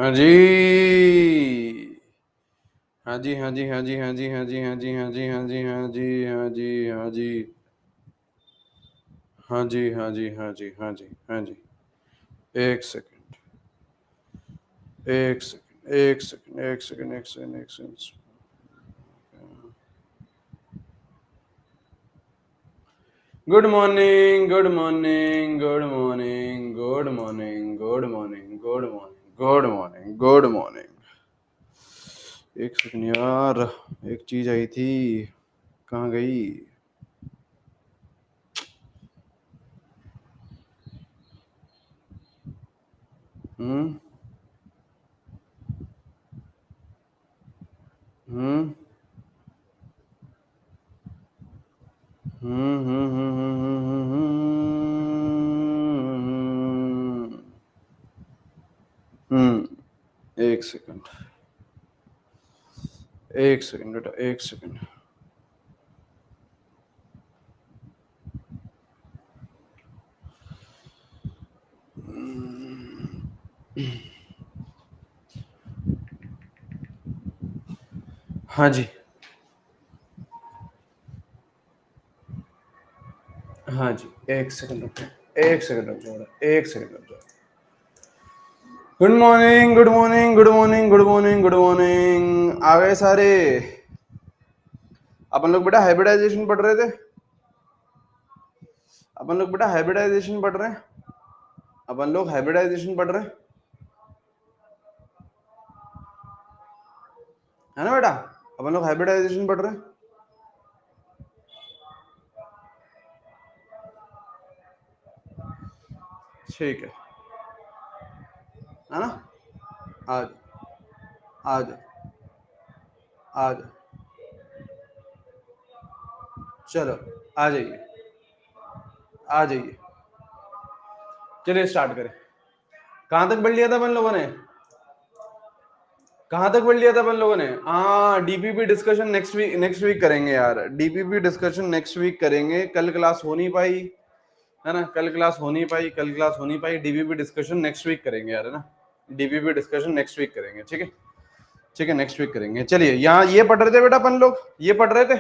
हाँ जी, हाँ जी, हाँ जी, हाँ जी, हाँ जी, हाँ जी, हाँ जी, हाँ जी, हाँ जी, हाँ जी, हाँ जी, हाँ जी, हाँ जी, हाँ जी, हाँ जी, हाँ जी, हाँ जी। एक सेकंड, एक सेकंड, एक सेकंड, एक सेकंड, एक सेकंड, एक second. Good morning, good morning, good morning, good morning, good morning, good morning, good morning, good morning. एक सेकंड यार, एक चीज आई थी, कहाँ गई? हम्म, हम्म, हम्म, हम्म, एक सेकंड, एक सेकंड बेटा, एक सेकंड। हाँ जी, हाँ जी, एक सेकंड रुक जाओ, एक सेकंड रुक जाओ, एक सेकंड रुक जाओ। Good morning, good morning, good morning, good morning, good morning. आ गए सारे। अपन लोग बेटा हाइब्रिडाइजेशन पढ़ रहे थे। अपन लोग बेटा हाइब्रिडाइजेशन पढ़ रहे हैं। अपन लोग हाइब्रिडाइजेशन पढ़ रहे हैं, है ना बेटा? अपन लोग हाइब्रिडाइजेशन पढ़ रहे हैं। ठीक है ना? आज आज आज चलो, आ जाइए, आ जाइए। चलिए स्टार्ट करें। कहां तक पढ़ लिया था अपन लोगों ने? कहां तक पढ़ लिया था अपन लोगों ने? हाँ, डीपीपी डिस्कशन नेक्स्ट वीक करेंगे यार। डीपीपी डिस्कशन नेक्स्ट वीक करेंगे। कल क्लास हो नहीं पाई, है ना? कल क्लास हो नहीं पाई, कल क्लास हो नहीं पाई। डीपीपी डिस्कशन नेक्स्ट वीक करेंगे यार, है ना? डीपीपी डिस्कशन नेक्स्ट वीक करेंगे, ठीक है? ठीक है, नेक्स्ट वीक करेंगे। चलिए, यहाँ ये पढ़ रहे थे बेटा अपन लोग, ये पढ़ रहे थे,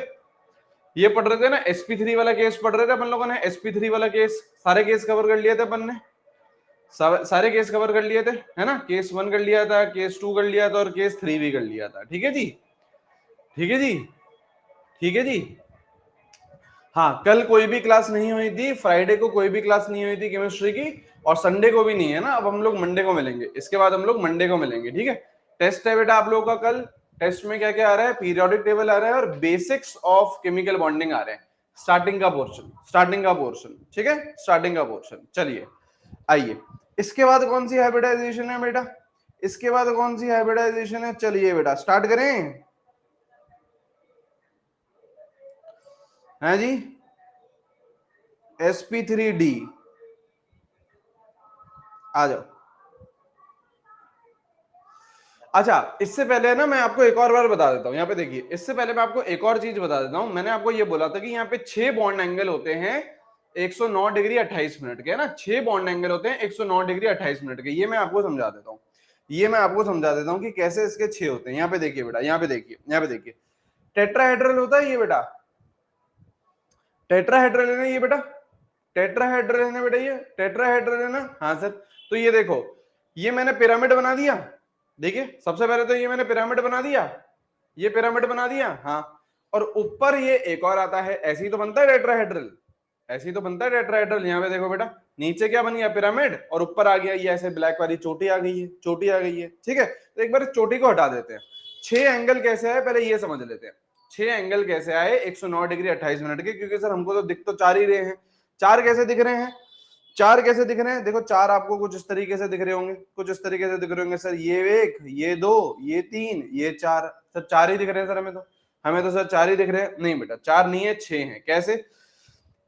ये पढ़ रहे थे ना, sp3 वाला केस पढ़ रहे थे अपन लोगों ने। sp3 वाला केस, सारे केस कवर कर लिए थे अपन ने। सारे केस कवर कर लिए थे, है ना? केस 1 कर लिया था, केस 2 कर लिया था, और केस 3 भी कर लिया था। ठीक है जी, ठीक है जी, ठीक है जी। हाँ, कल कोई भी क्लास नहीं हुई थी, फ्राइडे को कोई भी क्लास नहीं हुई थी केमिस्ट्री की, और संडे को भी नहीं है ना। अब हम लोग मंडे को मिलेंगे, इसके बाद हम लोग मंडे को मिलेंगे, ठीक है? टेस्ट है बेटा आप लोगों का कल। टेस्ट में क्या क्या आ रहा है? पीरियोडिक टेबल आ रहा है और बेसिक्स ऑफ केमिकल बॉन्डिंग आ रहे हैं। स्टार्टिंग का पोर्शन, स्टार्टिंग का पोर्शन, ठीक है? स्टार्टिंग का पोर्शन। चलिए आइए, इसके बाद कौन सी हाइब्रिडाइजेशन है बेटा? इसके बाद कौन सी हाइब्रिडाइजेशन है? चलिए बेटा स्टार्ट करें, है जी? sp3d, आ जाओ। अच्छा, इससे पहले ना मैं आपको एक और बार बता देता हूं, यहाँ पे देखिए, इससे पहले मैं आपको एक और चीज बता देता हूं। मैंने आपको ये बोला था कि यहाँ पे 6 बॉन्ड एंगल होते हैं 109 डिग्री 28 मिनट के, है ना? 6 बॉन्ड एंगल होते हैं 109 डिग्री 28 मिनट के। ये मैं आपको समझा देता हूँ, ये मैं आपको समझा देता हूँ कि कैसे इसके 6 होते हैं। यहाँ पे देखिए बेटा, यहाँ पे देखिए, यहाँ पे देखिए, टेट्राहेड्रल होता है ये बेटा, टेट्राहेड्रल है ना ये बेटा, टेट्राहेड्रल है ना बेटा, ये टेट्राहेड्रल है ना? हाँ सर। तो ये देखो, ये मैंने पिरामिड बना दिया। देखिए, सबसे पहले तो ये मैंने पिरामिड बना दिया, ये पिरामिड बना दिया, हाँ। और ऊपर ये एक और आता है, ऐसे ही तो बनता है टेट्राहेड्रल, ऐसे ही तो बनता है टेट्राहेड्रल। यहाँ पे देखो बेटा, नीचे क्या बन गया? पिरामिड, और ऊपर आ गया ये ऐसे ब्लैक वाली चोटी आ गई है, चोटी आ गई है, ठीक है? तो एक बार चोटी को हटा देते हैं। 6 एंगल कैसे आए पहले ये समझ लेते हैं। 6 एंगल कैसे आए 109 डिग्री 28 मिनट के? क्योंकि सर हमको तो दिख तो 4 ही रहे हैं। 4 कैसे दिख रहे हैं? 4 कैसे दिख रहे हैं? देखो, 4 आपको कुछ इस तरीके से दिख रहे होंगे, कुछ इस तरीके से दिख रहे होंगे सर। ये 1, ये 2, ये 3, ये 4। सर 4 ही दिख रहे हैं सर, हमें तो सर 4 ही दिख रहे हैं। नहीं बेटा, 4 नहीं है, 6 हैं। कैसे?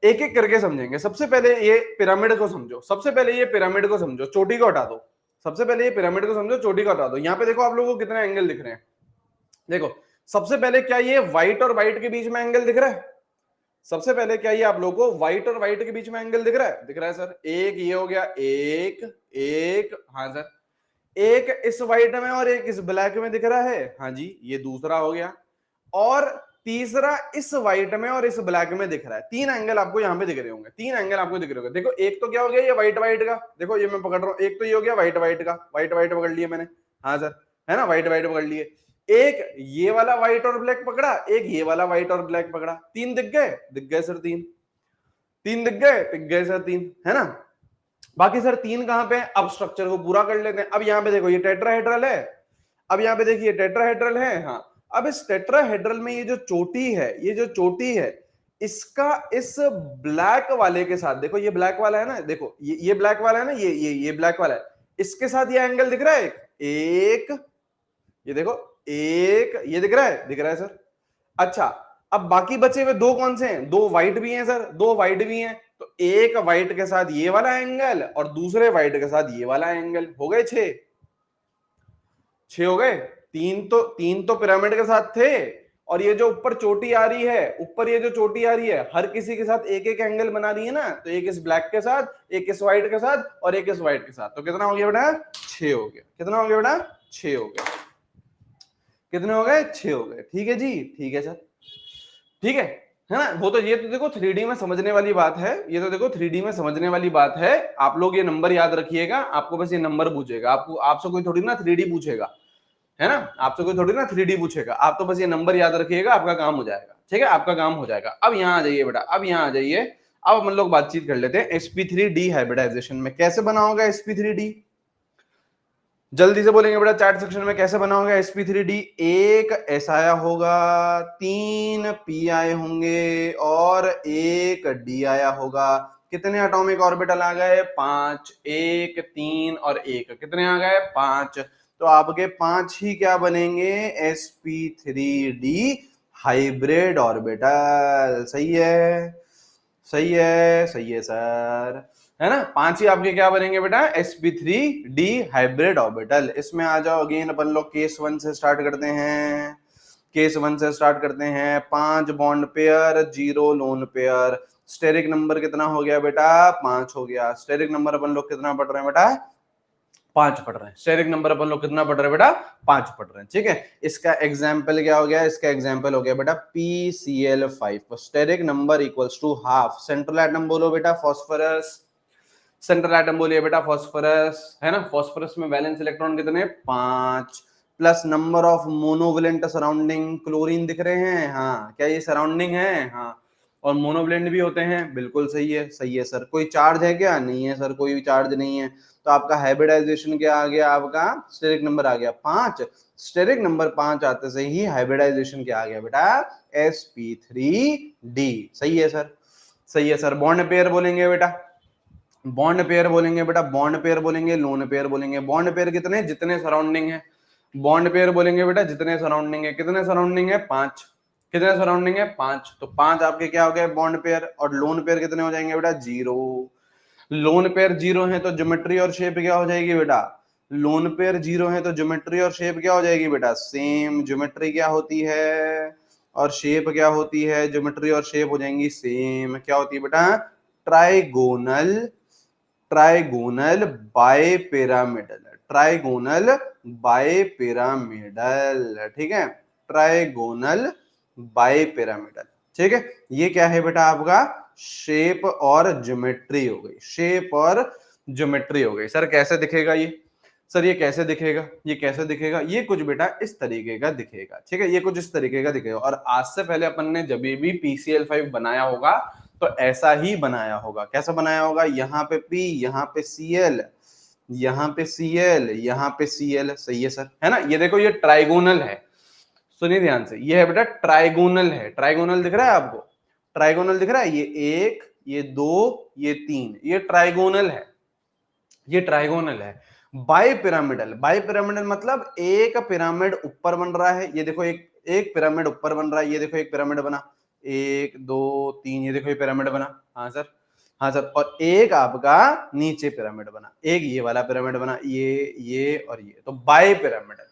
एक एक करके समझेंगे। सबसे पहले ये पिरामिड को समझो, सबसे पहले ये पिरामिड को समझो, चोटी को हटा दो। सबसे पहले ये पिरामिड को समझो, चोटी को हटा दो। यहाँ पे देखो आप लोगों को कितने एंगल दिख रहे हैं। देखो, सबसे पहले क्या ये व्हाइट और व्हाइट के बीच में एंगल दिख रहा है? सबसे पहले क्या ये आप लोगों को व्हाइट और व्हाइट के बीच में एंगल दिख रहा है? दिख रहा है सर। एक ये हो गया, एक एक, हाँ सर। एक इस व्हाइट में और एक इस ब्लैक में दिख रहा है, हाँ जी ये दूसरा हो गया, और तीसरा इस व्हाइट में और इस ब्लैक में दिख रहा है। तीन एंगल आपको यहाँ पे दिख रहे होंगे, तीन एंगल आपको दिख रहे होंगे। देखो एक तो क्या हो गया ये व्हाइट व्हाइट का, देखो ये मैं पकड़ रहा हूँ, एक तो ये हो गया व्हाइट व्हाइट का, व्हाइट व्हाइट पकड़ लिए मैंने, हाँ सर है ना, व्हाइट व्हाइट पकड़ लिए। एक ये वाला व्हाइट और ब्लैक पकड़ा, एक ये वाला व्हाइट और ब्लैक पकड़ा, तीन दिख गए, दिख गए सर तीन, तीन दिख गए सर तीन, है ना। बाकी सर तीन कहां पे, अब स्ट्रक्चर को पूरा कर लेते हैं। अब यहाँ पे देखो ये टेट्राहेड्रल है, अब यहाँ पे देखिए टेट्राहेड्रल है, हाँ। अब इस टेट्राहेड्रल में ये जो चोटी है, ये जो चोटी है, इसका इस ब्लैक वाले के साथ, देखो ये ब्लैक वाला है ना, देखो ये ब्लैक वाला है ना, ये ब्लैक वाला है, इसके साथ ये एंगल दिख रहा है एक, ये देखो एक, ये दिख रहा है सर। अच्छा अब बाकी बचे हुए दो कौन से हैं, दो व्हाइट भी हैं सर, दो व्हाइट भी हैं, तो एक व्हाइट के साथ ये वाला एंगल और दूसरे व्हाइट के साथ ये वाला एंगल, हो गए छह, छह हो गए। तीन तो पिरामिड के साथ थे, और ये जो ऊपर चोटी आ रही है, ऊपर ये जो चोटी आ रही है, हर किसी के साथ एक एक एंगल बना रही है ना, तो एक इस ब्लैक के साथ, एक इस व्हाइट के साथ, और एक इस व्हाइट के साथ, तो कितना हो गया बेटा, छह हो गया। कितना हो गया बेटा, छह हो गया। कितने हो गए, छह हो गए। ठीक है जी, ठीक है सर, ठीक है ना। वो तो ये तो देखो 3D में समझने वाली बात है, ये तो देखो 3D में समझने वाली बात है। आप लोग ये नंबर याद रखिएगा, आपको बस ये नंबर पूछेगा, आपको आपसे कोई थोड़ी ना 3D पूछेगा, है ना, आपसे कोई थोड़ी ना 3D पूछेगा, आप तो बस ये नंबर याद रखिएगा, आपका काम हो जाएगा। ठीक है, आपका काम हो जाएगा। अब यहाँ आ जाइए बेटा, अब यहाँ आ जाइए, अब हम लोग बातचीत कर लेते हैं sp3d हाइब्रिडाइजेशन में कैसे बना होगा sp3d। जल्दी से बोलेंगे बेटा चैट सेक्शन में, कैसे बना होगा sp3d। एक एस आया होगा, तीन पी आए होंगे, और एक डी आया होगा। कितने एटॉमिक ऑर्बिटल आ गए, पांच, एक, तीन और एक, कितने आ गए, पांच। तो आपके पांच ही क्या बनेंगे, sp3d हाइब्रिड ऑर्बिटल। सही है, सही है, सही है सर, है ना। पांच ही आपके क्या बनेंगे बेटा, sp3d हाइब्रिड ऑर्बिटल। इसमें आ जाओ अगेन, अपन लोग केस वन से स्टार्ट करते हैं, केस वन से स्टार्ट करते हैं। पांच bond pair, zero lone pair. Steric number कितना हो गया बेटा, पांच हो गया। स्टेरिक नंबर अपन लोग कितना पढ़ रहे हैं बेटा, पांच पढ़ रहे हैं। स्टेरिक नंबर अपन लोग कितना पढ़ रहे हैं बेटा, पांच पढ़ रहे हैं। ठीक है, इसका एग्जाम्पल क्या हो गया, इसका एग्जाम्पल हो गया बेटा PCl5। Steric number equals to half. Central atom बोलो बेटा फॉस्फोरस, सेंट्रल एटम बोलिए बेटा फॉस्फोरस, है ना। फॉस्फोरस में वैलेंस इलेक्ट्रॉन कितने, पांच, plus number of monovalent surrounding. Chlorine दिख रहे हैं, हाँ, क्या ये सराउंडिंग है, हाँ, और मोनोवैलेंट भी होते हैं, बिल्कुल सही है, सही है सर। कोई चार्ज है क्या, नहीं है सर, कोई चार्ज नहीं है। तो आपका हाइब्रिडाइजेशन क्या आ गया, आपका स्टेरिक नंबर आ गया पांच। स्टेरिक नंबर पांच आते से ही हाइब्रिडाइजेशन क्या आ गया बेटा, sp3d। सही है सर, सही है सर। बॉन्ड पेयर बोलेंगे बेटा, बॉन्ड पेयर बोलेंगे बेटा, बॉन्ड पेयर बोलेंगे, लोन पेयर बोलेंगे। बॉन्ड पेयर कितने, जितने सराउंडिंग है। बॉन्ड पेयर बोलेंगे बेटा जितने सराउंडिंग है। कितने सराउंडिंग है, पांच। कितने सराउंडिंग है, पांच। तो पांच आपके क्या हो गए, बॉन्ड पेयर। और लोन पेयर कितने हो जाएंगे बेटा, जीरो। लोन पेयर जीरो है तो ज्योमेट्री और शेप क्या हो जाएगी बेटा, लोन पेयर जीरो है तो ज्योमेट्री और शेप क्या हो जाएगी बेटा, सेम। ज्योमेट्री क्या होती है और शेप क्या होती है, ज्योमेट्री और शेप हो जाएंगी सेम। क्या होती है बेटा, trigonal, trigonal by pyramidal, trigonal by pyramidal. ठीक है, ट्राइगोनल बाय पिरामिडल। ठीक है, ये क्या है बेटा आपका, शेप और ज्योमेट्री हो गई, शेप और ज्योमेट्री हो गई। सर कैसे दिखेगा ये, सर ये कैसे दिखेगा, ये कैसे दिखेगा, ये कुछ बेटा इस तरीके का दिखेगा। ठीक है, ये कुछ इस तरीके का दिखेगा। और आज से पहले अपन ने जब भी PCl5 बनाया होगा तो ऐसा ही बनाया होगा। कैसा बनाया होगा, यहाँ पे P, यहाँ पे Cl, यहाँ पे Cl, यहाँ पे Cl। सही है सर, है ना। ये देखो ये ट्राइगोनल है, सुनिए ध्यान से, ये है बेटा ट्राइगोनल है। ट्राइगोनल दिख रहा है आपको, ट्राइगोनल दिख रहा है, ये एक, ये दो, ये तीन, ये ट्राइगोनल है, ये ट्राइगोनल है। बाय पिरामिडल, बाय पिरामिडल मतलब एक पिरामिड ऊपर बन रहा है। ये देखो एक एक पिरामिड ऊपर बन रहा है, ये देखो एक पिरामिड बना, एक दो तीन, ये देखो ये पिरामिड बना, हाँ सर, हाँ सर। और एक आपका नीचे पिरामिड बना, एक ये वाला पिरामिड बना, ये और ये। तो बाय पिरामिडल,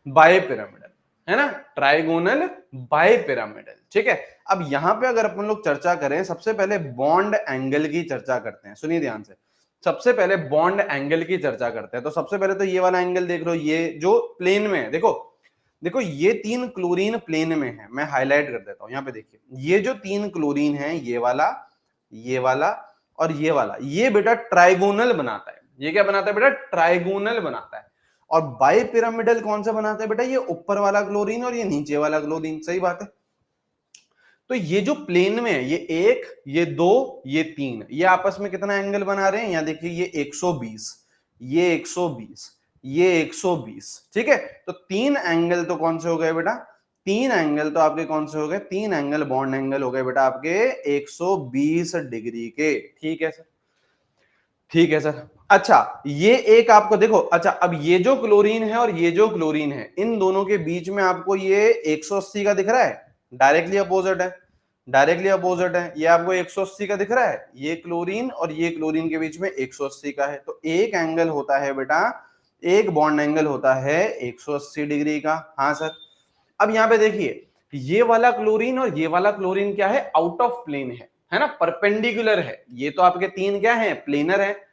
बाय पिरामिडल, है ना, ट्राइगोनल बाय पिरामिडल। ठीक है, अब यहां पे अगर अपन लोग चर्चा करें, सबसे पहले बॉन्ड एंगल की चर्चा करते हैं। सुनिए ध्यान से, सबसे पहले बॉन्ड एंगल की चर्चा करते हैं। तो सबसे पहले तो ये वाला एंगल देख लो, ये जो प्लेन में है, देखो देखो ये 3 क्लोरीन प्लेन में है, मैं हाईलाइट कर देता हूं, यहां पे देखिए ये जो 3 क्लोरीन है, ये वाला और ये वाला, ये बेटा ट्राइगोनल बनाता है। ये क्या बनाता है बेटा? ट्राइगोनल बनाता है। और बाई पिरामिडल कौन सा बनाता है बेटा? ये ऊपर वाला क्लोरीन और ये नीचे वाला क्लोरीन। सही बात है। तो ये जो प्लेन में है, ये 1, ये 2, ये 3, ये आपस में कितना एंगल बना रहे हैं? यहां देखिए ये 120, ये 120, ये 120। ठीक है, तो 3 एंगल तो कौन से हो गए बेटा? 3 एंगल तो आपके कौन से हो गए? 3 एंगल बॉन्ड एंगल हो गए बेटा आपके 120 डिग्री के। ठीक है सर, ठीक है सर। अच्छा, ये एक आपको देखो, अच्छा अब ये जो क्लोरीन है और ये जो क्लोरीन है, इन दोनों के बीच में आपको ये 180 का दिख रहा है, डायरेक्टली अपोजिट है, डायरेक्टली अपोजिट है। ये आपको 180 का दिख रहा है, ये क्लोरीन और ये क्लोरीन के बीच में 180 का है। तो एक एंगल होता है बेटा, एक बॉन्ड एंगल होता है 180 डिग्री का। हाँ सर। अब यहां पे देखिए, ये वाला क्लोरीन और ये वाला क्लोरीन क्या है? आउट ऑफ प्लेन है ना, परपेंडिकुलर है। ये तो आपके 3 क्या है? प्लेनर है।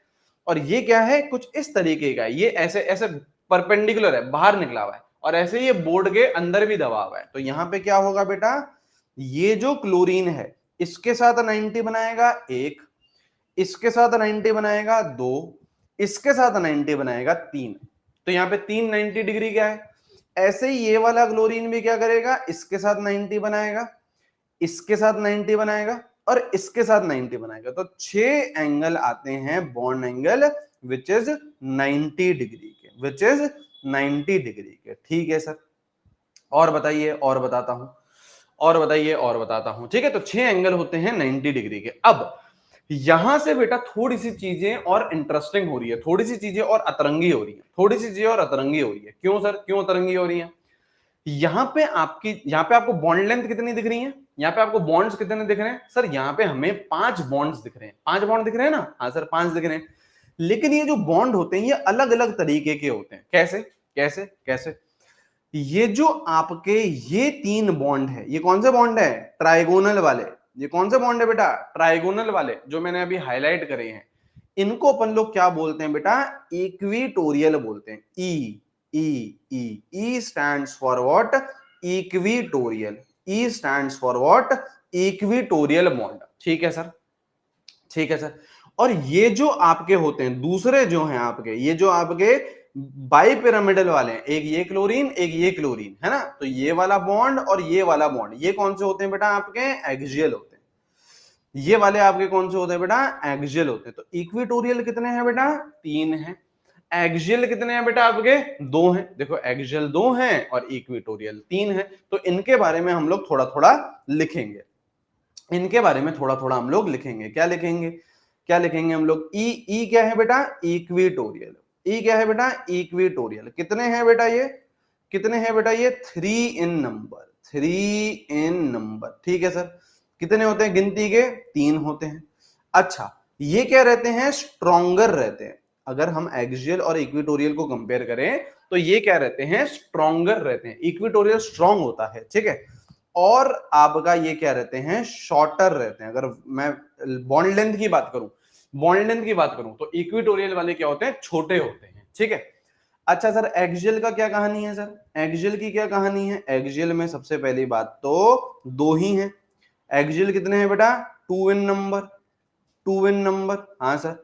और ये क्या है? कुछ इस तरीके का है, ये ऐसे ऐसे परपेंडिकुलर है, बाहर निकला हुआ है, और ऐसे ये बोर्ड के अंदर भी दबा हुआ है। तो यहां पे क्या होगा बेटा? ये जो क्लोरीन है, इसके साथ 90 बनाएगा 1, इसके साथ 90 बनाएगा 2, इसके साथ 90 बनाएगा 3। तो यहां पे 3 90 डिग्री क्या है? ऐसे ही ये वाला क्लोरीन भी क्या करेगा? इसके साथ 90 बनाएगा, इसके साथ 90 बनाएगा और इसके साथ 90 बनाएगा। तो 6 एंगल आते हैं bond angle which is 90 degree के, विच इज 90 डिग्री के। ठीक है सर। और बताइए, और बताता हूं, और बताइए, और बताता हूं। ठीक है, तो 6 एंगल होते हैं 90 डिग्री के। अब यहां से बेटा थोड़ी सी चीजें और इंटरेस्टिंग हो रही है, थोड़ी सी चीजें और अतरंगी हो रही है, थोड़ी सी चीजें और अतरंगी हो रही है। क्यों सर, क्यों अतरंगी हो रही है? यहां पे आपको बॉन्ड लेंथ कितनी दिख रही है? यहाँ पे आपको बॉन्ड्स कितने दिख रहे हैं? सर यहाँ पे हमें 5 बॉन्ड्स दिख रहे हैं। 5 बॉन्ड दिख रहे हैं ना? हाँ सर, 5 दिख रहे हैं। लेकिन ये जो बॉन्ड होते हैं, ये अलग अलग तरीके के होते हैं। कैसे कैसे कैसे? ये जो आपके ये 3 बॉन्ड है, ये कौन से बॉन्ड है? ट्राइगोनल वाले। ये कौन से बॉन्ड है बेटा? ट्राइगोनल वाले, जो मैंने अभी हाईलाइट करे हैं। इनको अपन लोग क्या बोलते हैं बेटा? इक्विटोरियल बोलते हैं। E E E E stands for what? Equatorial. E stands for what? Equatorial bond. ठीक है सर, ठीक है सर। और ये जो आपके होते हैं दूसरे, जो हैं आपके, ये जो आपके बाई पिरामिडल वाले हैं, एक ये क्लोरीन, एक ये क्लोरीन, है ना? तो ये वाला बॉन्ड और ये वाला बॉन्ड, ये कौन से होते हैं बेटा? आपके एक्सियल होते हैं। ये वाले आपके कौन से होते हैं बेटा? एक्सियल होते हैं। तो इक्विटोरियल कितने हैं बेटा? 3 हैं। एक्सियल कितने हैं बेटा? आपके 2 हैं। देखो, एक्सियल 2 हैं और इक्विटोरियल 3 हैं। तो इनके बारे में हम लोग थोड़ा थोड़ा लिखेंगे, इनके बारे में थोड़ा थोड़ा हम लोग लिखेंगे। क्या लिखेंगे, क्या लिखेंगे हम लोग? ई क्या है बेटा? इक्विटोरियल। ई क्या है बेटा? इक्विटोरियल। कितने हैं बेटा ये? कितने हैं बेटा ये? 3 इन नंबर, 3 इन नंबर। ठीक है सर। कितने होते हैं गिनती के? 3 होते हैं। अच्छा, ये क्या रहते हैं? स्ट्रॉन्गर रहते हैं। अगर हम एक्सियल और इक्विटोरियल को कंपेयर करें तो ये क्या रहते हैं? स्ट्रॉन्गर रहते हैं। इक्विटोरियल स्ट्रॉन्ग होता है, ठीक है, और आपका ये क्या रहते हैं? शॉर्टर रहते हैं। अगर मैं बॉन्ड लेंथ की बात करूं, बॉन्ड लेंथ की बात करूं, तो इक्विटोरियल वाले क्या होते हैं? छोटे होते हैं। ठीक है। अच्छा सर, एक्सियल का क्या कहानी है? सर एक्सियल की क्या कहानी है? एक्सियल में सबसे पहली बात तो 2 ही हैं। एक्सियल कितने हैं बेटा? 2 इन नंबर, 2 इन नंबर। हाँ सर।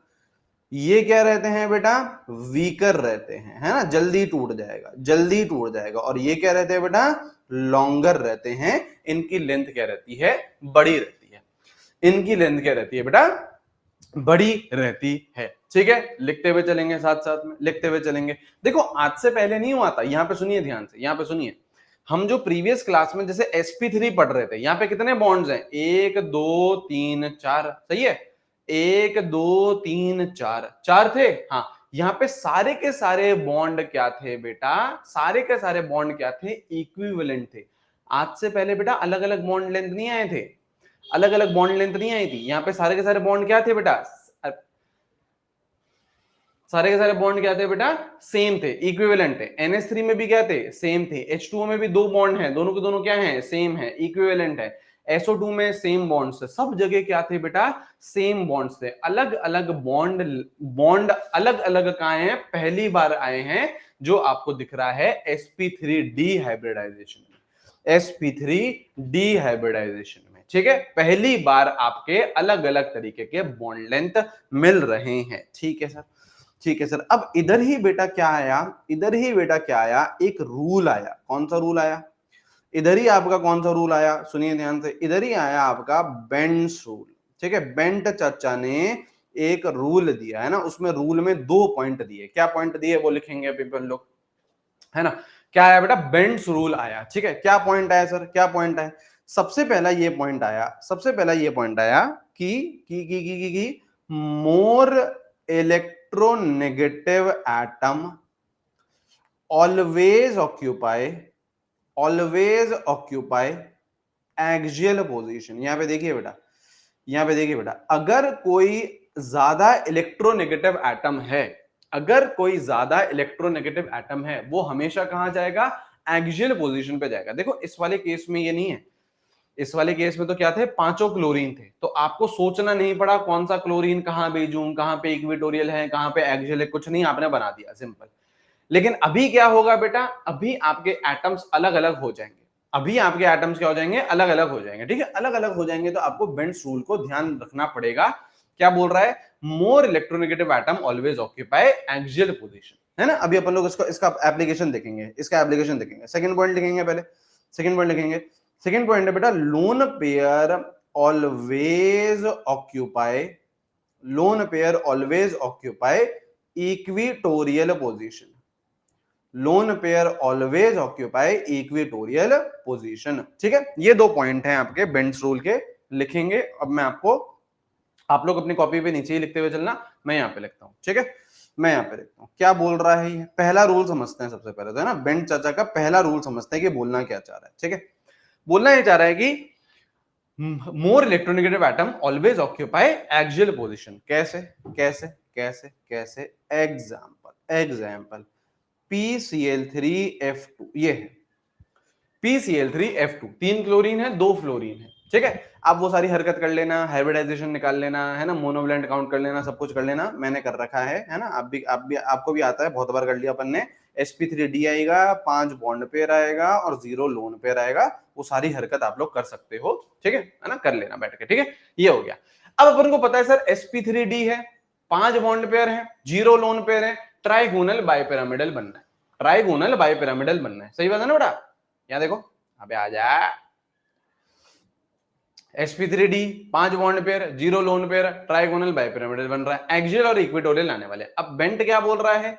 ये क्या रहते हैं बेटा? वीकर रहते हैं, है ना, जल्दी टूट जाएगा, जल्दी टूट जाएगा। और ये क्या रहते हैं बेटा? लॉन्गर रहते हैं। इनकी लेंथ क्या रहती है? बड़ी रहती है। इनकी लेंथ क्या रहती है बेटा? बड़ी रहती है। ठीक है, लिखते हुए चलेंगे, साथ साथ में लिखते हुए चलेंगे। देखो, आज से पहले नहीं हुआ था। यहां पे सुनिए ध्यान से, यहां पे सुनिए। हम जो प्रीवियस क्लास में जैसे sp3 पढ़ रहे थे, यहां पे कितने बॉन्ड्स हैं? 1 2 3 4, सही है। 1 2 3 4, 4 थे। हाँ, यहाँ पे सारे के सारे बॉन्ड क्या थे बेटा? सारे के सारे बॉन्ड क्या थे? इक्विवेलेंट थे। आज से पहले बेटा अलग अलग बॉन्ड लेंथ नहीं आए थे, अलग अलग बॉन्ड लेंथ नहीं आई थी। यहाँ पे सारे के सारे बॉन्ड क्या थे बेटा? सारे के सारे बॉन्ड क्या थे बेटा? सेम थे, इक्विवेलेंट थे। NH3 में भी क्या थे? सेम थे। H2O में भी 2 बॉन्ड हैं, दोनों के दोनों क्या हैं? सेम है, इक्विवेलेंट है। SO2 में सेम बॉन्ड्स थे, सब जगह क्या थे बेटा, सेम बॉन्ड्स थे। अलग अलग बॉन्ड अलग अलग कहां हैं, पहली बार आए हैं, जो आपको दिख रहा है sp3d हाइब्रिडाइजेशन में, sp3d हाइब्रिडाइजेशन में, ठीक है। पहली बार आपके अलग अलग तरीके के बॉन्ड लेंथ मिल रहे हैं, ठीक है सर, ठीक है सर। अब इधर ही बेटा क्या आया, इधर ही बेटा क्या आया, एक रूल आया। कौन सा रूल आया, इधर ही आपका कौन सा रूल आया, सुनिए ध्यान से, इधर ही आया आपका बेंट्स रूल, ठीक है। बेंट चाचा ने एक रूल दिया है ना, उसमें रूल में 2 पॉइंट दिए। क्या पॉइंट दिए वो लिखेंगे अभी अपन लोग, है ना। क्या आया बेटा, बेंट्स रूल आया, ठीक है। क्या पॉइंट आया सर, क्या पॉइंट आया, सबसे पहला ये पॉइंट आया, सबसे पहला ये पॉइंट आया कि more electronegative atom always occupy axial position. यहां पे देखिए बेटा, यहां पे देखिए बेटा, अगर कोई ज्यादा इलेक्ट्रोनेगेटिव एटम है, अगर कोई ज्यादा इलेक्ट्रोनेगेटिव एटम है, वो हमेशा कहां जाएगा, एक्सियल पोजीशन पे जाएगा। देखो इस वाले केस में ये नहीं है, इस वाले केस में तो क्या थे, 5 क्लोरीन थे, तो आपको सोचना नहीं पड़ा कौन सा क्लोरीन कहां भेजूं, कहां पे इक्वेटोरियल है, कहां पे एक्सियल है, कुछ नहीं, आपने बना दिया सिंपल। लेकिन अभी क्या होगा बेटा, अभी आपके एटम्स अलग अलग हो जाएंगे, अभी आपके एटम्स क्या हो जाएंगे, अलग अलग हो जाएंगे, ठीक है। अलग अलग हो जाएंगे तो आपको बेंट्स रूल को ध्यान रखना पड़ेगा। क्या बोल रहा है, more electronegative atom always occupy axial position, है ना। अभी अपन लोग इसका एप्लीकेशन देखेंगे, इसका एप्लीकेशन देखेंगे। सेकंड पॉइंट लिखेंगे पहले, सेकंड पॉइंट लिखेंगे। सेकंड पॉइंट है बेटा, lone pair always occupy, lone pair always occupy equatorial position, lone pair always occupy equatorial position, ठीक है। ये 2 पॉइंट हैं आपके बेंट्स रूल के, लिखेंगे। अब मैं आपको, आप लोग अपनी कॉपी पे नीचे ही लिखते हुए चलना, मैं यहाँ पे लिखता हूँ, ठीक है। मैं यहाँ पे लिखता हूँ, क्या बोल रहा है ये, पहला रूल समझते हैं सबसे पहले तो, है ना। बेंट चाचा का पहला रूल समझते हैं कि बोलना क्या चाह रहा है, ठीक है। बोलना ये चाह रहा है कि more electronegative atom always occupy axial position. कैसे कैसे कैसे कैसे, एग्जाम्पल एग्जाम्पल, PCl3F2, ये है PCl3F2, 3 क्लोरीन है, 2 फ्लोरीन है, ठीक है। आप वो सारी हरकत कर लेना, हाइब्रिडाइजेशन निकाल लेना, है ना, मोनोवैलेंट काउंट कर लेना, सब कुछ कर लेना, मैंने कर रखा है ना। आपको भी आता है, बहुत बार कर लिया अपन ने। sp3d आएगा, 5 बॉन्ड पेयर आएगा और 0 लोन पेयर आएगा, वो सारी हरकत आप लोग कर सकते हो, ठीक है ना, कर लेना बैठ के, ठीक है। ये हो गया। अब अपन को पता है सर sp3d है, 5 बॉन्ड पेयर है, 0 लोन पेयर है, ट्राइगोनल बाइपिरामिडल बनना है, ट्राइगोनल बाइपिरामिडल बनना है, सही बात है ना बेटा। यहां देखो, अबे आ जा, sp3d 5 bond pair, 0 lone pair, trigonal bipyramidal बन रहा है, एक्सियल और इक्वेटोरियल आने वाले। अब बेंट क्या बोल रहा है,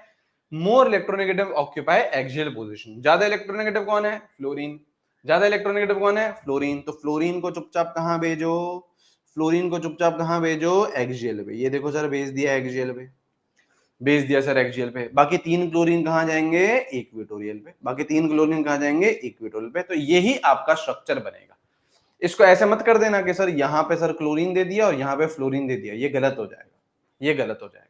more electronegative occupy axial position. ज्यादा इलेक्ट्रोनेगेटिव कौन है, फ्लोरीन, ज्यादा इलेक्ट्रोनेगेटिव कौन है, फ्लोरीन, तो फ्लोरीन को चुपचाप कहां भेजो, फ्लोरीन को चुपचाप कहां भेजो, एक्सियल पे। ये देखो सर, भेज दिया एक्सियल पे, भेज दिया सर एक्सियल पे। बाकी 3 क्लोरीन कहां जाएंगे, इक्वेटोरियल पे, बाकी 3 क्लोरीन कहां जाएंगे, इक्वेटोरियल पे। तो यही आपका स्ट्रक्चर बनेगा। इसको ऐसे मत कर देना कि सर यहां पे सर क्लोरीन दे दिया और यहां पे फ्लोरीन दे दिया, ये गलत हो जाएगा, ये गलत हो जाएगा,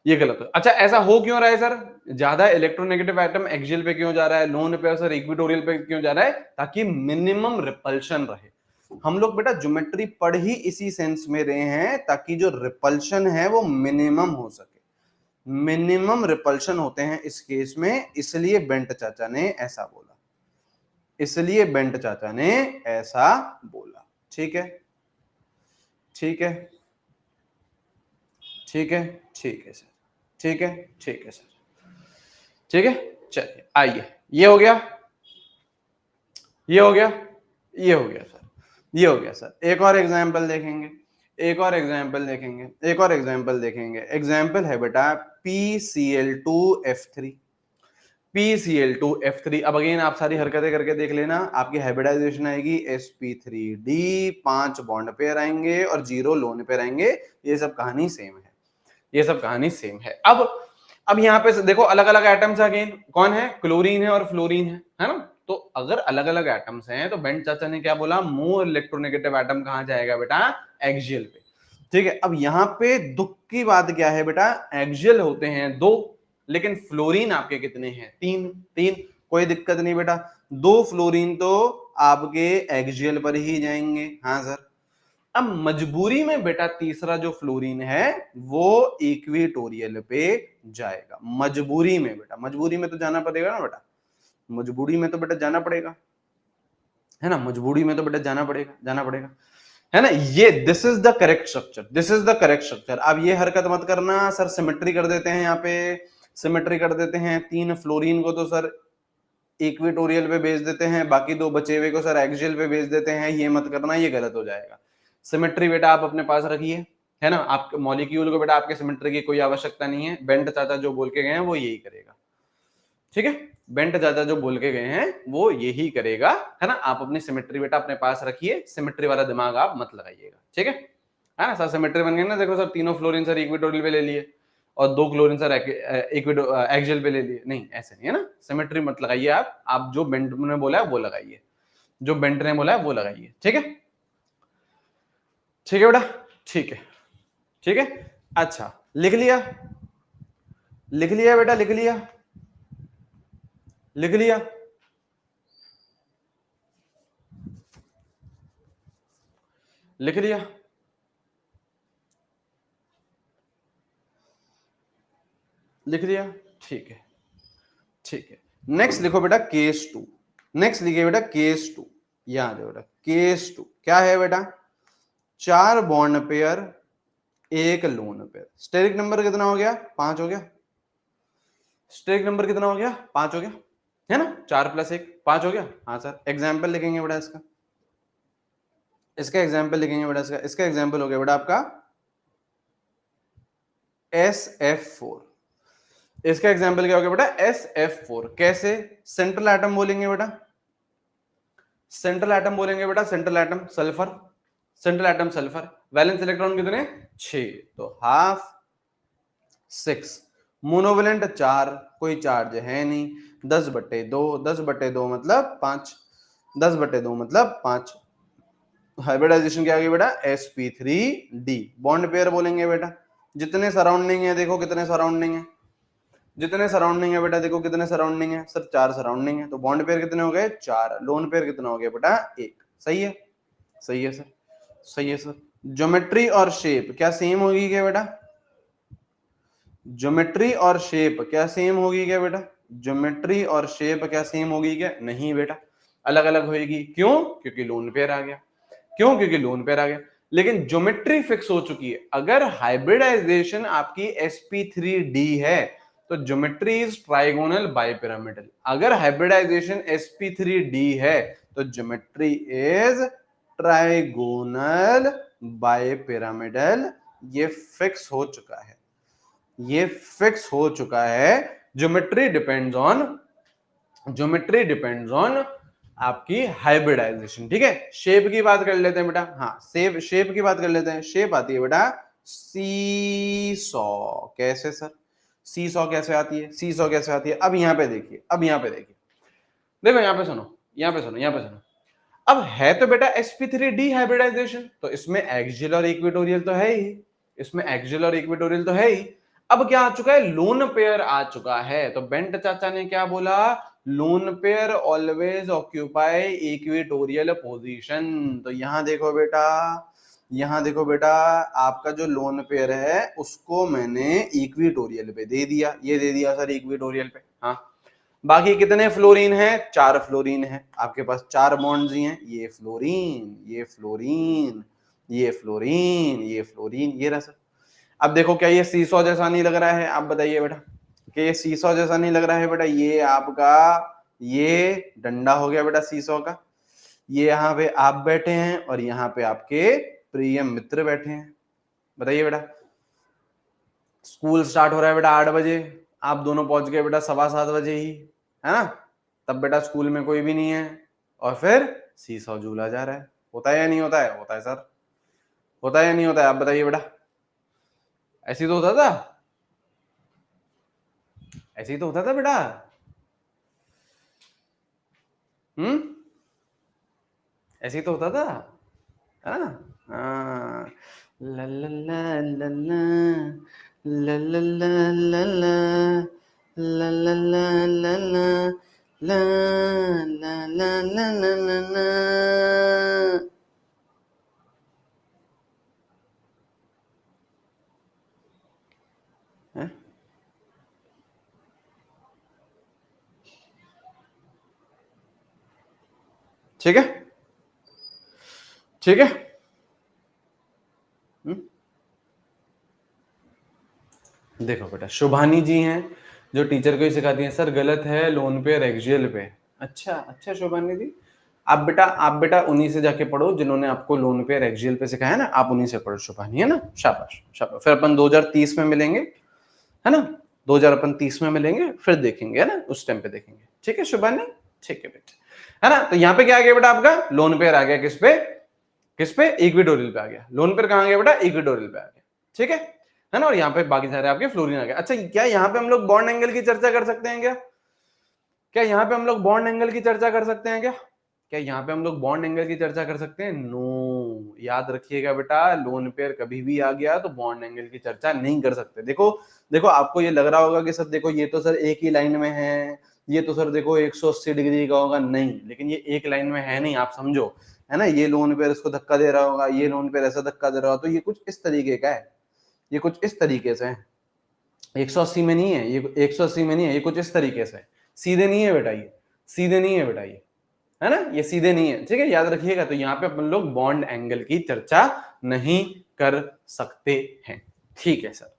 ये गलत हो। अच्छा, ऐसा हो क्यों रहा है सर, ज्यादा इलेक्ट्रोनेगेटिव एटम एक्सियल पे क्यों जा रहा है, लोन पे सर इक्वेटोरियल पे क्यों जा रहा है, ताकि मिनिमम रिपल्शन रहे। हम लोग बेटा ज्योमेट्री पढ़ ही इसी सेंस में रहे हैं, ताकि जो रिपल्शन है वो मिनिमम हो सके, मिनिमम रिपल्शन होते हैं इस केस में, इसलिए बेंट चाचा ने ऐसा बोला, इसलिए बेंट चाचा ने ऐसा बोला, ठीक है, ठीक है, ठीक है, ठीक है सर, ठीक है, ठीक है सर, ठीक है। चलिए आइए, ये हो गया, ये हो गया, ये हो गया सर, ये हो गया सर। एक और एग्जांपल देखेंगे, एक और एग्जांपल देखेंगे, एक और एग्जांपल देखेंगे। एग्जांपल है बेटा PCl2F3, PCl2F3। अब अगेन आप सारी हरकतें करके देख लेना, आपकी हाइब्रिडाइजेशन आएगी sp3d, 5 बॉन्ड पेयर आएंगे और 0 लोन पेयर आएंगे। ये सब कहानी सेम है, ये सब कहानी सेम है। अब यहाँ पे देखो, अलग अलग एटम्स अगेन कौन है, क्लोरीन है और फ्लोरीन है ना। तो अगर अलग अलग एटम्स हैं तो बेंट चाचा ने क्या बोला, मोर इलेक्ट्रोनेगेटिव एटम कहां जाएगा बेटा, एक्सियल पे, ठीक है। अब यहाँ पे दुख की बात क्या है बेटा, एक्सियल होते हैं 2, लेकिन फ्लोरीन आपके कितने हैं, 3, 3, कोई दिक्कत नहीं बेटा, 2 फ्लोरीन तो आपके एक्सियल पर ही जाएंगे। हाँ सर। अब मजबूरी में बेटा तीसरा जो फ्लोरीन है वो इक्वेटोरियल पे जाएगा। मजबूरी में बेटा, मजबूरी में तो जाना पड़ेगा ना बेटा, मजबूरी में तो बेटा जाना पड़ेगा, है ना, मजबूरी में तो बेटा जाना पड़ेगा, जाना पड़ेगा, है ना। ये this is the correct structure, this is the correct structure. अब ये हरकत मत करना सर, सिमेट्री कर देते हैं यहाँ पे, सिमेट्री कर देते हैं। 3 फ्लोरीन को तो सर इक्वेटोरियल पे भेज देते हैं, बाकी 2 बचे हुए को सर एक्सियल पे भेज देते हैं, ये मत करना, ये गलत हो जाएगा। सिमेट्री बेटा आप अपने पास रखिए, है ना। आप मॉलिक्यूल को बेटा आपके सिमेट्री की कोई आवश्यकता नहीं है, बेंट चाचा जो बोल के गए हैं वो यही करेगा, ठीक है। बेंट चाचा जो बोल के गए हैं वो यही करेगा, है ना। आप अपनी सिमेट्री बेटा अपने पास रखिए, सिमेट्री वाला दिमाग आप मत लगाइएगा, ठीक है ना सर। सिमेट्री बन गई ना, देखो सर तीनों फ्लोरीन सर इक्वेटोरियल पे ले लिए और 2 क्लोरीन सर एक्सियल पे ले लिए, नहीं ऐसे नहीं है ना। सिमेट्री मत लगाइए आप जो बेंट ने बोला है वो लगाइए, जो बेंट ने बोला है वो लगाइए, ठीक है, ठीक है बेटा, ठीक है, ठीक है। अच्छा लिख लिया, लिख लिया बेटा, लिख लिया, लिख लिया, लिख लिया, लिख लिया, ठीक है, ठीक है। नेक्स्ट लिखो बेटा केस 2, नेक्स्ट लिखिए बेटा केस 2, याद है बेटा केस 2 क्या है बेटा, 4 bond pair 1 lone pair. Steric number कितना हो गया, 5 हो गया। स्टेरिक नंबर कितना हो गया, 5 हो गया, है ना। 4 + 1 5 हो गया। हाँ सर, एग्जाम्पल लिखेंगे बेटा इसका, इसका एग्जाम्पल लिखेंगे बेटा, इसका एग्जाम्पल हो गया बेटा आपका SF4। इसका एग्जाम्पल क्या हो गया बेटा, SF4। कैसे, सेंट्रल एटम बोलेंगे बेटा, सेंट्रल एटम बोलेंगे बेटा, central atom sulphur, central atom sulphur. Valence electron कितने, 6, तो ½ 6। मोनोवेलेंट 4, कोई चार्ज है नहीं। 10/2, 10/2 मतलब 5, 10/2 मतलब 5। हाइब्रिडाइजेशन क्या आ गई बेटा, sp3d। बॉन्ड पेयर बोलेंगे बेटा, जितने सराउंडिंग है देखो कितने सराउंडिंग है, जितने सराउंडिंग है बेटा देखो कितने सराउंडिंग है सर, 4 सराउंडिंग है। तो बॉन्ड पेयर कितने हो गए, 4। लोन पेयर कितना हो गया बेटा, 1। सही है, सही है सर, सही है सर। ज्योमेट्री और शेप क्या सेम होगी क्या बेटा, ज्योमेट्री और शेप क्या सेम होगी क्या बेटा, ज्योमेट्री और शेप क्या सेम होगी क्या, नहीं बेटा, अलग अलग होगी। क्यों, क्योंकि लोन पेयर आ गया, क्यों, क्योंकि लोन पेयर आ गया। लेकिन ज्योमेट्री फिक्स हो चुकी है। अगर हाइब्रिडाइजेशन आपकी sp3d है तो ज्योमेट्री इज ट्राइगोनल बाइपिरामिडल। अगर हाइब्रिडाइजेशन sp3d है तो ज्योमेट्री इज ट्राइगोनल बाइपिरामिडल। ये फिक्स हो चुका है, ये फिक्स हो चुका है। Geometry depends on, geometry depends on आपकी हाइब्रिडाइजेशन, ठीक है। शेप की बात कर लेते हैं बेटा, हाँ शेप की बात कर लेते हैं। शेप आती है बेटा सीसॉ। कैसे सर, सीसॉ कैसे आती है, सीसॉ कैसे आती है। अब यहाँ पे देखिए, अब यहाँ पे देखिए, देखो यहाँ पे सुनो, यहाँ पे सुनो, यहाँ पे सुनो। अब है तो बेटा sp3d हाइब्रिडाइजेशन, तो इसमें एक्सियल और इक्वेटोरियल तो है ही, इसमें एक्सियल और इक्वेटोरियल तो है ही। अब क्या आ चुका है, लोन पेयर आ चुका है। तो बेंट चाचा ने क्या बोला, lone pair always occupy equatorial position. तो यहां देखो बेटा, यहां देखो बेटा, आपका जो लोन पेयर है उसको मैंने इक्वेटोरियल पे दे दिया, ये दे दिया सर इक्वेटोरियल पे। हाँ, बाकी कितने फ्लोरीन है, 4 फ्लोरीन है आपके पास, 4 बॉन्ड्स ही हैं। ये फ्लोरीन, ये फ्लोरीन, ये फ्लोरीन, ये फ्लोरीन, ये रहा सर। अब देखो क्या ये सीसॉ जैसा नहीं लग रहा है, आप बताइए बेटा, कि ये सीसॉ जैसा नहीं लग रहा है बेटा। ये आपका ये डंडा हो गया बेटा सीसॉ का, ये यहाँ पे आप बैठे हैं और यहाँ पे आपके प्रिय मित्र बैठे हैं। बताइए बेटा, स्कूल स्टार्ट हो रहा है बेटा 8 बजे, आप दोनों पहुंच गए बेटा 7:15 बजे ही, है ना। तब बेटा स्कूल में कोई भी नहीं है और फिर सीसॉ झूला जा रहा है। होता है या नहीं होता है, होता है सर, होता है या नहीं होता है, आप बताइए बेटा। ऐसे ही तो होता था, ऐसे ही तो होता था बेटा। ऐसे ही तो होता था, है ना। हाँ, ला ला ला ला ला ला ला ला ला ला ला ला ला ला ला ला ला ला ला ला ला ला। हैं? ठीक है, ठीक है। देखो बेटा, शुभानी जी हैं जो टीचर को ही सिखाती हैं, सर गलत है लोन पे और एक्सियल पे। अच्छा अच्छा शुभानी जी, आप बेटा उन्हीं से जाके पढ़ो जिन्होंने आपको लोन पे और एक्सियल पे सिखाया ना, आप उन्हीं से पढ़ो शुभानी, है ना। शाबाश शाबाश। फिर अपन 2030 में मिलेंगे, है ना। 2030 में मिलेंगे, फिर देखेंगे, है ना, उस टाइम पे देखेंगे। ठीक है शुभानी, ठीक है बेटा, है ना। तो यहाँ पे क्या आ गया बेटा आपका लोन पेयर आ गया, किस पे, किस पे, इक्विटोरियल पे आ गया। लोन पेयर कहाँ आ गया बेटा, इक्विटोरियल पे आ गया। ठीक है ना। और यहाँ पे बाकी सारे आपके फ्लोरीन आ गए। अच्छा, क्या यहाँ पे हम लोग बॉन्ड एंगल की चर्चा कर सकते हैं क्या? क्या यहाँ पे हम लोग बॉन्ड एंगल की चर्चा कर सकते हैं क्या? क्या यहाँ पे हम लोग बॉन्ड एंगल की चर्चा कर सकते हैं? नो, याद रखिएगा बेटा, लोन पेयर कभी भी आ गया तो बॉन्ड एंगल की चर्चा नहीं कर सकते। देखो देखो, आपको ये लग रहा होगा कि सर देखो ये तो सर एक ही लाइन में है, ये तो सर देखो 180 डिग्री का होगा, नहीं, लेकिन ये एक लाइन में है नहीं, आप समझो, है ना। ये लोन पेयर इसको धक्का दे रहा होगा, ये लोन पेयर ऐसा धक्का दे रहा होगा, तो ये कुछ इस तरीके का है, ये कुछ इस तरीके से है। 180 में नहीं है ये, 180 में नहीं है ये, कुछ इस तरीके से है। सीधे नहीं है बेटा ये, सीधे नहीं है बेटा ये, है ना, ये सीधे नहीं है। ठीक है, याद रखिएगा। तो यहाँ पे अपन लोग बॉन्ड एंगल की चर्चा नहीं कर सकते हैं। ठीक है सर,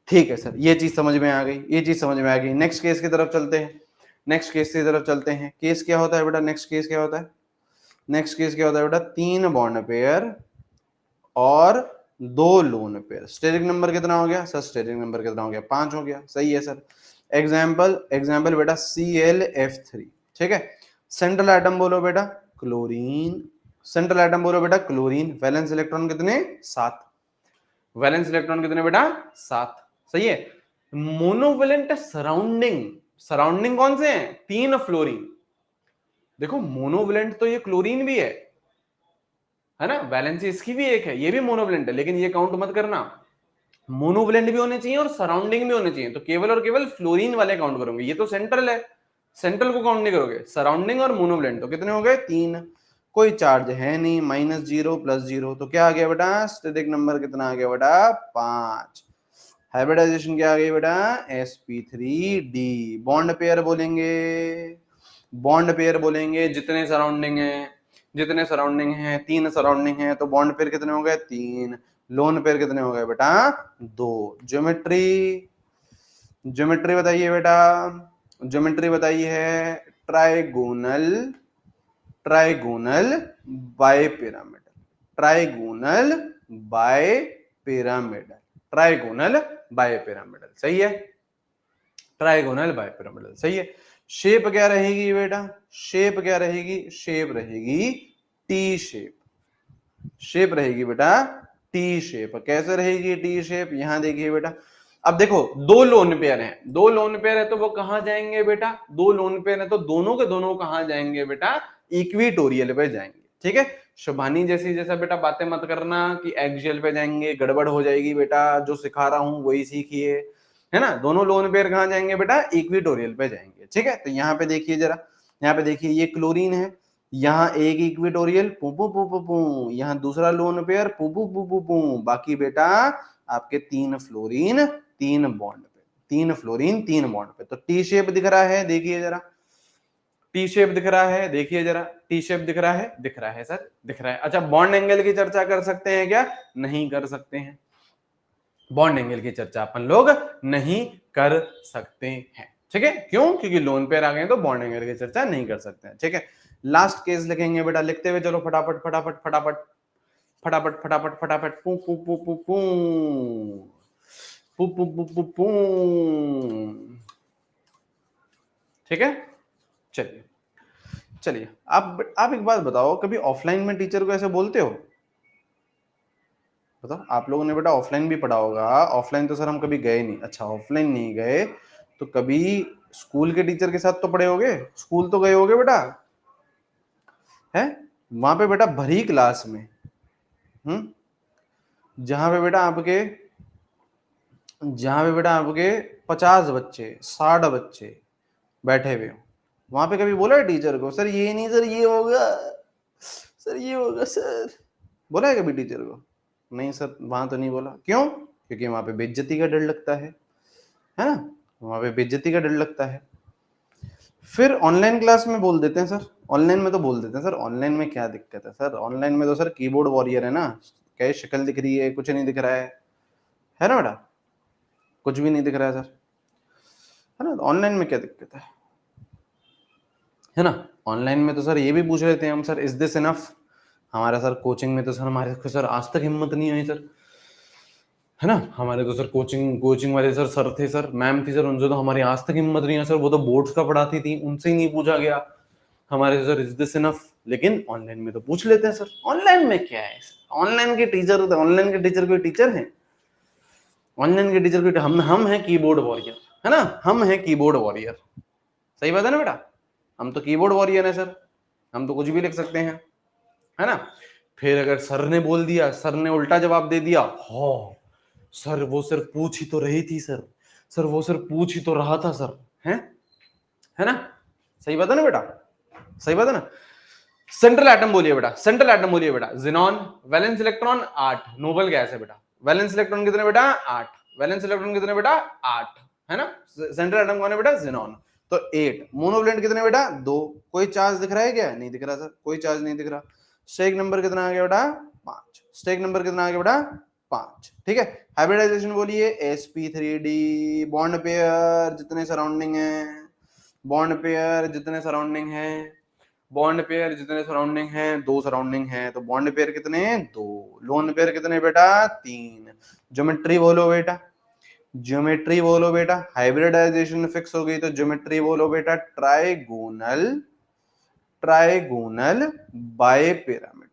ठीक है सर, ये चीज समझ में आ गई, ये चीज समझ में आ गई। नेक्स्ट केस की तरफ चलते हैं, नेक्स्ट केस की तरफ चलते हैं। केस क्या होता है बेटा, नेक्स्ट केस क्या होता है, नेक्स्ट केस क्या होता है बेटा, 3 बॉन्ड पेयर और 2 लोन पेयर। स्टेरिक नंबर कितना हो गया सर, स्टेरिक नंबर कितना हो गया, 5 हो गया, सही है सर। एग्जाम्पल, एग्जाम्पल बेटा ClF3। ठीक है, सेंट्रल एटम बोलो बेटा क्लोरीन, सेंट्रल एटम बोलो बेटा क्लोरीन। वैलेंस इलेक्ट्रॉन कितने, 7, वैलेंस इलेक्ट्रॉन कितने बेटा, 7, सही है। मोनोवेलेंट सराउंडिंग, सराउंडिंग कौन से हैं, 3 फ्लोरीन। देखो मोनोवेलेंट तो ये क्लोरीन भी है ना, वैलेंसी इसकी भी एक है, ये भी मोनोवेलेंट है, लेकिन ये काउंट मत करना। मोनोवेलेंट भी होने चाहिए और सराउंडिंग भी होने चाहिए, तो केवल और केवल फ्लोरीन वाले काउंट करोगे। ये तो सेंट्रल है, सेंट्रल को काउंट नहीं करोगे। सराउंडिंग और मोनोवेलेंट तो कितने हो गए, 3। कोई चार्ज है नहीं, -0 +0, तो क्या आ गया बेटा, स्टैटिक नंबर कितना आ गया बेटा, 5। हाइब्रिडाइजेशन क्या आ गई बेटा, sp3d। बॉन्ड पेयर बोलेंगे, बॉन्ड पेयर बोलेंगे जितने सराउंडिंग है, जितने सराउंडिंग है, 3 सराउंडिंग है, तो बॉन्ड पेयर कितने हो गए, 3। लोन पेयर कितने हो गए बेटा, 2। ज्योमेट्री, ज्योमेट्री बताइए बेटा, ज्योमेट्री बताइए है trigonal, trigonal by pyramidal, trigonal by pyramidal, trigonal by pyramidal, सही है, ट्राइगोनल बाय पिरामिडल, सही है। शेप क्या रहेगी बेटा, शेप क्या रहेगी, शेप रहेगी टी शेप, शेप रहेगी बेटा टी शेप। कैसे रहेगी टी शेप, यहां देखिए बेटा। अब देखो 2 लोन पेयर हैं, 2 लोन पेयर है तो वो कहां जाएंगे बेटा, 2 लोन पेयर है तो दोनों के दोनों कहां जाएंगे बेटा, इक्विटोरियल पे जाएंगे। ठीक है, शुभानी जैसी जैसा बेटा बातें मत करना कि एक्सियल पे जाएंगे, गड़बड़ हो जाएगी बेटा, जो सिखा रहा हूं वही सीखिए, है ना। दोनों लोन पेयर कहां जाएंगे बेटा, इक्विटोरियल पे जाएंगे। ठीक है, तो यहाँ पे देखिए जरा, यहाँ पे देखिए ये क्लोरीन है, यहाँ एक इक्विटोरियल पू पू पू पू पू, यहाँ दूसरा लोन पेयर पू पू पू पू पू, बाकी बेटा आपके 3 फ्लोरीन 3 बॉन्ड पे, 3 फ्लोरीन 3 बॉन्ड पे। तो टी शेप दिख रहा है, देखिए जरा, टी शेप दिख रहा है, देखिए जरा, टी शेप दिख रहा है, दिख रहा है सर, दिख रहा है। अच्छा, बॉन्ड एंगल की चर्चा कर सकते हैं क्या, नहीं कर सकते हैं, बॉन्ड एंगल की चर्चा अपन लोग नहीं कर सकते हैं। ठीक है, क्यों, क्योंकि लोन पेयर आ गए तो बॉन्ड एंगल की चर्चा नहीं कर सकते हैं। ठीक है, लास्ट केस लिखेंगे बेटा, लिखते हुए चलो फटाफट फटाफट फटाफट फटाफट फटाफट फटाफट, पू पू पू पू पू पू पू पू पू पू। ठीक है, चलिए चलिए, आप एक बात बताओ, कभी ऑफलाइन में टीचर को ऐसे बोलते हो, बताओ। आप लोगों ने बेटा ऑफलाइन भी पढ़ा होगा, ऑफलाइन तो सर हम कभी गए नहीं, अच्छा ऑफलाइन नहीं गए तो कभी स्कूल के टीचर के साथ तो पढ़े होगे, स्कूल तो गए होगे बेटा, है, वहां पे बेटा भरी क्लास में, जहां पे बेटा आपके, जहां पे बेटा आपके 50 बच्चे 60 बच्चे बैठे हुए हो, वहां पे कभी बोला है टीचर को सर ये नहीं सर ये होगा, सर ये होगा सर, बोला है कभी टीचर को? नहीं सर वहां तो नहीं बोला। क्यों? क्योंकि वहां पे बेइज्जती का डर लगता है ना, वहां पे बेइज्जती का डर लगता है। फिर ऑनलाइन क्लास में बोल देते हैं सर, ऑनलाइन में तो बोल देते हैं सर, ऑनलाइन में क्या दिक्कत है सर, ऑनलाइन में तो सर कीबोर्ड वॉरियर है ना, क्या शक्ल दिख रही है, कुछ नहीं दिख रहा है ना बेटा, कुछ भी नहीं दिख रहा है सर, है ना, ऑनलाइन में क्या दिक्कत है ना। ऑनलाइन में तो सर ये भी पूछ लेते हैं हम, सर इज दिस इनफ, हमारा सर कोचिंग में तो सर हमारे सर आज तक हिम्मत नहीं हुई सर, है ना, हमारे तो सर कोचिंग वाले सर थे सर, मैम थी सर, उनसे तो हमारी आज तक हिम्मत नहीं है सर, वो तो बोर्ड्स का पढ़ाती थी, उनसे ही नहीं पूछा गया हमारे सर इज दिस इनफ। लेकिन ऑनलाइन में तो पूछ लेते हैं सर, ऑनलाइन में क्या है सर, ऑनलाइन के टीचर कोई टीचर है, ऑनलाइन के टीचर कोई, हम हैं कीबोर्ड वॉरियर, है ना, हम हैं कीबोर्ड वॉरियर, सही बात है ना बेटा, हम तो कीबोर्ड वॉरियर है सर, हम तो कुछ भी लिख सकते हैं, है ना। फिर अगर सर ने बोल दिया, सर ने उल्टा जवाब दे दिया, हाँ सर वो सिर्फ पूछ ही तो रही थी सर, सर वो सिर्फ पूछ ही तो रहा था सर, है ना, सही बात है ना बेटा, सही बात है ना। सेंट्रल एटम बोलिए बेटा, सेंट्रल एटम बोलिए बेटा, xenon, valence electron 8, noble gas है बेटा, वैलेंस इलेक्ट्रॉन कितने बेटा 8, वैलेंस इलेक्ट्रॉन कितने बेटा 8, है ना, सेंट्रल एटम कौन है बेटा जिनॉन, तो 8, मोनोवैलेंट कितने बेटा 2, कोई चार्ज दिख रहा है क्या, नहीं दिख रहा सर, कोई चार्ज नहीं दिख रहा, स्टेक नंबर कितना आ गया बेटा 5, स्टेक नंबर कितना आ गया बेटा 5, ठीक है। हाइब्रिडाइजेशन बोलिए sp3d, बॉन्ड पेयर जितने सराउंडिंग है, बॉन्ड पेयर जितने सराउंडिंग है, बॉन्ड पेयर जितने सराउंडिंग है, 2 सराउंडिंग है, तो बॉन्ड पेयर कितने 2, लोन पेयर कितने बेटा 3, ज्योमेट्री बोलो बेटा, ज्योमेट्री बोलो बेटा, हाइब्रिडाइजेशन फिक्स हो गई तो ज्योमेट्री बोलो बेटा, trigonal, trigonal by pyramidal,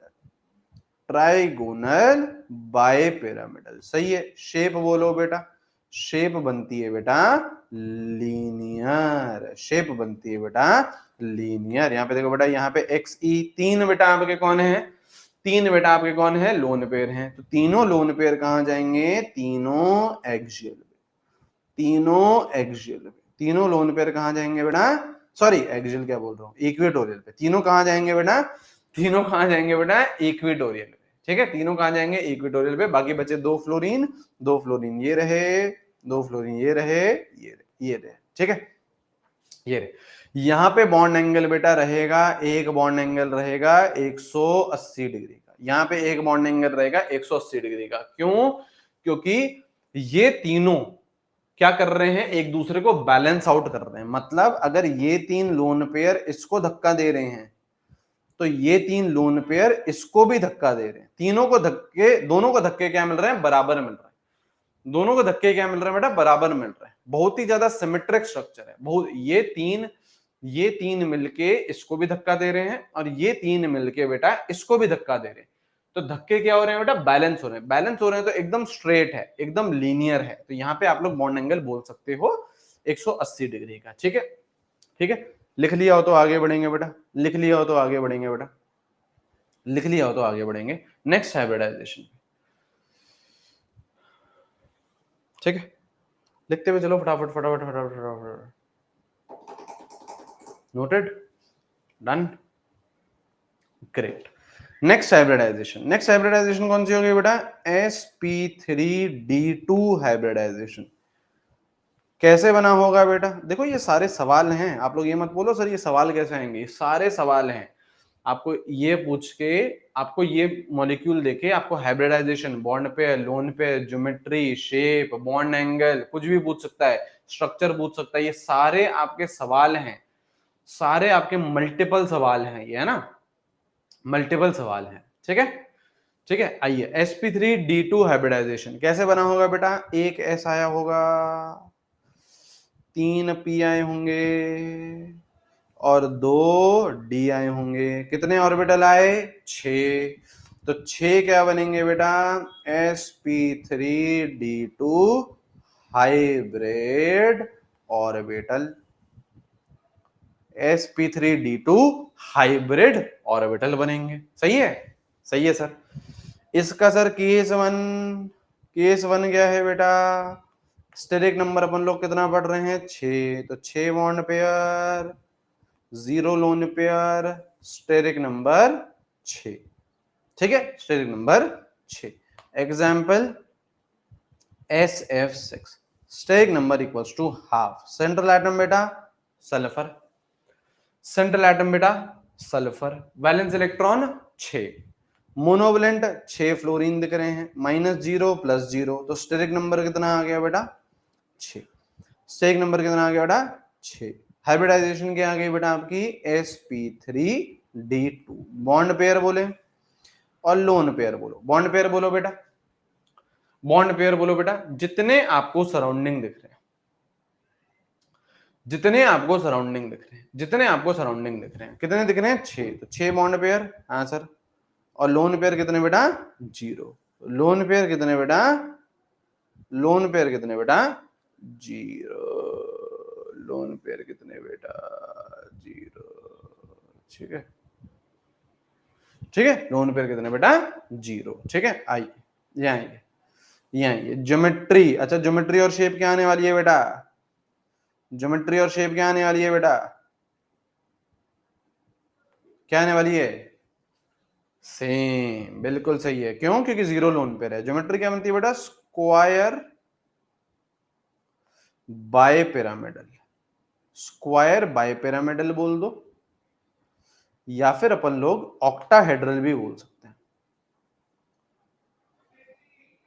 trigonal by pyramidal, सही है। शेप बोलो बेटा, शेप बनती है बेटा लीनियर, शेप बनती है बेटा लीनियर। यहाँ पे देखो बेटा, यहाँ पे एक्स ई 3 बेटा आपके कौन है, 3 बेटा आपके कौन है लोन पेयर हैं, तो तीनों लोन पेयर कहां जाएंगे, तीनों एक्सियल, तीनों एक्सियल पे, तीनों लोन पेयर कहां जाएंगे बेटा, सॉरी एक्सियल क्या बोल रहा हूँ, इक्वेटोरियल पे, तीनों कहां जाएंगे बेटा, तीनों कहां जाएंगे बेटा इक्वेटोरियल पे, ठीक है, तीनों कहां जाएंगे इक्वेटोरियल पे, बाकी बचे 2 फ्लोरीन, 2 फ्लोरीन ये रहे, 2 फ्लोरीन ये रहे, ये रहे, ठीक है, ये रहे। यहाँ पे बॉन्ड एंगल बेटा रहेगा, एक बॉन्ड एंगल रहेगा 180 डिग्री का, यहाँ पे एक बॉन्ड एंगल रहेगा 180 डिग्री का, क्यों, क्योंकि ये तीनों क्या कर रहे हैं, एक दूसरे को बैलेंस आउट कर रहे हैं, मतलब अगर ये 3 लोन पेयर इसको धक्का दे रहे हैं तो ये 3 लोन पेयर इसको भी धक्का दे रहे हैं, तीनों को धक्के, दोनों को धक्के क्या मिल रहे हैं, बराबर मिल रहे हैं, दोनों को धक्के क्या मिल रहे हैं बेटा, बराबर मिल रहे हैं, बहुत ही ज्यादा सिमेट्रिक स्ट्रक्चर है, बहुत, ये तीन मिलके इसको भी धक्का दे रहे हैं और ये 3 मिलके बेटा इसको भी धक्का दे रहे हैं, तो धक्के क्या हो रहे हैं बेटा, बैलेंस हो रहे हैं, बैलेंस हो रहे हैं तो एकदम स्ट्रेट है, एकदम लीनियर है, तो यहाँ पे आप लोग बॉन्ड एंगल बोल सकते हो 180 डिग्री का, ठीक है, ठीक है। लिख लिया हो तो आगे बढ़ेंगे बेटा, लिख लिया हो तो आगे बढ़ेंगे बेटा, लिख लिया हो तो आगे बढ़ेंगे नेक्स्ट हाइब्रिडाइजेशन, ठीक है, लिखते हुए चलो फटाफट फटाफट फटाफट फटाफट, noted, done, great. Next hybridisation, next hybridisation कौन सी होगी बेटा, sp3d2 हाइब्रिडाइजेशन, कैसे बना होगा बेटा, देखो ये सारे सवाल हैं, आप लोग ये मत बोलो सर ये सवाल कैसे आएंगे, ये सारे सवाल हैं, आपको ये पूछ के, आपको ये मॉलिक्यूल देके आपको हाइब्रिडाइजेशन, बॉन्ड पे, लोन पे, ज्योमेट्री, शेप, बॉन्ड एंगल, कुछ भी पूछ सकता है, स्ट्रक्चर पूछ सकता है, ये सारे आपके सवाल हैं, सारे आपके मल्टीपल सवाल हैं, ये है ना, मल्टीपल सवाल हैं, ठीक है, ठीक है। आइए sp3d2 हाइब्रिडाइजेशन कैसे बना होगा बेटा, एक s आया होगा, 3 p आए होंगे और 2 d आए होंगे, कितने ऑर्बिटल आए 6, तो 6 क्या बनेंगे बेटा, sp3d2 hybrid orbital, sp3d2 hybrid orbital बनेंगे, सही है, सही है सर। इसका सर केस वन क्या है बेटा, स्टेरिक नंबर अपन लोग कितना पढ़ रहे हैं 6, तो 6 bond pair, 0 lone pair, steric number 6। ठीक है, steric number 6। Example SF6, steric number equals to half. Central atom बेटा सल्फर, सेंट्रल एटम बेटा sulphur, valence electron 6, monovalent 6 fluorine दिख रहे हैं, -0 +0, तो स्टेरिक नंबर कितना आ गया बेटा 6। स्टेरिक नंबर कितना आ गया बेटा 6। हाइब्रिडाइजेशन क्या आ गई बेटा आपकी sp3d2। बॉन्ड पेयर बोले और लोन पेयर बोलो। बॉन्ड पेयर बोलो बेटा, बॉन्ड पेयर बोलो बेटा। जितने आपको सराउंडिंग दिख रहे हैं, जितने आपको सराउंडिंग दिख रहे हैं, जितने आपको सराउंडिंग दिख रहे हैं, कितने दिख रहे हैं 6, तो 6 बॉन्ड पेयर आंसर। और लोन पेयर कितने बेटा 0। लोन पेयर कितने बेटा, लोन पेयर कितने बेटा 0। लोन पेयर कितने बेटा 0। ठीक है, ठीक है, लोन पेयर कितने बेटा 0। ठीक है, आइए यहाँ आइए ज्योमेट्री। अच्छा, ज्योमेट्री और शेप क्या आने वाली है बेटा, ज्योमेट्री और शेप क्या आने वाली है बेटा, क्या आने वाली है सेम, बिल्कुल सही है। क्यों, क्योंकि 0 लोन पेयर है। ज्योमेट्री क्या बनती है बेटा, square by pyramidal. Square by pyramidal बोल दो, या फिर अपन लोग ऑक्टाहेड्रल भी बोल सकते हैं,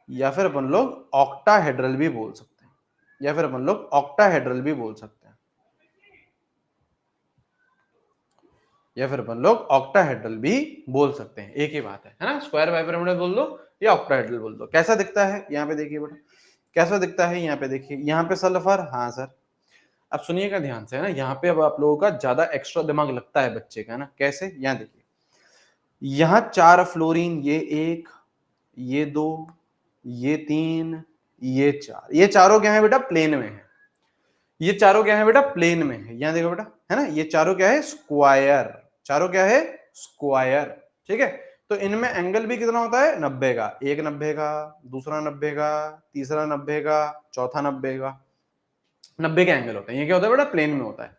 या फिर अपन लोग ऑक्टाहेड्रल भी बोल सकते हैं, या फिर अपन लोग ऑक्टाहेड्रल भी बोल सकते हैं, या फिर अपन लोग ऑक्टाहेड्रल भी बोल सकते हैं। एक ही बात है ना, स्क्वायर बाय पिरामिडल बोल दो या ऑक्टाहेड्रल बोल दो। कैसा दिखता है यहाँ पे देखिए बेटा, कैसा दिखता है यहाँ पे देखिए, यहाँ पे सल्फर, हाँ सर। अब सुनिएगा ध्यान से है ना, यहाँ पे अब आप लोगों का ज्यादा एक्स्ट्रा दिमाग लगता है बच्चे का, है ना। कैसे, यहाँ देखिए, यहाँ 4 फ्लोरीन, ये 1, ये 2, ये 3, ये 4, ये चारों क्या है बेटा प्लेन में है। ये चारों क्या है बेटा प्लेन में है, यहाँ देखो बेटा, है ना। ये चारों क्या है स्क्वायर, चारों क्या है स्क्वायर। ठीक है, तो इनमें एंगल भी कितना होता है 90 का, एक 90 का, दूसरा 90 का, तीसरा 90 का, चौथा 90 का, 90 के एंगल होते हैं। ये क्या होता है बेटा प्लेन में होता है।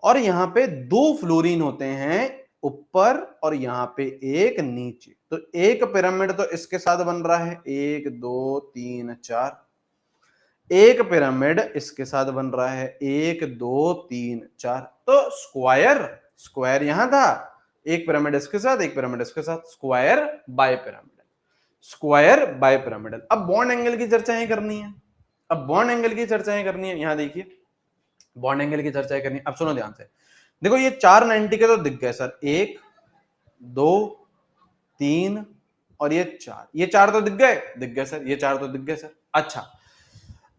और यहाँ पे 2 फ्लोरीन होते हैं ऊपर और यहाँ पे एक नीचे, तो एक पिरामिड तो इसके साथ बन रहा है, 1 2 3 4। एक पिरामिड इसके साथ बन रहा है, 1 2 3 4। तो स्क्वायर, स्क्वायर यहां था, एक पिरामिड इसके साथ, एक पिरामिड इसके साथ, square by pyramidal, square by pyramidal. अब बॉन्ड एंगल की चर्चाएं करनी है, अब बॉन्ड एंगल की चर्चाएं करनी है। यहां देखिए, बॉन्ड एंगल की चर्चाएं करनी है। अब सुनो ध्यान से, देखो ये 490 के तो दिख गए सर, 1 2 3 और ये 4, ये 4 तो दिख गए सर, ये 4 तो दिख गए सर। अच्छा,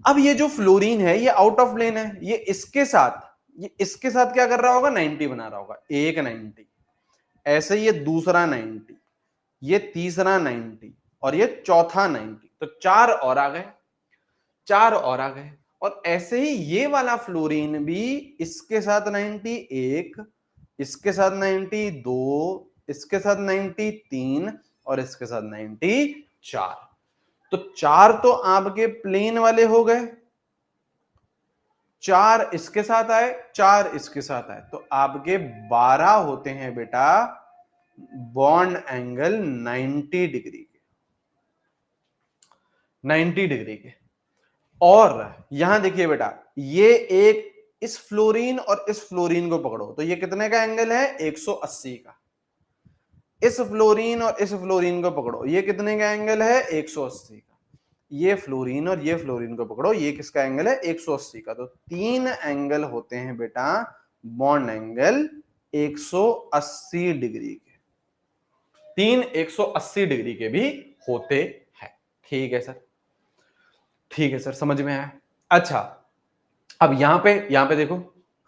अब ये जो फ्लोरीन है ये आउट ऑफ प्लेन है, ये इसके साथ क्या कर रहा होगा 90 बना रहा होगा, एक 90, ऐसे ये दूसरा 90, ये तीसरा 90 और ये चौथा 90, तो 4 और आ गए, 4 और आ गए। और ऐसे ही ये वाला फ्लोरीन भी इसके साथ 90, एक, इसके साथ 90, दो, इसके साथ 90, तीन और इसके साथ 90, 4। तो 4 तो आपके प्लेन वाले हो गए, 4 इसके साथ आए, 4 इसके साथ आए, तो आपके 12 होते हैं बेटा बॉन्ड एंगल 90 डिग्री के, 90 डिग्री के। और यहां देखिए बेटा, ये एक, इस फ्लोरीन और इस फ्लोरीन को पकड़ो, तो ये कितने का एंगल है 180 का। इस फ्लोरीन और इस फ्लोरीन को पकड़ो, ये कितने का एंगल है 180 का। ये फ्लोरीन और ये फ्लोरीन को पकड़ो, ये किसका एंगल है 180 का। तो 3 एंगल होते हैं बेटा बॉन्ड एंगल 180 डिग्री के, 3 180 डिग्री के भी होते हैं। ठीक है सर, ठीक है सर, समझ में आया। अच्छा, अब यहां पे देखो,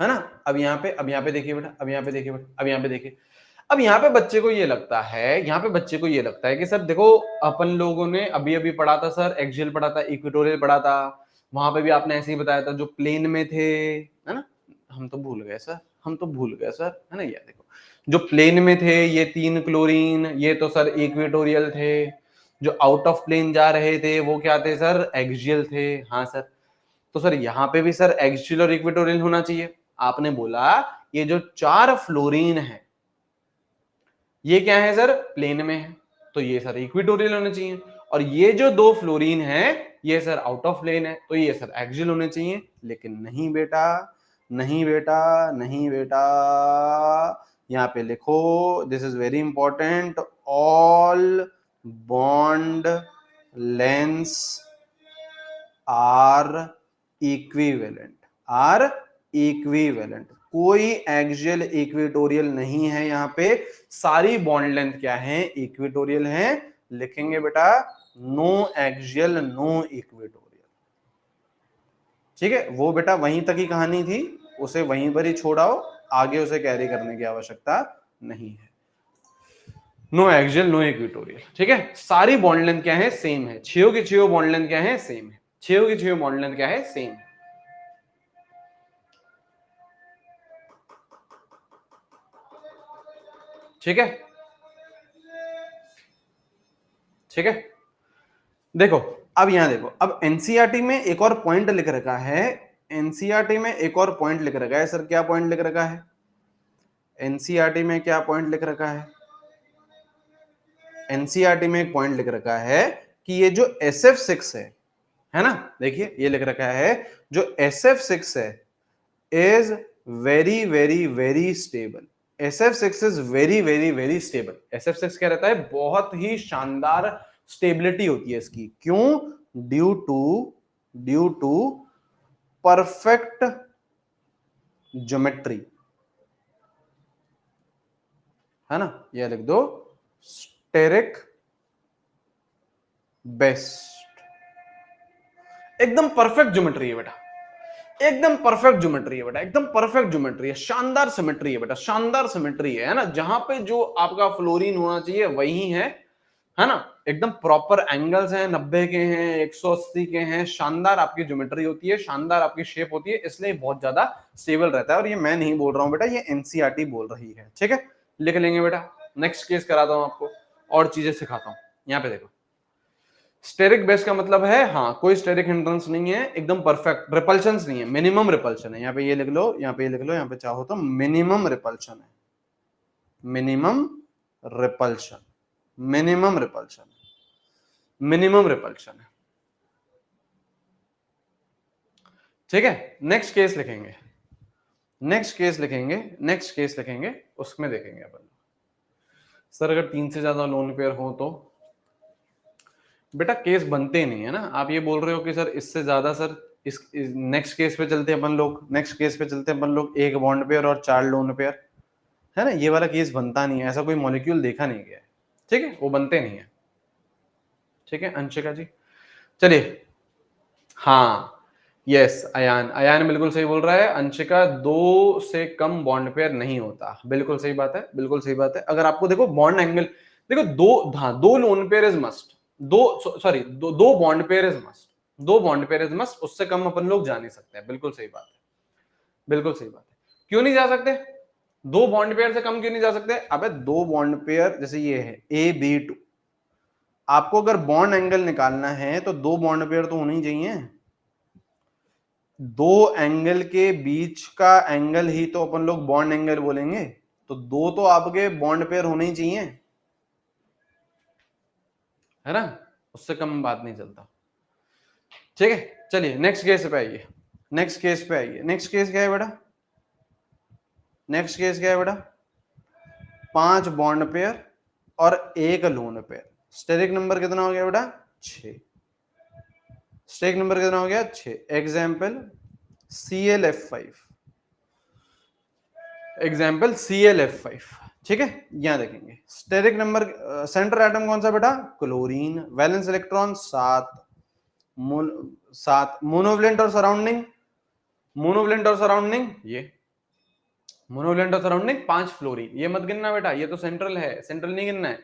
है ना। अब यहां पे देखिए बेटा, अब यहां पे देखिए बेटा, अब यहां पे देखिए, अब यहाँ पे बच्चे को ये लगता है, यहाँ पे बच्चे को ये लगता है कि सर देखो, अपन लोगों ने अभी अभी पढ़ा था सर, एक्सियल पढ़ा था, इक्वेटोरियल पढ़ा था, वहां पे भी आपने ऐसे ही बताया था जो प्लेन में थे, है ना। हम तो भूल गए सर, हम तो भूल गए सर, है ना। ये देखो, जो प्लेन में थे ये 3 क्लोरीन, ये तो सर इक्वेटोरियल थे। जो आउट ऑफ प्लेन जा रहे थे वो क्या थे सर, एक्सियल थे। हाँ सर, तो सर यहाँ पे भी सर एक्सियल और इक्वेटोरियल होना चाहिए। आपने बोला ये जो 4 फ्लोरीन है ये क्या है सर, प्लेन में है, तो ये सर इक्वेटोरियल होने चाहिए। और ये जो 2 फ्लोरीन है ये सर आउट ऑफ प्लेन है, तो ये सर एक्सियल होने चाहिए। लेकिन नहीं बेटा, नहीं बेटा, नहीं बेटा, यहां पे लिखो, this is very important, all bond lengths are equivalent, are equivalent. कोई एक्सियल इक्वेटोरियल नहीं है यहां पे, सारी बॉन्ड लेंथ क्या है, इक्वेटोरियल है। लिखेंगे बेटा नो एक्सियल नो इक्वेटोरियल। ठीक है, वो बेटा वहीं तक ही कहानी थी, उसे वहीं पर ही छोड़ाओ, आगे उसे कैरी करने की आवश्यकता नहीं है। No axial no equatorial. ठीक है, सारी बॉन्ड लेंथ क्या है, सेम है। छियो की छियो बॉन्ड लेंथ क्या है, सेम है। छियो की छियो बॉन्ड लेंथ क्या है, सेम है। ठीक है, ठीक है। देखो अब यहां देखो, अब एनसीईआरटी में एक और पॉइंट लिख रखा है, एनसीईआरटी में एक और पॉइंट लिख रखा है सर। क्या पॉइंट लिख रखा है एनसीईआरटी में, क्या पॉइंट लिख रखा है एनसीईआरटी में? एक पॉइंट लिख रखा है कि ये जो SF6 है ना, देखिए ये लिख रखा है जो SF6 है is very very very stable. SF6 is very very very stable. SF6 क्या रहता है, बहुत ही शानदार स्टेबिलिटी होती है इसकी। क्यों? ड्यू टू परफेक्ट ज्योमेट्री, है ना, ये लिख दो, स्टेरिक बेस्ट। एकदम परफेक्ट ज्योमेट्री है बेटा, एकदम परफेक्ट ज्योमेट्री है बेटा, एकदम परफेक्ट ज्योमेट्री है, शानदार सिमेट्री है बेटा, शानदार सिमेट्री है ना। जहां पे जो आपका फ्लोरीन होना चाहिए वही है ना, एकदम प्रॉपर एंगल्स हैं, 90 के हैं, 180 के हैं, शानदार आपकी ज्योमेट्री होती है, शानदार आपकी शेप होती है, इसलिए बहुत ज्यादा स्टेबल रहता है। और ये मैं नहीं बोल रहा हूं बेटा, ये एनसीईआरटी बोल रही है। ठीक है, लिख लेंगे बेटा। नेक्स्ट केस कराता हूं आपको, और चीजें सिखाता हूं। यहाँ पे देखो, स्टेरिक बेस का मतलब है, हाँ कोई स्टेरिक हिंड्रेंस नहीं है, एकदम परफेक्ट, रिपल्शन नहीं है, मिनिमम रिपल्शन है। यहाँ पे ये लिख लो, यहाँ पे ये लिख लो, यहाँ पे चाहो तो मिनिमम रिपल्शन है, minimum repulsion, minimum repulsion, minimum repulsion है। ठीक है, नेक्स्ट केस लिखेंगे, नेक्स्ट केस लिखेंगे, नेक्स्ट केस लिखेंगे, उसमें देखेंगे अपन सर अगर 3 से ज्यादा लोन पेयर हो तो बेटा केस बनते नहीं है ना। आप ये बोल रहे हो कि सर इससे ज्यादा, सर इस नेक्स्ट केस पे चलते हैं अपन लोग, नेक्स्ट केस पे चलते हैं अपन लोग, 1 बॉन्ड पेयर और 4 लोन पेयर, है ना, ये वाला केस बनता नहीं है, ऐसा कोई मॉलिक्यूल देखा नहीं गया है। ठीक है, वो बनते नहीं है। ठीक है अंशिका जी, चलिए, हाँ यस, अयान, अयान बिल्कुल सही बोल रहा है। अंशिका 2 से कम बॉन्ड पेयर नहीं होता, बिल्कुल सही बात है, बिल्कुल सही बात है। अगर आपको देखो बॉन्ड एंगल, देखो दो, हाँ 2 लोन पेयर इज मस्ट, दो bond pair is must, 2 bond pair is must, उससे कम अपन लोग जा नहीं सकते हैं। बिल्कुल सही बात है, बिल्कुल सही बात है। क्यों नहीं जा सकते, 2 बॉन्ड पेयर से कम क्यों नहीं जा सकते? अबे 2 बॉन्ड पेयर जैसे ये है AB2, आपको अगर बॉन्ड एंगल निकालना है तो 2 बॉन्ड पेयर तो होने ही चाहिए। 2 एंगल के बीच का एंगल ही तो अपन लोग बॉन्ड एंगल बोलेंगे, तो 2 तो आपके बॉन्ड पेयर होने ही चाहिए, है ना, उससे कम बात नहीं चलता। ठीक है, चलिए नेक्स्ट केस पे आइए, नेक्स्ट केस पे आइए। नेक्स्ट केस क्या है बेटा, नेक्स्ट केस क्या है बेटा, 5 बॉन्ड पेयर और 1 लोन पेयर। स्टेरिक नंबर कितना हो गया बेटा, 6। स्टेरिक नंबर कितना हो गया, 6। Example ClF5, example ClF5। ठीक है, यहां देखेंगे स्टेरिक नंबर, सेंटर एटम कौन सा बेटा, क्लोरीन, वैलेंस इलेक्ट्रॉन 7, 7, मोनोवलेंट और सराउंडिंग, मोनोवलेंट और सराउंडिंग, ये मोनोवलेंट और सराउंडिंग 5 फ्लोरीन, ये मत गिनना बेटा, ये तो सेंट्रल है, सेंट्रल नहीं गिनना है,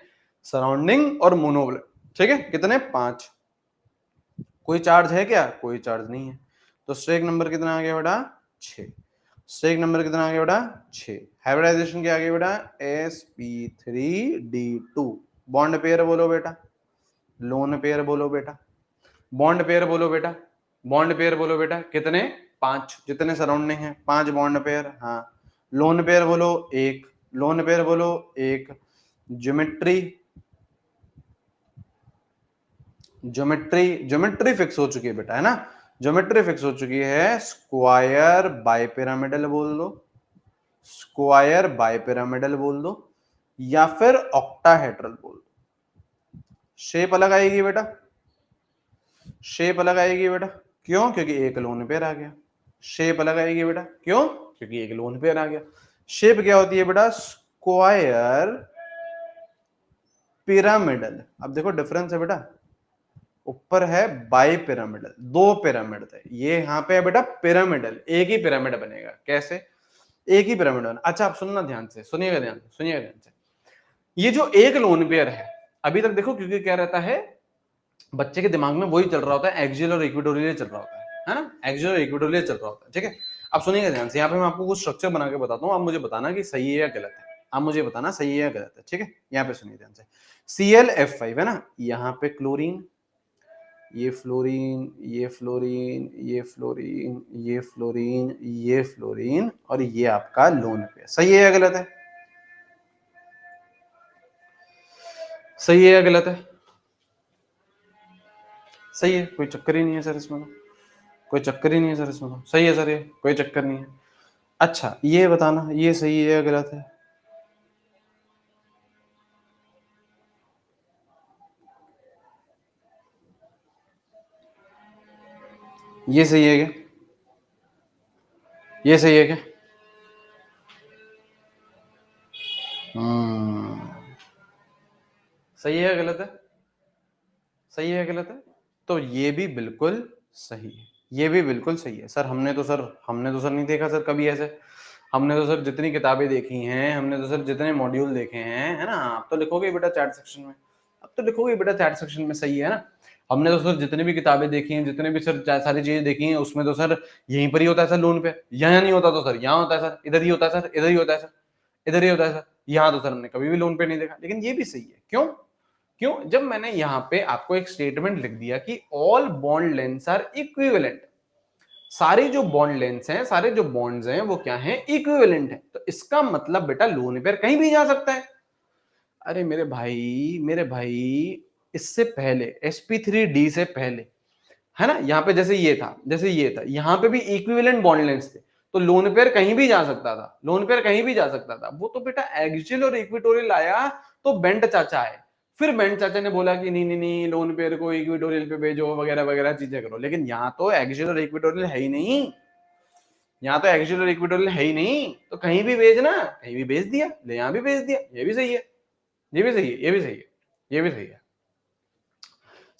सराउंडिंग और मोनोवलेंट। ठीक है, कितने, 5। कोई चार्ज है क्या, कोई चार्ज नहीं है, तो स्टेरिक नंबर कितना आ गया बेटा, 6। स्टेरिक नंबर कितना आ गया बेटा, 6। हाइब्रिडाइजेशन क्या आ गया बेटा, sp3d2। बॉन्ड पेयर बोलो बेटा, लोन पेयर बोलो बेटा, बॉन्ड पेयर बोलो बेटा, बॉन्ड पेयर बोलो बेटा, कितने, 5, जितने सराउंडिंग है 5 बॉन्ड पेयर। हाँ, लोन पेयर बोलो 1, लोन पेयर बोलो 1, ज्योमेट्री ज्योमेट्री फिक्स हो चुकी है बेटा, है ना, ज्योमेट्री फिक्स हो चुकी है। स्क्वायर बाइपिरामिडल बोल दो, स्क्वायर बाइपिरामिडल बोल दो, या फिर ऑक्टाहेड्रल बोल दो। शेप अलग आएगी बेटा, शेप अलग आएगी बेटा, क्यों? क्योंकि एक लोन पेयर आ गया। शेप अलग आएगी बेटा, क्यों? क्योंकि एक लोन पेयर आ गया। शेप क्या होती है बेटा? Square pyramidal. अब देखो डिफरेंस है बेटा, ऊपर है बाई पिरामिडल, 2 पिरामिड थे, ये यहां पे है बेटा पिरामिडल, एक ही पिरामिड बनेगा। कैसे? एक ही पिरामिड बना। अच्छा आप सुनना ध्यान से, सुनिएगा ध्यान से, सुनिएगा ध्यान से। ये जो एक लोन पेयर है अभी तक देखो, क्योंकि क्या रहता है बच्चे के दिमाग में वही चल रहा होता है, एक्सियल और इक्वेटोरियल चल रहा होता है ना, एक्सियल और इक्वेटोरियल चल रहा होता है। ठीक है, अब सुनिएगा ध्यान से, यहाँ पे मैं आपको कुछ स्ट्रक्चर बना के बताता हूँ, आप मुझे बताना कि सही है या गलत है, आप मुझे बताना सही है या गलत है। ठीक है, यहाँ पे सुनिए ध्यान से, ClF5 है ना, यहाँ पे क्लोरीन, ये फ्लोरीन, ये फ्लोरीन, ये फ्लोरीन, ये फ्लोरीन, ये फ्लोरीन, और ये आपका लोन पेयर। सही है या गलत है? सही है या गलत है? सही है, कोई चक्कर ही नहीं है सर इसमें तो, कोई चक्कर ही नहीं है सर इसमें तो, सही है सर, ये कोई चक्कर नहीं है। अच्छा ये बताना ये सही है या गलत है? ये सही है क्या? ये सही है क्या? सही है या गलत है? सही है या गलत है? तो ये भी बिल्कुल सही है, ये भी बिल्कुल सही है सर। हमने तो सर नहीं देखा सर कभी ऐसे, हमने तो सर जितनी किताबें देखी हैं, हमने तो सर जितने मॉड्यूल देखे हैं, है ना, आप तो लिखोगे बेटा चैट सेक्शन में, अब तो लिखोगे बेटा चैट सेक्शन में, सही है ना। हमने तो सर जितनी भी किताबें देखी हैं, जितने भी सर सारी चीजें देखी हैं, उसमें तो सर यहीं पर ही होता है सर लोन पे, यहाँ नहीं होता तो सर यहाँ होता है सर, इधर ही होता है सर, इधर ही होता है सर, इधर ही होता है सर, यहाँ तो सर हमने कभी भी लोन पे नहीं देखा। लेकिन ये भी सही है, क्यों? क्यों? जब मैंने यहाँ पे आपको एक स्टेटमेंट लिख दिया कि all bond lengths are equivalent, सारे जो बॉन्ड लेंथ्स हैं, सारे जो बॉन्ड्स हैं वो क्या हैं? इक्विवेलेंट है। तो इसका मतलब बेटा लोन पेयर कहीं भी जा सकता है। अरे मेरे भाई इससे पहले sp3d से पहले, है ना, यहाँ पे जैसे ये था, जैसे ये था, यहाँ पे भी इक्विवेलेंट बॉन्ड लेंथ्स थे, तो लोन पेयर कहीं भी जा सकता था, लोन पेयर कहीं भी जा सकता था। वो तो बेटा एक्सियल और इक्वेटोरियल आया तो बेंट चाचा है, फिर बेंट चाचा ने बोला कि नहीं नहीं नहीं लोन पेयर को इक्वेटोरियल पे भेजो वगैरह वगैरह चीजें करो। लेकिन यहाँ तो एक्सियल और इक्वेटोरियल है ही नहीं, यहाँ तो एक्सियल और इक्वेटोरियल है ही नहीं, तो कहीं भी भेजना, कहीं भी भेज दिया, ले यहाँ भी भेज दिया, ये भी सही है, ये भी सही है, ये भी सही है, ये भी सही है।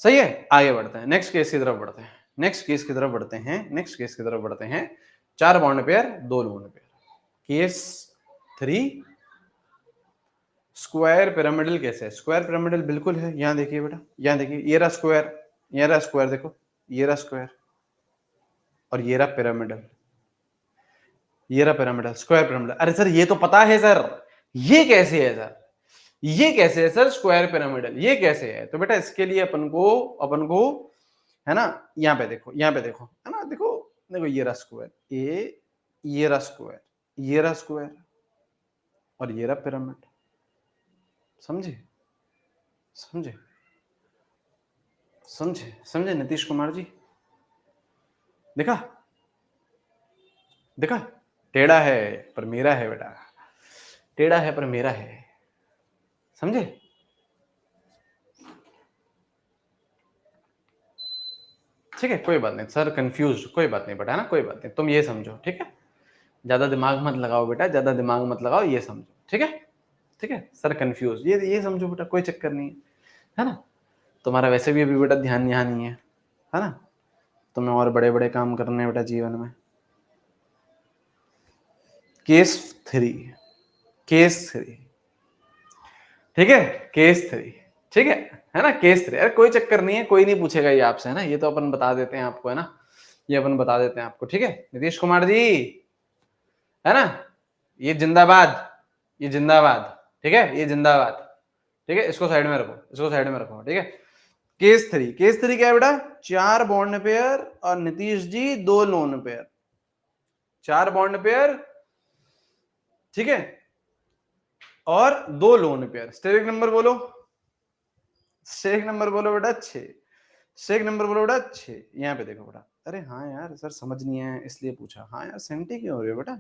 सही है, आगे बढ़ते हैं, नेक्स्ट केस की तरफ बढ़ते हैं, नेक्स्ट केस की तरफ बढ़ते हैं, नेक्स्ट केस की तरफ बढ़ते हैं। 4 bond pair 2 lone pair. Case 3 square pyramidal कैसे है? स्क्वायर पिरामिडल बिल्कुल है, यहां देखिए बेटा, यहां देखिए, ये रहा स्क्वायर, ये रहा स्क्वायर, देखो ये रहा स्क्वायर, और ये रहा पिरामिडल, ये रहा पिरामिडल, स्क्वायर पिरामिडल। अरे सर ये तो पता है सर, ये कैसे है सर, ये कैसे है सर स्क्वायर पिरामिडल, ये कैसे है? तो बेटा इसके लिए अपन को है ना, यहाँ पे देखो, यहाँ पे देखो, है ना, देखो देखो, ये रहा स्क्वायर, ये रहा स्क्वायर, ये रहा स्क्वायर, और ये रहा पिरामिड। समझे? समझे? समझे? समझे नीतीश कुमार जी? देखा? देखा? टेढ़ा है पर मेरा है बेटा, टेढ़ा है पर मेरा है। समझे? ठीक है, कोई बात नहीं सर, कंफ्यूज, कोई बात नहीं बेटा, है ना, कोई बात नहीं, तुम ये समझो, ठीक है, ज्यादा दिमाग मत लगाओ बेटा, ज्यादा दिमाग मत लगाओ, ये समझो, ठीक है, ठीक है सर, कंफ्यूज, ये समझो बेटा, कोई चक्कर नहीं है ना। तुम्हारा वैसे भी अभी बेटा ध्यान यहाँ नहीं है ना, तुम्हें और बड़े बड़े काम करने हैं बेटा जीवन में। केस 3, केस 3, ठीक है, केस 3, ठीक है ना, केस 3। अरे कोई चक्कर नहीं है, कोई नहीं पूछेगा ये आपसे, है ना, ये तो अपन बता देते हैं आपको, है ना, ये अपन बता देते हैं आपको, ठीक है नीतीश कुमार जी, है ना, ये जिंदाबाद, ये जिंदाबाद, ठीक है, ये जिंदाबाद, ठीक है, इसको साइड में रखो, इसको साइड में रखो, ठीक है। केस 3, केस 3 क्या है बेटा? 4 बॉन्ड पेयर और Nitish ji 2 lone pair, 4 bond pair, ठीक है, और 2 लोन पेयर। स्टेरिक नंबर बोलो, स्टेरिक नंबर बोलो बेटा 6, स्टेरिक नंबर बोलो बेटा 6। यहाँ पे देखो बेटा, अरे हाँ यार सर समझ नहीं है इसलिए पूछा। हाँ यार सेंटी क्यों हो रही है बेटा,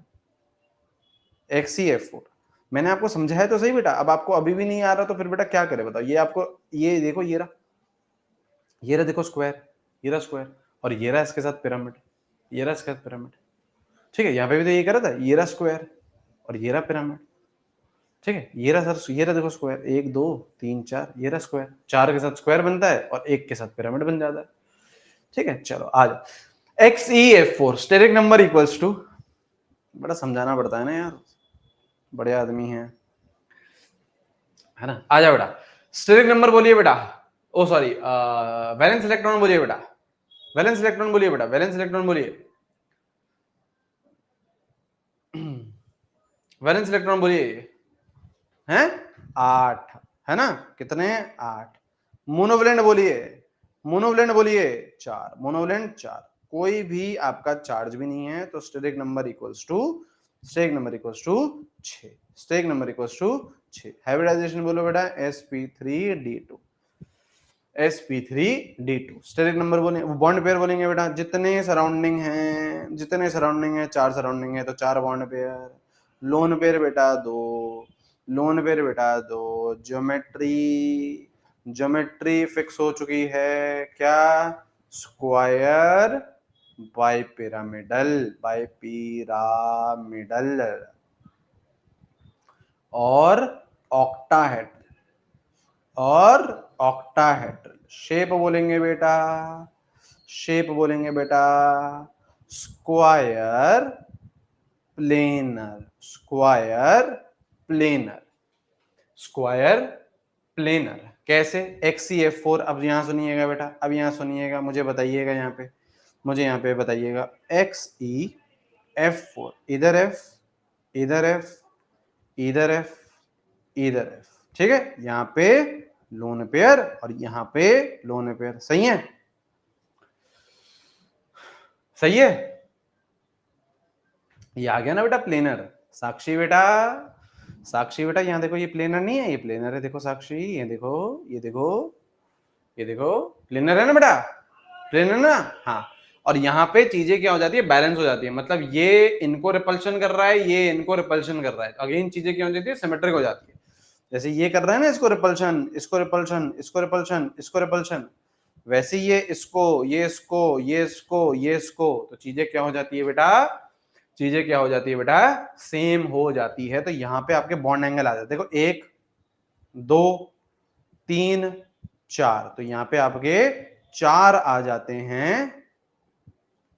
XeF4 मैंने आपको समझाया तो सही बेटा। अब आपको अभी भी नहीं आ रहा तो फिर बेटा क्या करे बताओ। ये आपको, ये देखो, ये रहा देखो स्क्वायर, ये रहा स्क्वायर, और ये रहा इसके साथ पिरामिड, ये रहा इसके साथ पिरामिड, ठीक है। यहाँ पे भी तो ये करा था, ये रहा स्क्वायर और ये रहा पिरामिड, ठीक है। ये रहा सर, ये रहा देखो स्क्वायर, 1 2 3 4, ये रहा स्क्वायर, 4 के साथ स्क्वायर बनता है और 1 के साथ पिरामिड बन जाता है, ठीक है। चलो आ जाओ, XeF4 steric number equals to, बड़ा समझाना पड़ता है ना यार, बड़े आदमी है ना। आ जाओ बेटा, स्टेरिक नंबर बोलिए बेटा, ओ सॉरी वैलेंस इलेक्ट्रॉन बोलिए बेटा, वैलेंस इलेक्ट्रॉन बोलिए बेटा, वैलेंस इलेक्ट्रॉन बोलिए, वैलेंस इलेक्ट्रॉन बोलिए, हैं 8 है ना, कितने 8। मोनोवैलेंट बोलिए, मोनोवैलेंट बोलिए 4, मोनोवैलेंट 4। कोई भी आपका चार्ज भी नहीं है तो steric number equals to, steric number equals to 6, steric number equals to 6। Hybridisation बोलो बेटा sp3d2, sp3d2। स्टेरिक नंबर बोले, बॉन्ड पेयर बोलेंगे बेटा, जितने सराउंडिंग हैं, जितने सराउंडिंग है, 4 सराउंडिंग है तो 4 बॉन्ड पेयर। लोन पेयर बेटा 2, लोन पेयर बेटा 2। ज्योमेट्री, ज्योमेट्री फिक्स हो चुकी है क्या, square bi pyramidal, bi pyramidal और ऑक्टाहेड्रल, और ऑक्टाहेड्रल। शेप बोलेंगे बेटा, शेप बोलेंगे बेटा square planar, square planar, square planar. कैसे, XeF4। अब यहां सुनिएगा बेटा, अब यहां सुनिएगा, मुझे बताइएगा यहाँ पे, मुझे यहाँ पे बताइएगा XeF4, इधर F, इधर F, इधर F, इधर F, ठीक है। यहाँ पे लोन पेयर और यहाँ पे लोन पेयर, सही है, सही है। ये आ गया ना बेटा प्लेनर। साक्षी बेटा, साक्षी बेटा यहाँ देखो, ये प्लेनर नहीं है, ये प्लेनर है, देखो साक्षी, ये देखो, ये देखो, ये देखो, प्लेनर है ना बेटा, प्लेनर ना, हाँ। और यहाँ पे चीजें क्या हो जाती है, बैलेंस हो जाती है, मतलब ये इनको रिपल्शन कर रहा है, ये इनको रिपल्शन कर रहा है, अगेन चीजें क्या हो जाती है, सिमेट्रिक हो जाती है। जैसे ये कर रहा है ना, इसको रिपल्शन, इसको रिपल्शन, इसको रिपल्शन, इसको रिपल्शन, वैसे ये इसको, ये इसको, ये इसको, ये इसको, तो चीजें क्या हो जाती है बेटा, चीजें क्या हो जाती है बेटा, सेम हो जाती है। तो यहाँ पे आपके बॉन्ड एंगल आ जाते हैं, देखो 1 2 3 4, तो यहाँ पे आपके 4 आ जाते हैं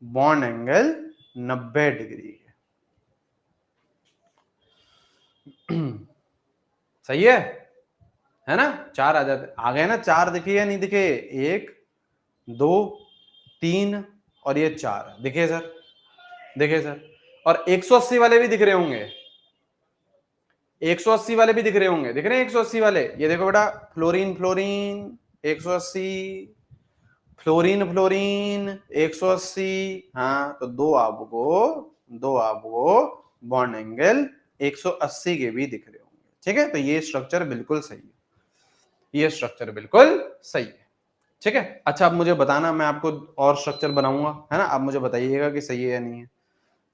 बॉन्ड एंगल 90 डिग्री के। सही है ना, 4 आ जाते, आ गए ना, 4 दिखे या नहीं दिखे, 1 2 3 और ये 4 दिखे सर, दिखे सर। और 180 वाले भी दिख रहे होंगे, 180 वाले भी दिख रहे होंगे, दिख रहे हैं 180 वाले, ये देखो बेटा, फ्लोरीन फ्लोरीन 180, फ्लोरीन फ्लोरीन 180, हाँ, तो दो आपको बॉन्ड एंगल 180 के भी दिख रहे होंगे, ठीक है। तो ये स्ट्रक्चर बिल्कुल सही है, ये स्ट्रक्चर बिल्कुल सही है, ठीक है। अच्छा अब मुझे बताना, मैं आपको और स्ट्रक्चर बनाऊंगा, है ना, आप मुझे बताइएगा कि सही है या नहीं है।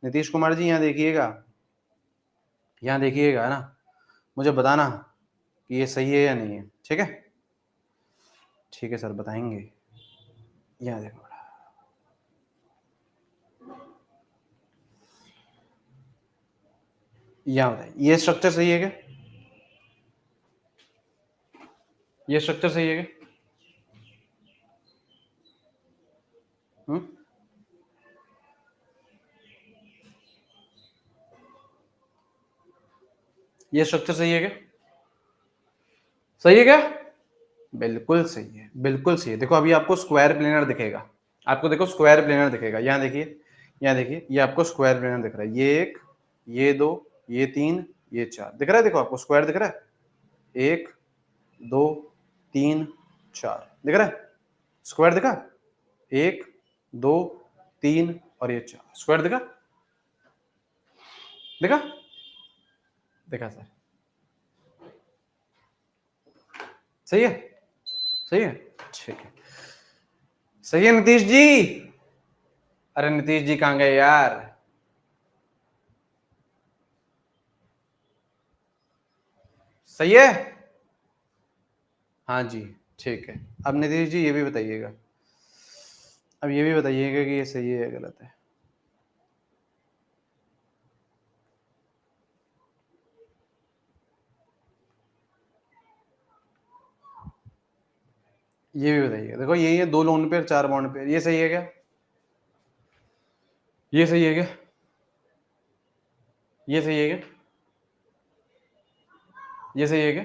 नीतीश कुमार जी यहाँ देखिएगा, यहाँ देखिएगा, है ना, मुझे बताना कि ये सही है या नहीं है, ठीक है, ठीक है सर बताएंगे। यहाँ देखो, यहाँ बताइए, ये स्ट्रक्चर सही है क्या, ये स्ट्रक्चर सही है क्या, ये स्ट्रक्चर सही है क्या, सही है क्या, बिल्कुल सही है, बिल्कुल सही है। देखो अभी आपको स्क्वायर प्लेनर दिखेगा, आपको देखो स्क्वायर प्लेनर दिखेगा, यहाँ देखिए, यहाँ देखिए, ये आपको स्क्वायर प्लेनर दिख रहा है, ये 1 ये 2 ये 3 ये 4 दिख रहा है, देखो आपको स्क्वायर दिख रहा है, 1 2 3 4 दिख रहा है, स्क्वायर दिखा, 1 2 3 और ये 4 स्क्वायर दिखा, देखा देखा सर, सही है, सही है, ठीक है, सही है नीतीश जी। अरे नीतीश जी कहां गए यार? सही है, हाँ जी, ठीक है। अब नीतीश जी ये भी बताइएगा, अब ये भी बताइएगा कि ये सही है या गलत है। ये भी बताइएगा, देखो यही है, 2 लोन पेयर 4 बॉन्ड पेयर, ये सही है क्या? ये सही है क्या? ये सही है क्या? ये सही है क्या?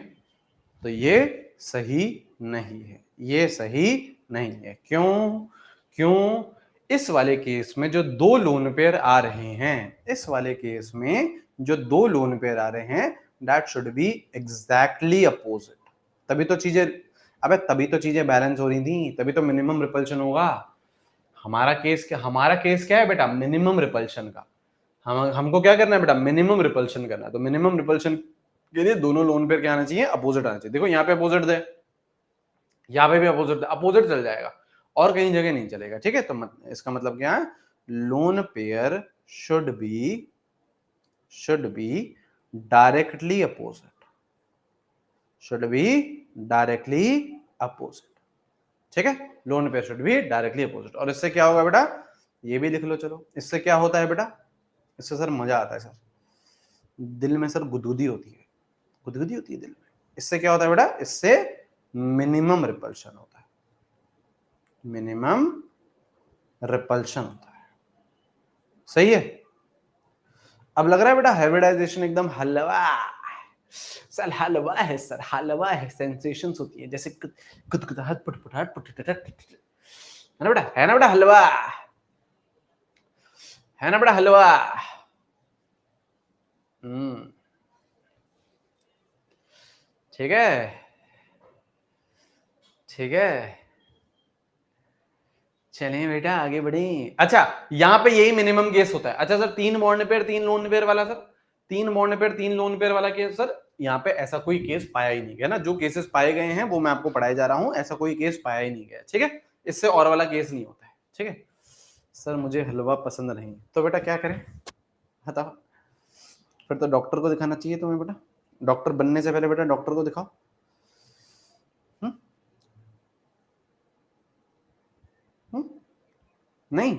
तो ये सही नहीं है, ये सही नहीं है। क्यों? क्यों? इस वाले केस में जो 2 लोन पेयर आ रहे हैं, इस वाले केस में जो 2 लोन पेयर आ रहे हैं, that should be exactly opposite. तभी तो चीजें, अबे तभी तो चीजें बैलेंस हो रही थी, तभी तो मिनिमम रिपल्शन होगा। हमारा केस क्या है बेटा? मिनिमम रिपल्शन का। हमको क्या करना है बेटा? मिनिमम रिपल्शन करना है। तो मिनिमम रिपल्शन के लिए दोनों लोन पेयर क्या आना चाहिए? अपोजिट आना चाहिए। देखो यहाँ पे अपोजिट दे, यहाँ पे भी अपोजिट, अपोजिट चल जाएगा और कहीं जगह नहीं चलेगा, ठीक है। तो इसका मतलब क्या है? Lone pair should be directly opposite, should be directly opposite, ठीक है। Lone pair should be directly opposite. और इससे क्या होगा बेटा? ये भी लिख लो चलो। इससे क्या होता है बेटा? इससे सर मजा आता है सर, दिल में सर गुदगुदी होती है, गुदगुदी होती है दिल में। इससे क्या होता है बेटा? इससे मिनिमम रिपल्शन होता है, मिनिमम रिपल्शन होता है, सही है। अब लग रहा है बेटा हाइब्रिडाइजेशन एकदम हलवा सर, हलवा है सर, हलवा है, सेंसेशंस होती है जैसे कुदकुदाहट, पुटपुटाहट, पुटपुटाहट, है ना बेटा? है ना बेटा हलवा? है ना बेटा हलवा? ठीक है, ठीक है, चलिए बेटा आगे बढ़े। अच्छा, यहां पे यही मिनिमम केस होता है। अच्छा sir, 3 bond pair 3 lone pair वाला sir, 3 bond pair 3 lone pair वाला केस सर, यहाँ पे ऐसा कोई केस पाया ही नहीं गया ना। जो केसेस पाए गए हैं वो मैं आपको पढ़ाए जा रहा हूं, ऐसा कोई केस पाया ही नहीं गया, ठीक है। इससे और वाला केस नहीं होता है, ठीक है। सर मुझे हलवा पसंद नहीं, तो बेटा क्या करें बताओ? फिर तो डॉक्टर को दिखाना चाहिए तुम्हें बेटा। डॉक्टर बनने से पहले बेटा डॉक्टर को दिखाओ। हुँ? हुँ? नहीं,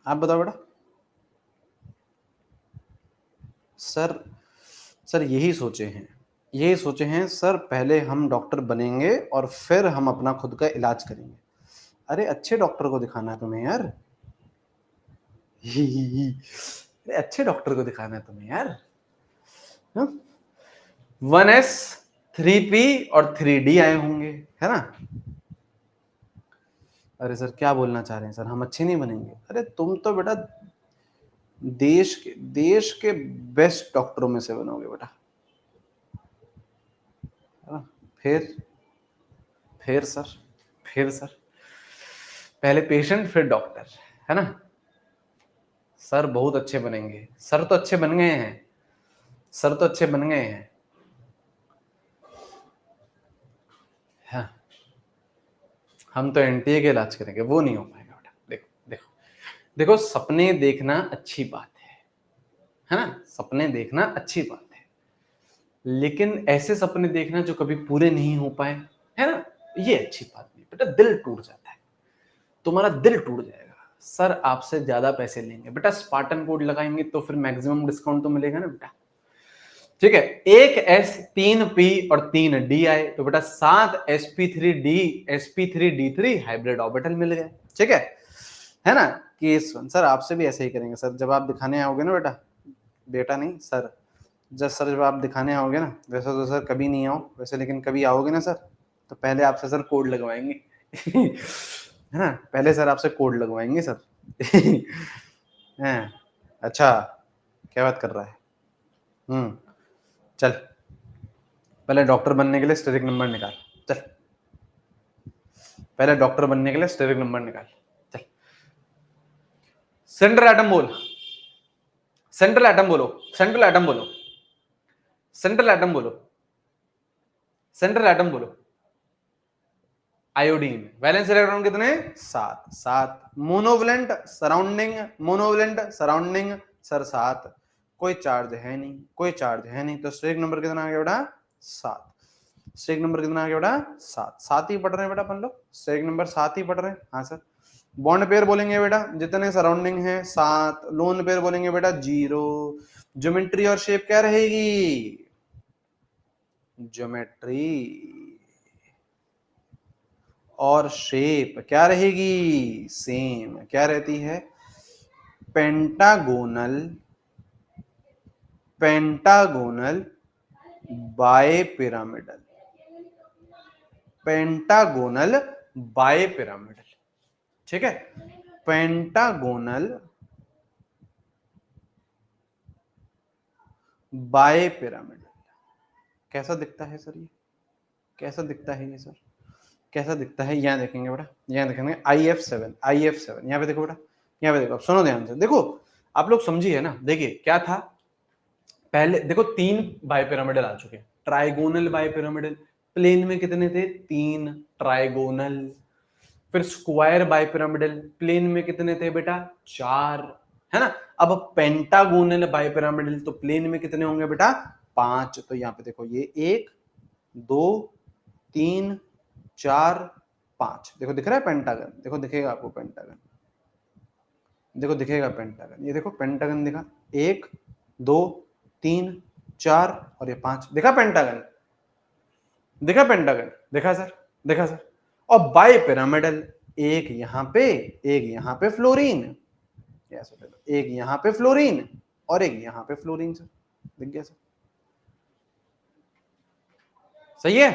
आप बताओ बेटा। सर सर यही सोचे हैं, यही सोचे हैं सर, पहले हम डॉक्टर बनेंगे और फिर हम अपना खुद का इलाज करेंगे। अरे अच्छे डॉक्टर को दिखाना है तुम्हें यार, अरे अच्छे डॉक्टर को दिखाना है तुम्हें यार। 1S 3P और 3D आए होंगे, है ना? अरे सर क्या बोलना चाह रहे हैं सर, हम अच्छे नहीं बनेंगे? अरे तुम तो बेटा देश के बेस्ट डॉक्टरों में से बनोगे बेटा, है ना? फिर फिर सर फिर सर पहले पेशेंट फिर डॉक्टर, है ना? सर बहुत अच्छे बनेंगे, सर तो अच्छे बन गए हैं, सर तो अच्छे बन गए हैं, हाँ। हम तो एनटीए के इलाज करेंगे, वो नहीं हो पाएगा बेटा। देखो देखो देखो, सपने देखना अच्छी बात है ना? सपने देखना अच्छी बात है, लेकिन ऐसे सपने देखना जो कभी पूरे नहीं हो पाए, है ना, ये अच्छी बात नहीं बेटा। दिल टूट जाता है, तुम्हारा दिल टूट जाएगा। सर आपसे ज्यादा पैसे लेंगे बेटा, स्पार्टन कोड लगाएंगे तो फिर मैक्सिमम डिस्काउंट तो मिलेगा ना बेटा, ठीक है। एक S 3P और 3D आए तो बेटा 7 sp3d sp3d3 हाइब्रिड ऑर्बिटल मिल गए, ठीक है ना? केस 1 सर आपसे भी ऐसे ही करेंगे सर, जब आप दिखाने आओगे ना बेटा, बेटा नहीं सर, जब आप दिखाने आओगे ना, वैसे तो सर कभी नहीं आओ वैसे, लेकिन कभी आओगे ना सर, तो पहले आपसे सर कोड लगवाएंगे है ना? पहले सर आपसे कोड लगवाएंगे सर हैं? अच्छा, क्या बात कर रहा है? चल पहले डॉक्टर बनने के लिए स्टेरिक नंबर निकाल, चल पहले डॉक्टर बनने के लिए स्टेरिक नंबर निकाल, चल। सेंट्रल एटम बोल, सेंट्रल एटम बोलो, सेंट्रल एटम बोलो, सेंट्रल एटम बोलो, सेंट्रल एटम बोलो। आयोडीन, वैलेंस इलेक्ट्रॉन कितने? 7, 7। मोनोवलेंट सराउंडिंग, मोनोवलेंट सराउंडिंग सर 7। कोई चार्ज है नहीं, कोई चार्ज है नहीं, तो स्ट्रेक नंबर कितना आ गया बेटा? 7। स्ट्रेक नंबर कितना आ गया बेटा? 7। 7 ही पढ़ रहे हैं बेटा अपन लोग, स्ट्रेक नंबर 7 ही पढ़ रहे हैं। हाँ सर। बॉन्ड पेयर बोलेंगे बेटा जितने सराउंडिंग है 7, लोन पेयर बोलेंगे बेटा 0। ज्योमेट्री और शेप क्या रहेगी? ज्योमेट्री और शेप क्या रहेगी? सेम। क्या रहती है? Pentagonal, pentagonal by pyramidal, pentagonal by pyramidal. ठीक है, पेंटागोनल बाय पिरामिडल। कैसा दिखता है सर ये? कैसा दिखता है ये सर? कैसा दिखता है? यहाँ देखेंगे बेटा, यहाँ देखेंगे IF7, IF7 यहाँ पे देखो बेटा, यहाँ पे देखो, सुनो ध्यान से देखो, आप लोग समझिए ना। देखिए क्या था पहले, देखो 3 बाइपिरामिडल आ चुके हैं। ट्राइगोनल बाइपिरामिडल, प्लेन में कितने थे? 3 ट्राइगोनल। फिर स्क्वायर बाइपिरामिडल, प्लेन में कितने थे बेटा? 4, है ना। अब पेंटागोनल बाइपिरामिडल, तो प्लेन में कितने होंगे बेटा? 5। तो यहाँ पे देखो ये 1 2 3 4 5, देखो दिख रहा है पेंटागन, देखो दिखेगा आपको पेंटागन, देखो दिखेगा पेंटागन, ये देखो पेंटागन दिखा, 1 2 3 4 और ये 5, देखा पेंटागन? देखा पेंटागन? देखा सर? देखा सर? और बाय पिरामिडल, एक यहाँ पे, एक यहाँ पे फ्लोरीन, एक यहाँ पे फ्लोरीन और एक यहाँ पे फ्लोरीन। सर दिख गया सर? सही है?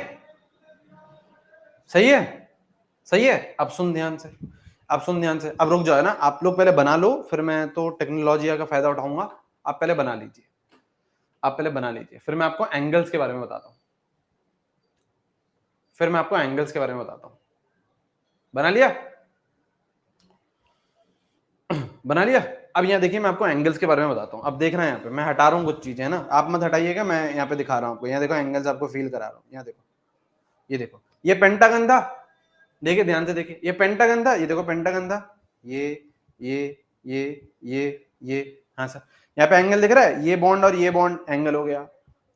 सही है? सही है? अब सुन ध्यान से, अब सुन ध्यान से, अब रुक जाओ ना, आप लोग पहले बना लो, फिर मैं तो टेक्नोलॉजी का फायदा उठाऊंगा। आप पहले बना लीजिए, आप पहले बना लीजिए, फिर मैं आपको एंगल्स के बारे में बताता हूं, फिर मैं आपको एंगल्स के बारे में बताता हूं। बना लिया? बना लिया? अब यहाँ देखिए मैं आपको एंगल्स के बारे में बताता हूँ। अब देखना है यहाँ पे मैं हटा रहा हूँ कुछ चीजें, है ना, आप मत हटाइएगा, मैं यहाँ पे दिखा रहा हूँ आपको। यहाँ देखो एंगल्स आपको फील करा रहा हूँ, यहाँ देखो, ये देखो, ये पेंटागन था, देखिए ध्यान से देखिए, ये पेंटागन था, ये देखो पेंटागन था, ये ये ये ये हाँ सर। यहाँ पे एंगल दिख रहा है, ये बॉन्ड और ये बॉन्ड एंगल हो गया,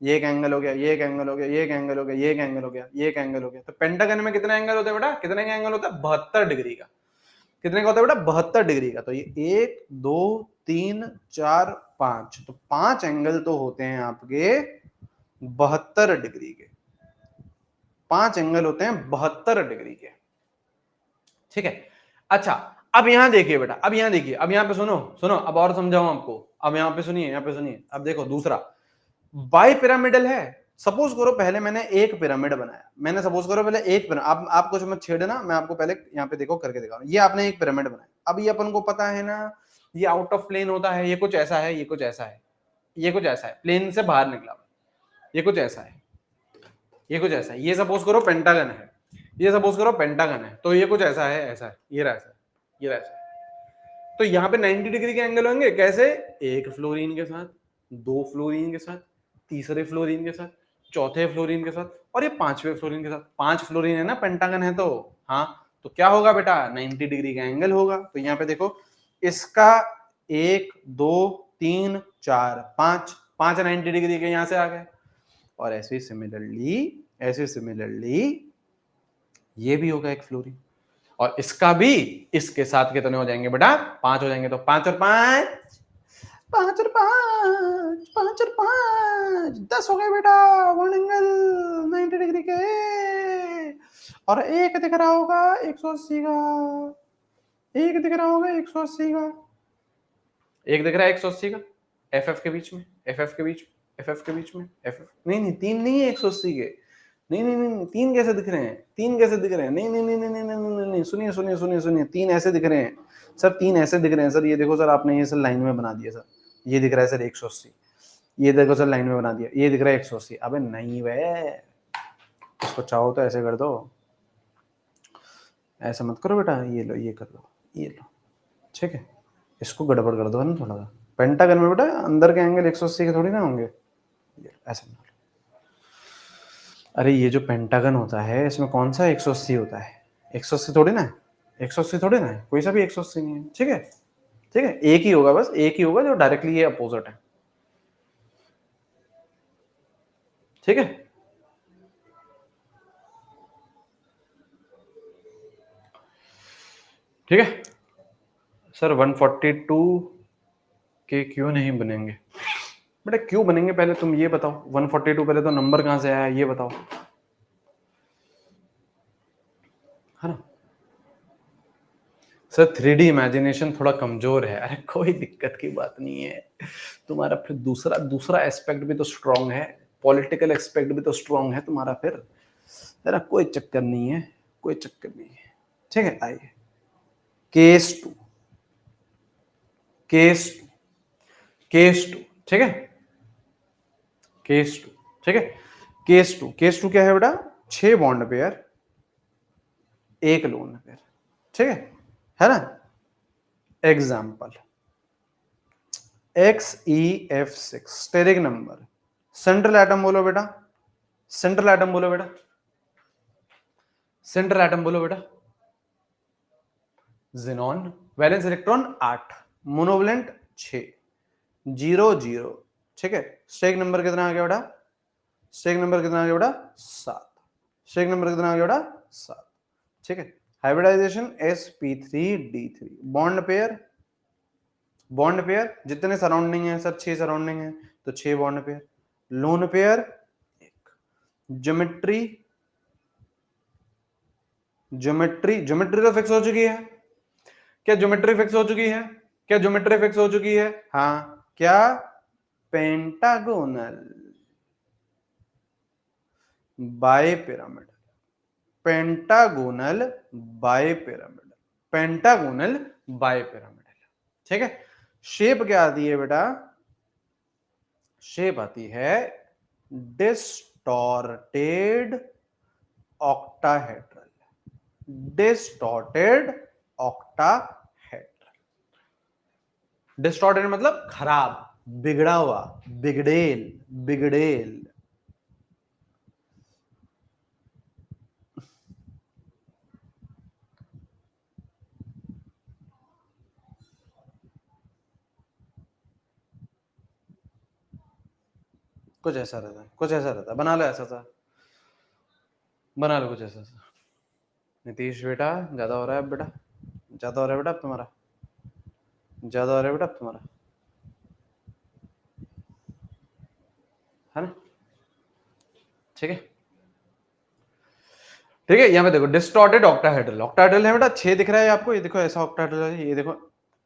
ये एक एंगल हो गया, ये एक एंगल हो गया, ये एक एंगल हो गया, ये एक एंगल हो गया, ये एक एंगल हो गया। तो पेंटागन में कितने एंगल होते हैं बेटा? कितने का एंगल होता है? 72 डिग्री का। कितने का होता है बेटा? 72 डिग्री का। तो ये 1 2 3 4 5, तो 5 एंगल तो होते हैं आपके 72 डिग्री के, 5 एंगल होते हैं 72 डिग्री के। ठीक है, अच्छा अब यहां देखिए बेटा, अब यहां देखिए, अब यहां पे सुनो, सुनो अब और समझाऊं आपको। अब यहां पे सुनिए, यहां पे सुनिए, अब देखो दूसरा बाई पिरामिडल है। सपोज करो पहले मैंने एक पिरामिड बनाया, मैंने सपोज करो पहले एक पिरामिड, आप कुछ मत छेड़ना, मैं आपको पहले यहाँ पे देखो करके दिखा रहा हूं। ये आपने एक पिरामिड बनाया, अब ये अपन को पता है ना, ये आउट ऑफ प्लेन होता है, ये कुछ ऐसा है, ये कुछ ऐसा है, ये कुछ ऐसा है, प्लेन से बाहर निकला, ये कुछ ऐसा है, ये कुछ ऐसा है, ये सपोज करो पेंटागन है, ये सपोज करो पेंटागन है, तो ये कुछ ऐसा है, ऐसा है, ये रहा ऐसा, ये रहा ऐसा। तो यहाँ पे 90 डिग्री के एंगल होंगे, कैसे? एक फ्लोरीन के साथ, 2 फ्लोरीन के साथ, तीसरे फ्लोरीन के साथ, चौथे फ्लोरीन के साथ और ये 5वें फ्लोरीन के साथ। 5 फ्लोरीन है ना, पेंटागन है तो, हाँ, तो क्या होगा बेटा? 90 डिग्री का एंगल होगा। तो यहाँ पे देखो इसका 1 2 3 4 5, 5 90 डिग्री के यहाँ से आ गए। और ऐसे सिमिलरली, ऐसे सिमिलरली ये भी होगा एक फ्लोरीन, और इसका भी इसके साथ कितने हो जाएंगे बेटा? 5 हो जाएंगे। तो 5 और 5, 5 और 5, 5 और 5 10 हो गए बेटा, वन एंगल 90 डिग्री के। और एक दिख रहा होगा 180 का, एक दिख रहा होगा 180 का, एक दिख रहा है 180 का, एफ के बीच में, एफ के बीच, एफ के बीच में, एफ नहीं नहीं 3 नहीं है 180 के, नहीं नहीं नहीं 3 कैसे दिख रहे हैं? 3 कैसे दिख रहे हैं? नहीं नहीं नहीं नहीं नहीं नहीं नहीं, सुनिए सुनिए सुनिए सुनिए, 3 ऐसे दिख रहे हैं सर, 3 ऐसे दिख रहे हैं सर। ये देखो सर, आपने ये सर लाइन में बना दिया सर, ये दिख रहा है सर 180, ये देखो सर लाइन में बना दिया, ये दिख रहा है 180। अबे नहीं वे, इसको चाहो तो ऐसे कर दो, ऐसा मत करो बेटा, ये लो, ये कर लो, ये लो, ठीक है, इसको गड़बड़ कर दो है ना थोड़ा सा, पेंटागन में बेटा अंदर के एंगल 180 के थोड़ी ना होंगे, ऐसा ना। अरे ये जो पेंटागन होता है इसमें कौन सा 180 होता है? 180 थोड़ी ना है, 180 थोड़ी ना है, कोई सा भी 180 नहीं है। ठीक है, ठीक है, एक ही होगा, बस एक ही होगा जो डायरेक्टली ये अपोजिट है। ठीक है, ठीक है सर। 142 के क्यों नहीं बनेंगे बेटा? क्यों बनेंगे पहले तुम ये बताओ। 142 पहले तो नंबर कहां से आया ये बताओ, है ना सर? 3D इमेजिनेशन थोड़ा कमजोर है। अरे कोई दिक्कत की बात नहीं है, तुम्हारा फिर दूसरा दूसरा एस्पेक्ट भी तो स्ट्रांग है, पॉलिटिकल एस्पेक्ट भी तो स्ट्रांग है तुम्हारा फिर, है ना? कोई चक्कर नहीं है, कोई चक्कर नहीं है। ठीक है, आइए case two, case two, case two. ठीक है, केस टू। ठीक है, केस टू, केस टू क्या है बेटा? 6 बॉन्ड पेयर, एक लोन पेयर। ठीक है ना? Example XeF6 steric number. Central atom बोलो बेटा, सेंट्रल एटम बोलो बेटा, सेंट्रल एटम बोलो बेटा। Xenon, valence electron 8, मोनोवलेंट 6, 0 0। ठीक है, स्टेरिक नंबर कितना आ गया बेटा? स्टेरिक नंबर कितना आ गया बेटा? 7। स्टेरिक नंबर कितना आ गया बेटा? 7। ठीक है, hybridisation sp3d3। Bond pair, bond pair जितने सराउंडिंग है सर, 6 सराउंडिंग है तो 6 bond pair. Lone pair 1। Geometry, geometry, geometry तो फिक्स हो चुकी है। क्या ज्योमेट्री फिक्स हो चुकी है? क्या ज्योमेट्री फिक्स हो चुकी है? हाँ, क्या? Pentagonal by pyramid, pentagonal by pyramid, pentagonal by pyramid. ठीक है, शेप क्या आती है बेटा? शेप आती है distorted octahedral, distorted octahedral. Distorted मतलब खराब, बिगड़ा हुआ, बिगड़ेल, बिगड़ेल। कुछ ऐसा रहता है, कुछ ऐसा रहता है, बना लो ऐसा सा, बना लो कुछ ऐसा सा। नीतीश बेटा ज्यादा हो रहा है बेटा, ज्यादा हो रहा है बेटा तुम्हारा, ज्यादा हो रहा है बेटा तुम्हारा, है ना? ठीक है, ठीक है, यहाँ पे देखो डिस्टॉर्टेड ऑक्टाहेड्रल, ऑक्टाहेड्रल है बेटा 6 दिख रहा है आपको, ये देखो ऐसा ऑक्टाहेड्रल है, ये देखो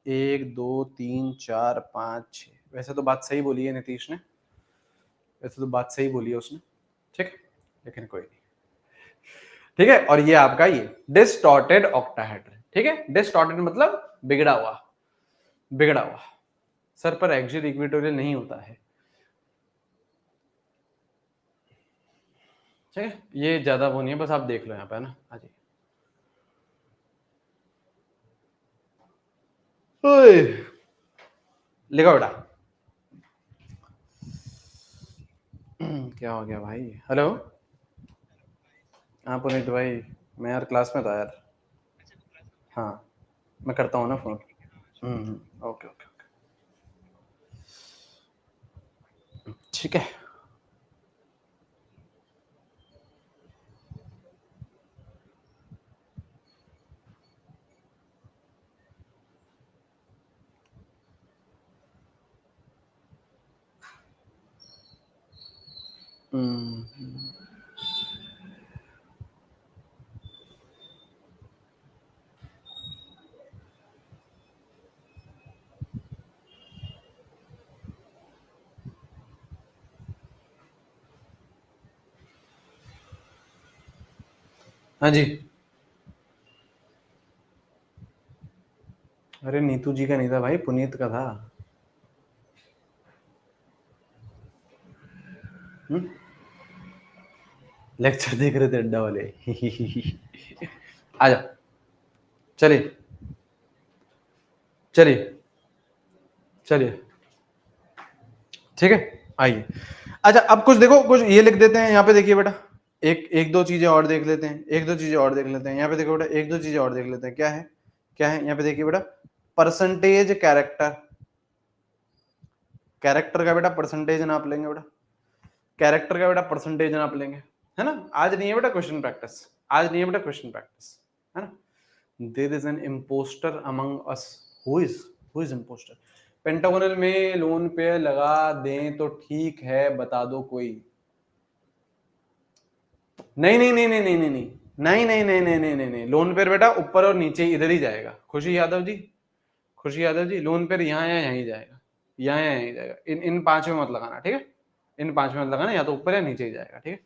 1 2 3 4 5 6। वैसे तो बात सही बोली है नीतीश ने, वैसे तो बात सही बोली है उसने, ठीक, लेकिन कोई नहीं। ठीक है, और ये आपका ये डिस्टॉर्टेड ऑक्टाहेड्रल। ठीक है, डिस्टॉर्टेड मतलब बिगड़ा हुआ, बिगड़ा हुआ। सर पर एक्सियल इक्वेटोरियल नहीं होता है। ठीक है, ये ज्यादा वो नहीं है, बस आप देख लो यहाँ पे, है ना? हाँ जी, लिखो बेटा। क्या हो गया भाई? हेलो, हाँ पुनीत भाई, मैं यार क्लास में था यार। हाँ, मैं करता हूँ ना फोन। ओके ओके ओके, ठीक है। हाँ जी, अरे नीतू जी का नहीं था भाई, पुनीत का था। लेक्चर देख रहे थे अड्डा वाले। आ जाओ, चलिए चलिए चलिए, ठीक है, आइए। अच्छा अब कुछ देखो, कुछ ये लिख देते हैं यहाँ पे, देखिए बेटा, एक एक दो चीजें और देख लेते हैं, एक दो चीजें और देख लेते हैं। यहाँ पे देखो बेटा, एक दो चीजें और देख लेते हैं। क्या है, क्या है यहाँ पे देखिए बेटा, परसेंटेज कैरेक्टर। कैरेक्टर का बेटा परसेंटेज नाप लेंगे बेटा, कैरेक्टर का बेटा परसेंटेज नाप लेंगे, है ना। आज नहीं है बेटा क्वेश्चन प्रैक्टिस, आज नहीं है बेटा क्वेश्चन प्रैक्टिस, है ना। There is an impostor among us, who is impostor. Pentagonal में लोन पे लगा दें तो ठीक है, बता दो कोई। नहीं नहीं नहीं नहीं नहीं नहीं नहीं नहीं नहीं नहीं नहीं नहीं नहीं, लोन पेयर बेटा ऊपर और नीचे इधर ही जाएगा। खुशी यादव जी, खुशी यादव जी, लोन पेयर यहाँ या यहीं जाएगा, यहाँ या यहीं जाएगा। इन इन पांच में मत लगाना, ठीक है, इन पांच में मत लगाना, या तो ऊपर या नीचे ही जाएगा, ठीक है।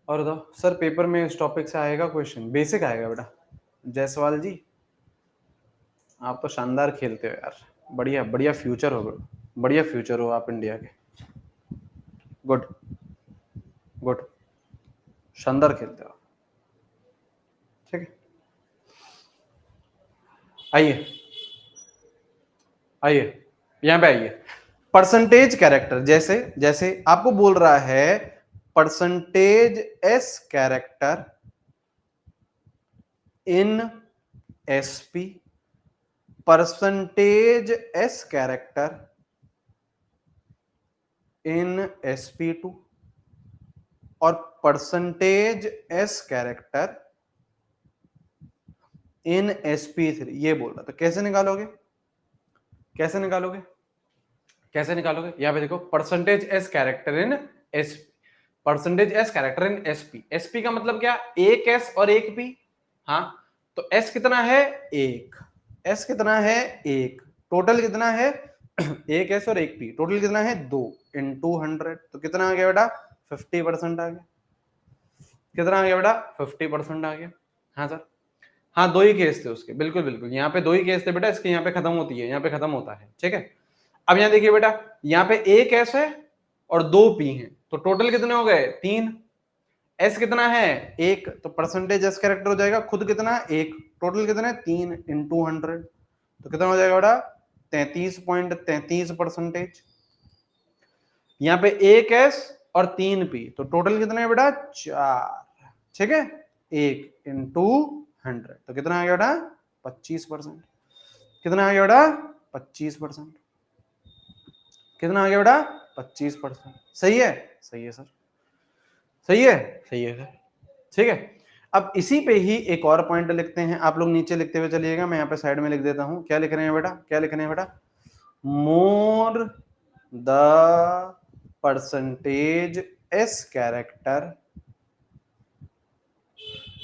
और बताओ सर, पेपर में इस टॉपिक से आएगा क्वेश्चन, बेसिक आएगा बेटा। जायसवाल जी, आप तो शानदार खेलते हो यार, बढ़िया बढ़िया फ्यूचर हो, बढ़िया फ्यूचर हो आप इंडिया के, गुड गुड, शानदार खेलते हो, ठीक है। आइए आइए, यहां पे आइए। परसेंटेज कैरेक्टर, जैसे जैसे आपको बोल रहा है percentage S character in SP, percentage S character in sp2 और percentage S character in sp3, ये बोल रहा। तो कैसे निकालोगे, कैसे निकालोगे, कैसे निकालोगे। यहां पे देखो, percentage S character in SP, percentage S character in SP. SP का मतलब क्या, एक एस और एक पी। हाँ, तो एस कितना है, एक, एस कितना है, एक, टोटल कितना है एक एस और एक पी, टोटल कितना है, दो इंटू 100, तो कितना आ गया बेटा, 50% आ गया। कितना आ गया बेटा, 50% आ गया। हाँ सर, हाँ दो ही केस थे उसके, बिल्कुल बिल्कुल, यहाँ पे दो ही केस थे बेटा, इसके यहाँ पे खत्म होती है, यहाँ पे खत्म होता है, ठीक है। अब यहाँ देखिए बेटा, यहाँ पे एक एस है और दो पी हैं, तो टोटल कितने हो गए, तीन। एस कितना है, एक, तो परसेंटेज एस कैरेक्टर हो जाएगा खुद कितना, एक, टोटल कितना है, तीन इंटू 100, तो कितना हो जाएगा बेटा, 33.33%। यहाँ पे एक एस और तीन पी, तो टोटल कितना है बेटा, चार, ठीक है, एक इंटू 100, तो कितना आ गया बेटा, 25%। कितना आ गया बेटा, 25%। कितना आ गया बेटा, 25%। सही है, सही है सर, सही है, सही है सर, ठीक है। अब इसी पे ही एक और पॉइंट लिखते हैं, आप लोग नीचे लिखते हुए चलिएगा, मैं यहाँ पे साइड में लिख देता हूं। क्या लिख रहे हैं बेटा, क्या लिख रहे हैं बेटा, more the percentage S character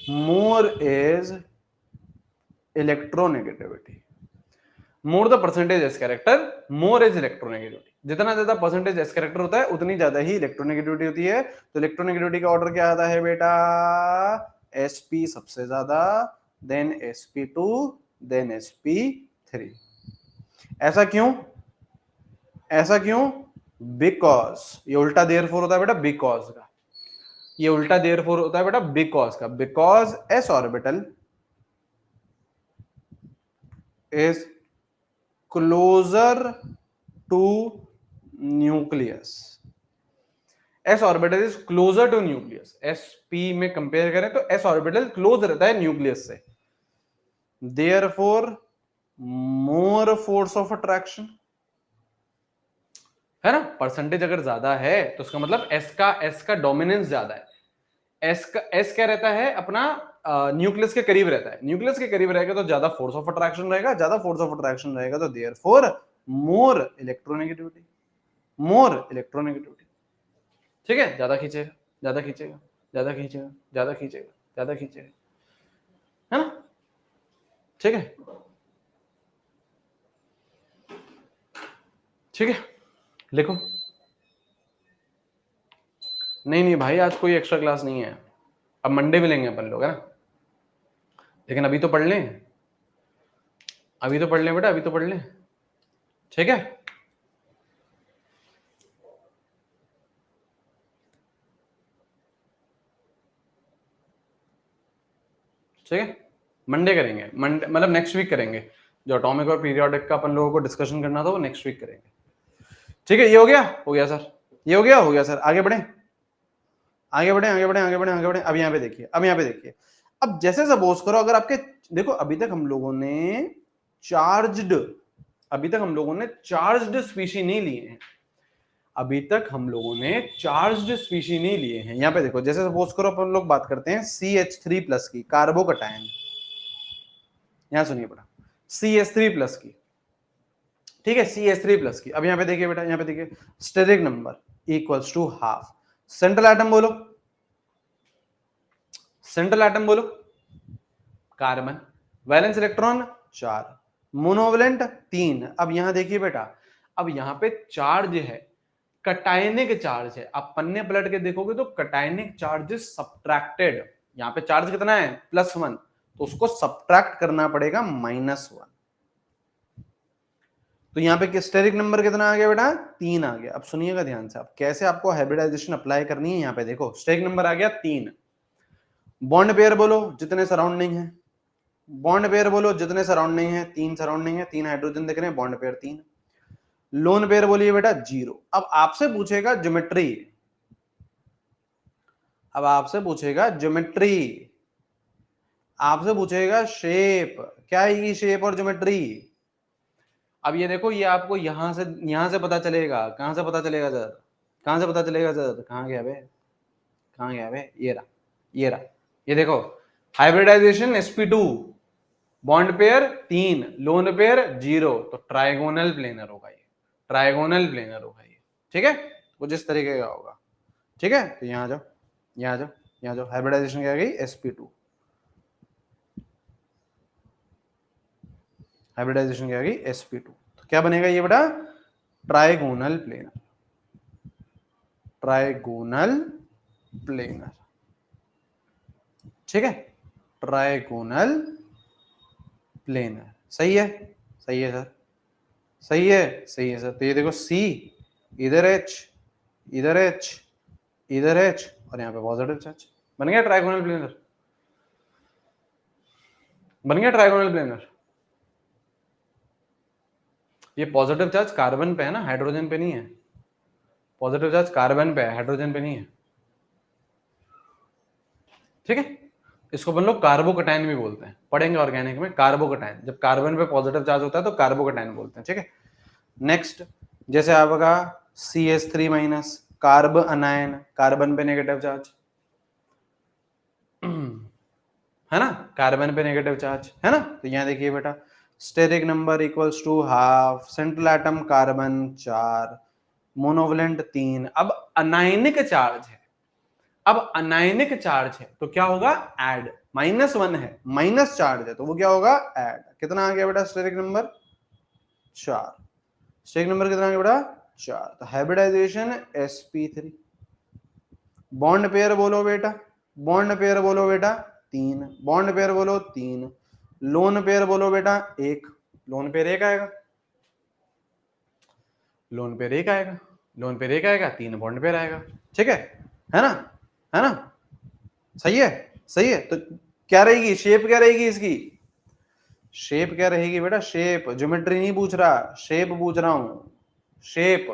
more is electronegativity. More the percentage S character more is electronegativity. जितना ज्यादा परसेंटेज एस कैरेक्टर होता है उतनी ज्यादा ही इलेक्ट्रोनेगेटिविटी होती है। तो इलेक्ट्रोनेगेटिविटी का ऑर्डर क्या आता है बेटा, sp सबसे ज्यादा, देन sp2, देन sp3। ऐसा क्यों, ऐसा क्यों, बिकॉज, ये उल्टा देयरफॉर होता है बेटा बिकॉज का, ये उल्टा देयरफॉर होता है बेटा बिकॉज का। Because s orbital is closer to nucleus, s orbital is closer to nucleus. sp में कंपेयर करें तो s ऑर्बिटल क्लोज रहता है न्यूक्लियस से, therefore more force of attraction, है ना। परसेंटेज अगर ज्यादा है तो उसका मतलब s का डोमिनेंस ज्यादा है। s क्या रहता है अपना, न्यूक्लियस के करीब रहता है, न्यूक्लियस के करीब रहेगा तो ज्यादा फोर्स ऑफ अट्रैक्शन रहेगा, ज्यादा फोर्स ऑफ अट्रैक्शन रहेगा तो देयरफॉर मोर इलेक्ट्रोनेगेटिविटी, मोर इलेक्ट्रोनेगेटिविटी, ठीक है। ज्यादा खींचेगा, ज्यादा खींचेगा, ज्यादा खींचेगा, ज्यादा खींचेगा, ज्यादा खींचेगा, है ना, ठीक है, ठीक है। लिखो, नहीं नहीं भाई आज कोई एक्स्ट्रा क्लास नहीं है, अब मंडे मिलेंगे अपन लोग, है ना। लेकिन अभी तो पढ़ लें, अभी तो पढ़ लें बेटा, अभी तो पढ़ लें, ठीक है। ठीक है, मंडे करेंगे, मंडे मतलब नेक्स्ट वीक करेंगे। जो एटॉमिक और पीरियोडिक का अपन लोगों को डिस्कशन करना था वो नेक्स्ट वीक करेंगे, ठीक है, ये हो गया सर, ये हो गया सर। आगे बढ़े, आगे बढ़े, आगे बढ़े, आगे बढ़े, आगे बढ़े। अब यहाँ पे देखिए, अब यहाँ पे देखिए, अब जैसे सपोज करो अगर आपके, देखो अभी तक हम लोगों ने चार्ज्ड, अभी तक हम लोगों ने चार्ज्ड स्पीशी नहीं लिए हैं, अभी तक हम लोगों ने चार्ज्ड स्पीशी नहीं लिए हैं। यहाँ पे देखो, जैसे सपोज करो अपन लोग बात करते हैं CH3 प्लस की, कार्बोकटायन, यहां सुनिए बेटा, CH3 प्लस की, ठीक है, CH3 प्लस की। अब यहाँ पे देखिए बेटा, यहाँ पे देखिए, steric number equals to half, central atom बोलो, सेंट्रल एटम बोलो, कार्बन, वैलेंस इलेक्ट्रॉन 4, मोनोवलेंट 3। अब यहां देखिए बेटा, अब यहां पे चार्ज है, कटायनिक चार्ज है। आप पन्ने पलट के देखोगे तो कटायनिक चार्ज इज सब्ट्रैक्टेड, यहां पे चार्ज कितना है +1, तो उसको सब्ट्रैक्ट करना पड़ेगा -1। तो यहाँ पे स्टेरिक नंबर कितना आ गया बेटा, 3 आ गया। अब सुनिएगा ध्यान से, आप कैसे आपको हाइब्रिडाइजेशन अप्लाई करनी है। यहाँ पे देखो स्टेरिक नंबर आ गया 3, बॉन्ड पेयर बोलो जितने सराउंडिंग है, बॉन्ड पेयर बोलो जितने सराउंडिंग है, 3 सराउंडिंग है, 3 हाइड्रोजन दिख रहे हैं, बॉन्ड पेयर 3, लोन पेयर बोलिए बेटा 0। अब आपसे पूछेगा ज्योमेट्री, अब आपसे पूछेगा ज्योमेट्री, आपसे पूछेगा शेप, क्या है ये शेप और ज्योमेट्री। अब ये देखो, ये आपको यहां से पता चलेगा, कहां से पता चलेगा सर, कहां से पता चलेगा सर, कहां गया बे, कहां गया बे, ये रहा, ये रहा, ये देखो, hybridisation sp2, bond pair 3, lone pair 0, तो ट्राइगोनल प्लेनर होगा ये, ट्राइगोनल प्लेनर होगा ये, ठीक है, कुछ इस तरीके का होगा, ठीक है। तो यहां जाओ, यहां जाओ, यहां जाओ, हाइब्रिडाइजेशन क्या गई sp2, हाइब्रिडाइजेशन क्या गई sp2, तो क्या बनेगा ये बेटा, ट्राइगोनल प्लेनर, ट्राइगोनल प्लेनर, ठीक है, ट्राइगोनल प्लेनर, सही है, सही है सर, सही है, सही है सर। तो ये देखो C, इधर H, इधर H, इधर H, और यहाँ पे पॉजिटिव चार्ज, बन गया ट्राइगोनल प्लेनर, बन गया ट्राइगोनल प्लेनर। ये पॉजिटिव चार्ज कार्बन पे है ना, हाइड्रोजन पे नहीं है, पॉजिटिव चार्ज कार्बन पे है, हाइड्रोजन पे नहीं है, ठीक है। इसको अपन लोग कार्बोकटायन भी बोलते हैं, पढ़ेंगे ऑर्गेनिक में, कार्बोकटायन, जब कार्बन पे पॉजिटिव चार्ज होता है तो कार्बोकटायन बोलते हैं, ठीक है। नेक्स्ट, जैसे आपका CH3- कार्ब अनायन, कार्बन पे नेगेटिव चार्ज है ना, कार्बन पे नेगेटिव चार्ज है ना। तो यहां देखिए बेटा, steric number equals to half, central atom carbon 4, monovalent 3। अब अनायनिक चार्ज है, अब अनायनिक चार्ज है तो क्या होगा, ऐड, -1 है, माइनस चार्ज है तो वो क्या होगा, ऐड। कितना आ गया बेटा स्टेरिक नंबर 4, स्टेरिक नंबर कितना आ गया बेटा 4। तो हाइब्रिडाइजेशन sp3, बॉन्ड पेयर बोलो बेटा, बॉन्ड पेयर बोलो बेटा 3, बॉन्ड पेयर बोलो 3, लोन पेयर बोलो बेटा 1, लोन पेयर 1 आएगा, लोन पेयर 1 आएगा, लोन पेयर 1 आएगा, 3 बॉन्ड पेयर आएगा, ठीक है ना, है ना, सही है, सही है। तो क्या रहेगी शेप, क्या रहेगी इसकी शेप, क्या रहेगी बेटा शेप, ज्योमेट्री नहीं पूछ रहा, शेप पूछ रहा हूं, shape,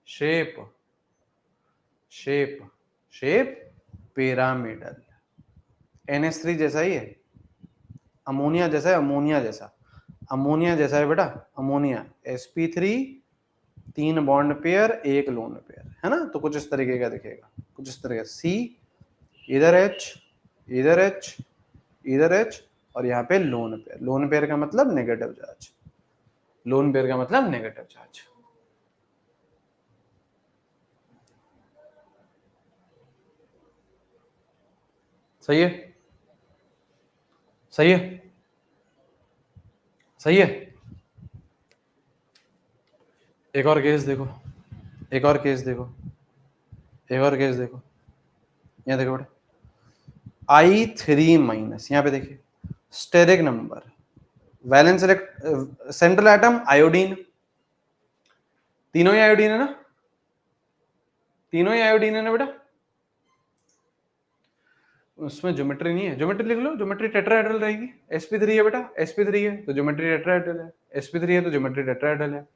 shape, shape, shape pyramidal, NH3 जैसा ही है, अमोनिया जैसा है, अमोनिया जैसा, अमोनिया जैसा है बेटा, ammonia, sp3, 3 bond pair 1 lone pair, है ना। तो कुछ इस तरीके का दिखेगा, कुछ इस तरह C, इधर H, इधर H, इधर H, और यहाँ पे लोन पेयर, लोन पेयर का मतलब नेगेटिव चार्ज, लोन पेयर का मतलब नेगेटिव चार्ज, सही है, सही है, सही है। एक और केस देखो, एक और केस देखो, एक और केस देखो, यहाँ देखो बेटा I3-, यहाँ पे देखिए steric number, valence central atom iodine, तीनों ही आयोडीन है ना, तीनों ही आयोडीन है ना बेटा, उसमें ज्योमेट्री नहीं है, ज्योमेट्री लिख लो, ज्योमेट्री टेट्राहेड्रल रहेगी, sp3 है बेटा, sp3 है तो ज्योमेट्री टेट्राहेड्रल है, sp3 है तो ज्योमेट्री टेट्राहेड्रल है,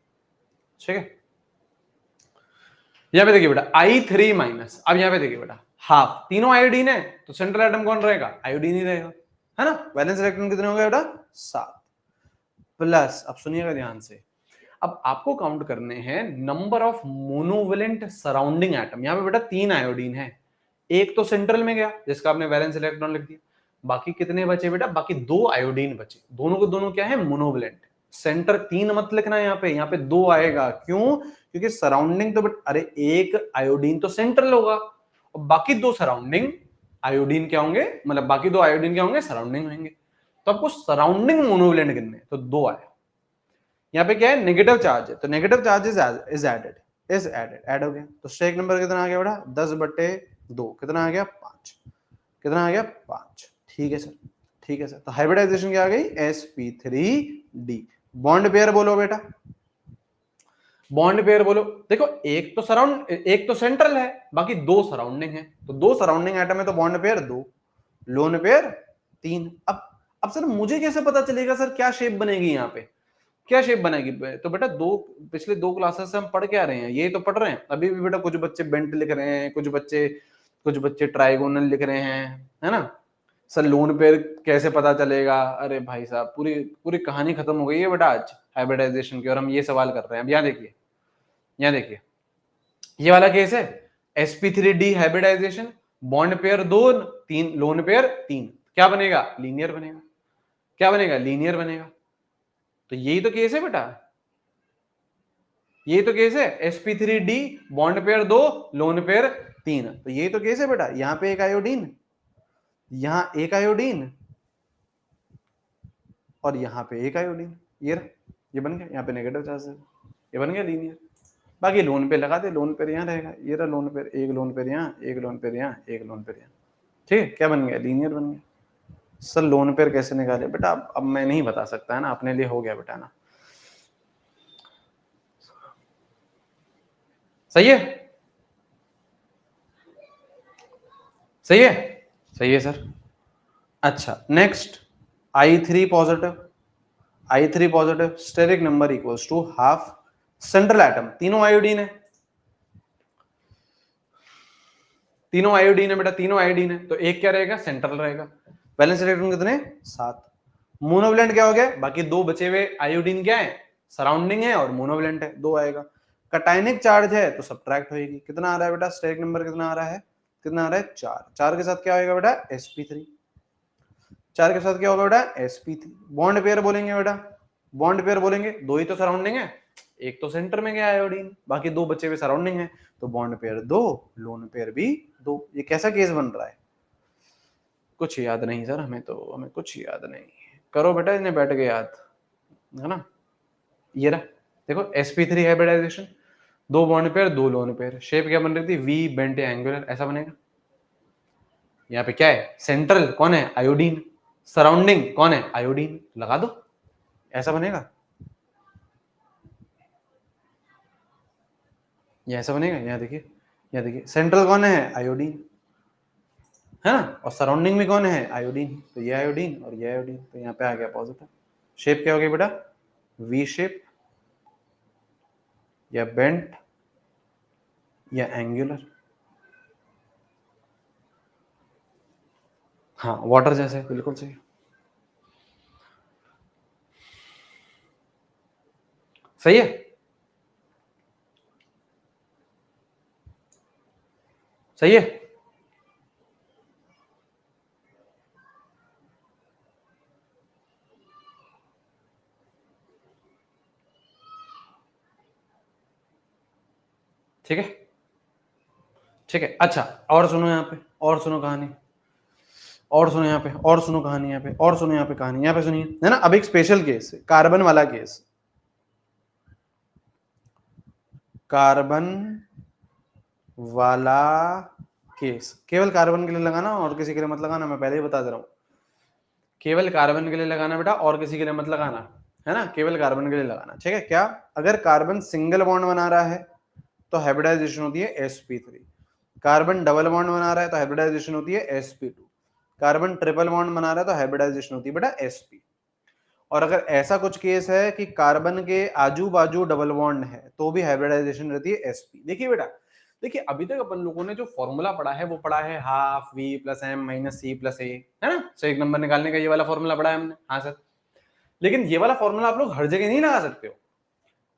ठीक है। यहाँ पे देखिए बेटा I3 माइनस, अब यहाँ पे देखिए बेटा हाफ, तीनों आयोडीन है तो सेंट्रल एटम कौन रहेगा, आयोडीन ही रहेगा, है ना। वैलेंस इलेक्ट्रॉन कितने हो गए बेटा, 7 प्लस, अब सुनिएगा ध्यान से, अब आपको काउंट करने हैं number of monovalent surrounding atom. यहाँ पे बेटा 3 आयोडीन है, एक तो सेंट्रल में गया जिसका आपने वैलेंस इलेक्ट्रॉन लिख दिया, बाकी कितने बचे बेटा, बाकी 2 आयोडीन बचे, दोनों को दोनों क्या है, मोनोवेलेंट। सेंटर 3 मत लिखना यहाँ पे 2 आएगा, क्यों, क्योंकि सराउंडिंग तो अरे एक आयोडीन तो सेंट्रल होगा और बाकी 2 सराउंडिंग आयोडीन क्या होंगे, मतलब बाकी 2 आयोडीन क्या होंगे, सराउंडिंग होंगे। तो आपको सराउंडिंग मोनोवेलेंट गिनने, तो 2 आए। यहाँ पे क्या है, नेगेटिव चार्ज है, तो negative charge is added, add हो गया, तो स्टेक नंबर कितना आ गया बेटा, 10/2, कितना आ गया, 5, कितना आ गया, 5। ठीक है सर, ठीक है सर। तो हाइब्रिडाइजेशन क्या आ गई, sp3d। बॉन्ड पेयर बोलो बेटा, बॉन्ड पेयर बोलो। देखो एक तो सेंट्रल है, बाकी 2 सराउंडिंग है, तो 2 सराउंडिंग एटम है तो बॉन्ड पेयर 2, लोन पेयर 3। अब सर मुझे कैसे पता चलेगा सर क्या शेप बनेगी, यहाँ पे क्या शेप बनेगी, तो बेटा पिछले 2 क्लासेस से हम पढ़ के आ रहे हैं, ये तो पढ़ रहे हैं। अभी भी बेटा कुछ बच्चे बेंट लिख रहे हैं, कुछ बच्चे ट्राइगोनल लिख रहे हैं, है ना। सर लोन पेयर कैसे पता चलेगा, अरे भाई साहब पूरी पूरी कहानी खत्म हो गई है बेटा आज हाइब्रिडाइजेशन की, और हम ये सवाल कर रहे हैं। अब यहाँ देखिए, ये वाला केस है sp3d hybridisation, bond pair 2, 3 lone pair 3, क्या बनेगा, लीनियर बनेगा, क्या बनेगा, लीनियर बनेगा। तो यही तो केस है बेटा, ये तो केस है sp3d, bond pair 2, lone pair 3, तो यही तो केस है बेटा। यहां पे एक आयोडीन, यहां एक आयोडीन, और यहां पे एक आयोडीन, ये बन गया, यहाँ पे नेगेटिव चार्ज है, ये बन गया लीनियर। बाकी लोन पे लगा दे, लोन पेयर यहाँ रहेगा, ये रहा लोन पेयर, एक लोन पेयर यहाँ, एक लोन पेयर यहाँ, एक लोन पेयर यहाँ, ठीक है, क्या बन गया, लीनियर बन गया। सर लोन पेयर कैसे निकाले बेटा, अब मैं नहीं बता सकता, है ना, अपने लिए हो गया बेटा ना। सही है, सही है, सही है सर। अच्छा next, I3 positive steric number equals to half, central atom, तीनों आयोडीन है, तीनों आयोडीन है बेटा, तीनों आयोडीन है, तो एक क्या रहेगा, सेंट्रल रहेगा। वैलेंस इलेक्ट्रॉन कितने, 7। मोनोवेलेंट क्या हो गया, बाकी 2 बचे हुए आयोडीन क्या है, सराउंडिंग है और मोनोवेलेंट है, 2 आएगा। कटायनिक चार्ज है तो सब्ट्रैक्ट होएगी, कितना आ रहा है बेटा, स्टेरिक नंबर कितना आ रहा है, 4। 4 के साथ क्या होगा बेटा, sp3, 4 के साथ क्या होगा बेटा, sp3। बॉन्ड पेयर बोलेंगे बेटा, बॉन्ड पेयर बोलेंगे, 2 ही तो सराउंडिंग है, एक तो सेंटर में गया आयोडीन, बाकी 2 बचे हुए सराउंडिंग है, तो बॉन्ड पेयर 2, लोन पेयर भी 2। ये कैसा केस बन रहा है, कुछ याद नहीं सर, हमें कुछ याद नहीं, करो बेटा इन्हें बैठ के याद, है ना। ये रहा देखो sp3 hybridisation, 2 bond pair 2 lone pair, shape क्या बन रही थी, वी बेंट या एंगुलर, ऐसा बनेगा। यहाँ पे क्या है, सेंट्रल कौन है, आयोडीन, सराउंडिंग कौन है, आयोडीन, लगा दो, ऐसा बनेगा, ये ऐसा बनेगा। यहाँ देखिए सेंट्रल कौन है, आयोडीन, है ना, और सराउंडिंग में कौन है, आयोडीन, तो ये आयोडीन और ये आयोडीन, तो यहाँ पे आ गया पॉजिटिव। शेप क्या हो गया बेटा, वी शेप या बेंट या एंगुलर, हाँ वाटर जैसे, बिल्कुल सही, सही है, सही है, ठीक है, ठीक है। अच्छा और सुनो यहाँ पे, और सुनो कहानी, और सुनो यहाँ पे, और सुनो कहानी यहाँ पे, और सुनो यहाँ पे कहानी, यहाँ पे सुनिए, है ना। अब एक स्पेशल केस, कार्बन वाला केस, कार्बन वाला केस, केवल कार्बन के लिए लगाना और किसी के लिए मत लगाना, मैं पहले ही बता दे रहा हूं, केवल कार्बन के लिए लगाना बेटा, और किसी के लिए मत लगाना, है ना, केवल कार्बन के लिए लगाना, ठीक है। क्या, अगर कार्बन सिंगल बॉन्ड बना रहा है तो हाइब्रिडाइजेशन होती है sp3, कार्बन डबल बॉन्ड बना रहा है तो हाइब्रिडाइजेशन होती है sp2, कार्बन ट्रिपल बॉन्ड बना रहा है तो हाइब्रिडाइजेशन होती है बेटा sp। और अगर ऐसा कुछ केस है कि कार्बन के आजू बाजू डबल बॉन्ड है तो भी हाइब्रिडाइजेशन रहती है sp। देखिए बेटा देखिए अभी तक अपन लोगों ने जो फॉर्मूला पढ़ा है वो पढ़ा है half v plus M minus C plus A, है ना। सो एक नंबर निकालने का ये वाला फॉर्मूला पढ़ा है हमने, हाँ सर। लेकिन ये वाला फॉर्मूला आप लोग हर जगह नहीं लगा सकते हो।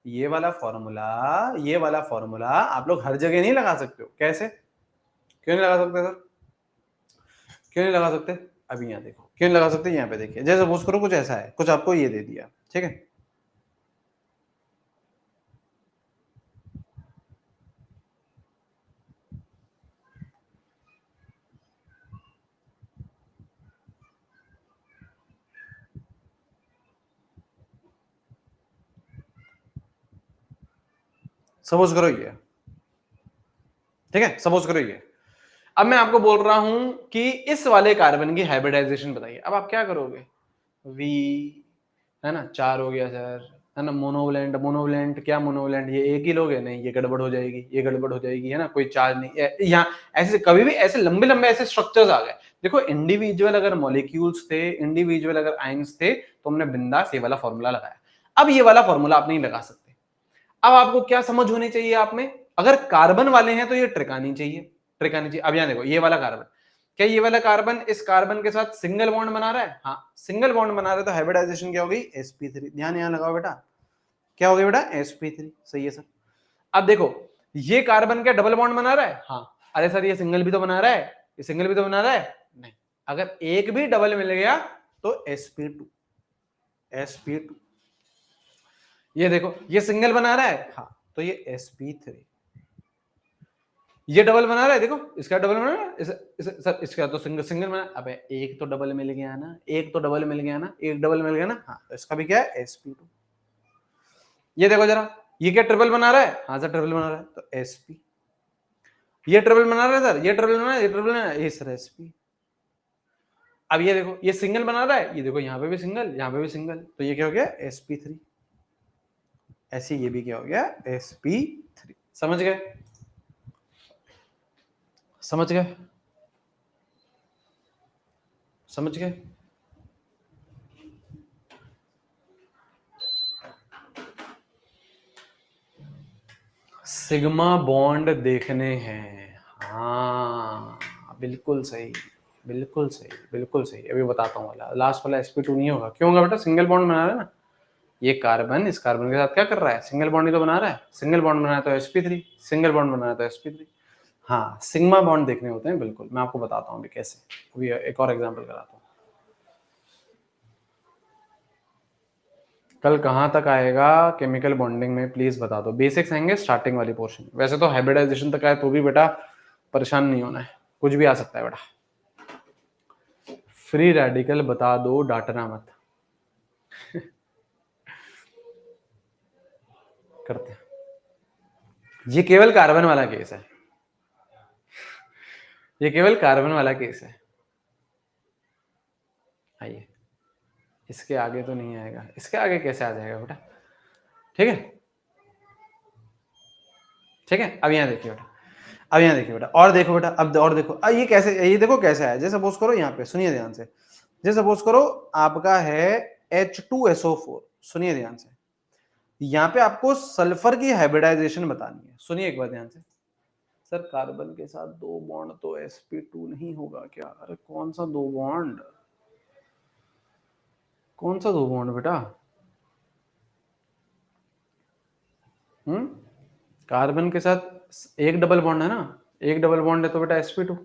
ये वाला फॉर्मूला आप लोग हर जगह नहीं लगा सकते हो। कैसे, क्यों नहीं लगा सकते सर, क्यों नहीं लगा सकते? अभी यहाँ देखो क्यों नहीं लगा सकते। यहाँ पे देखिए, जैसे सपोज करो कुछ ऐसा है, कुछ आपको ये दे दिया, ठीक है। सपोज करो ये, ठीक है, सपोज करो ये। अब मैं आपको बोल रहा हूं कि इस वाले कार्बन की हाइब्रिडाइजेशन बताइए। अब आप क्या करोगे, वी, है ना, 4 हो गया सर, है ना। मोनोवलेंट, मोनोवलेंट क्या मोनोवलेंट, ये एक ही लोग है, नहीं ये गड़बड़ हो जाएगी, ये गड़बड़ हो जाएगी, है ना। कोई चार्ज नहीं यहाँ, ऐसे कभी भी ऐसे लंबे लंबे ऐसे स्ट्रक्चर्स आ गए। देखो इंडिविजुअल अगर मॉलिक्यूल्स थे, इंडिविजुअल अगर आयंस थे, तो हमने बिंदास ये वाला फॉर्मूला लगाया। अब ये वाला फॉर्मूला आप नहीं लगा सकते। अब आपको क्या समझ होनी चाहिए आप में, अगर कार्बन वाले हैं तो ये ट्रिक आनी चाहिए, ट्रिक आनी चाहिए। अब यहाँ देखो ये वाला कार्बन, क्या ये वाला कार्बन इस कार्बन के साथ सिंगल बॉन्ड बना रहा है? हाँ सिंगल बॉन्ड बना रहा है, तो हाइब्रिडाइजेशन क्या होगी, sp3। ध्यान यहाँ लगाओ बेटा, क्या हो गया बेटा, sp3। सही है सर। अब देखो ये कार्बन क्या डबल बॉन्ड बना रहा है? हाँ। अरे सर ये सिंगल भी तो बना रहा है, ये सिंगल भी तो बना रहा है। नहीं, अगर एक भी डबल मिल गया तो sp2, sp2। ये देखो ये सिंगल बना रहा है, हाँ, तो ये sp3। ये डबल बना रहा है, देखो इसका डबल बना रहा है, सर इसका तो सिंगल सिंगल बना। अबे एक तो डबल मिल गया ना, एक तो डबल मिल गया ना, एक डबल मिल गया ना, हाँ, तो इसका भी क्या है, sp2। ये देखो जरा, ये क्या ट्रिपल बना रहा है? हाँ सर ट्रिपल बना रहा है, तो sp। ये ट्रिपल बना रहा है सर, ये ट्रिपल बना रहा है, ये ट्रिपल बना रहा है, ये सर sp। अब ये देखो ये सिंगल बना रहा है, ये देखो यहाँ पे भी सिंगल, यहाँ पे भी सिंगल, तो ये क्या हो गया, sp3। ऐसे ये भी क्या हो गया, sp3। समझ गए, समझ गए, समझ गए। सिग्मा बॉन्ड देखने हैं, हाँ बिल्कुल सही, बिल्कुल सही, बिल्कुल सही। अभी बताता हूँ वाला, लास्ट वाला sp2 नहीं होगा। क्यों होगा बेटा, सिंगल बॉन्ड बना रहा है ना ये कार्बन, इस कार्बन के साथ क्या कर रहा है, सिंगल बॉन्ड ही तो बना रहा है। सिंगल बॉन्ड बनाया तो sp3, सिंगल बॉन्ड बनाया तो sp3। हाँ सिग्मा बॉन्ड देखने होते हैं, बिल्कुल। मैं आपको बताता हूँ अभी कैसे, अभी एक और एग्जाम्पल कराता हूँ। कल कहाँ तक आएगा केमिकल बॉन्डिंग में, प्लीज बता दो। बेसिक्स आएंगे स्टार्टिंग वाली पोर्शन, वैसे तो हाइब्रिडाइजेशन तक आए तो भी बेटा परेशान नहीं होना है, कुछ भी आ सकता है बेटा। फ्री रेडिकल बता दो, डांटना मत। करते हैं, ये केवल कार्बन वाला केस है, ये केवल कार्बन वाला केस है। आइए, इसके आगे तो नहीं आएगा, इसके आगे कैसे आ जाएगा बेटा, ठीक है, ठीक है। अब यहाँ देखिए बेटा, अब यहाँ देखिए बेटा, और देखो बेटा, अब और देखो, अब ये कैसे, ये देखो कैसे है। जैसे सपोज करो यहाँ पे, सुनिए ध्यान से, जैसे सपोज करो आपका है H2SO4, सुनिए ध्यान से, यहाँ पे आपको सल्फर की हाइब्रिडाइजेशन बतानी है। सुनिए एक बार ध्यान से, सर कार्बन के साथ 2 बॉन्ड तो sp2 नहीं होगा क्या? अरे कौन सा 2 बॉन्ड, कौन सा 2 बॉन्ड बेटा? कार्बन के साथ एक डबल बॉन्ड है ना, एक डबल बॉन्ड है तो बेटा sp2।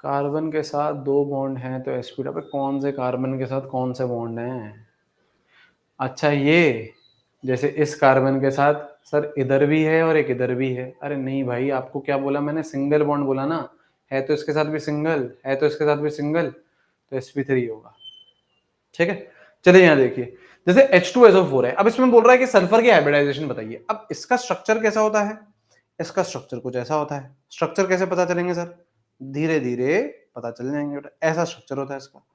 कार्बन के साथ 2 बॉन्ड हैं तो sp2। पे कौन से कार्बन के साथ कौन से बॉन्ड हैं? अच्छा ये, जैसे इस कार्बन के साथ सर इधर भी है और एक इधर भी है। अरे नहीं भाई, आपको क्या बोला मैंने, सिंगल बॉन्ड बोला ना, है तो इसके साथ भी सिंगल, है तो इसके साथ भी सिंगल, तो sp3 होगा, ठीक है। चलिए यहाँ देखिए, जैसे H2SO4 है, अब इसमें बोल रहा है कि सल्फर की हाइब्रिडाइजेशन बताइए। अब इसका स्ट्रक्चर कैसा होता है, इसका स्ट्रक्चर कुछ ऐसा होता है। स्ट्रक्चर कैसे पता चलेंगे सर, धीरे धीरे पता चल जाएंगे बेटा, ऐसा स्ट्रक्चर होता है इसका।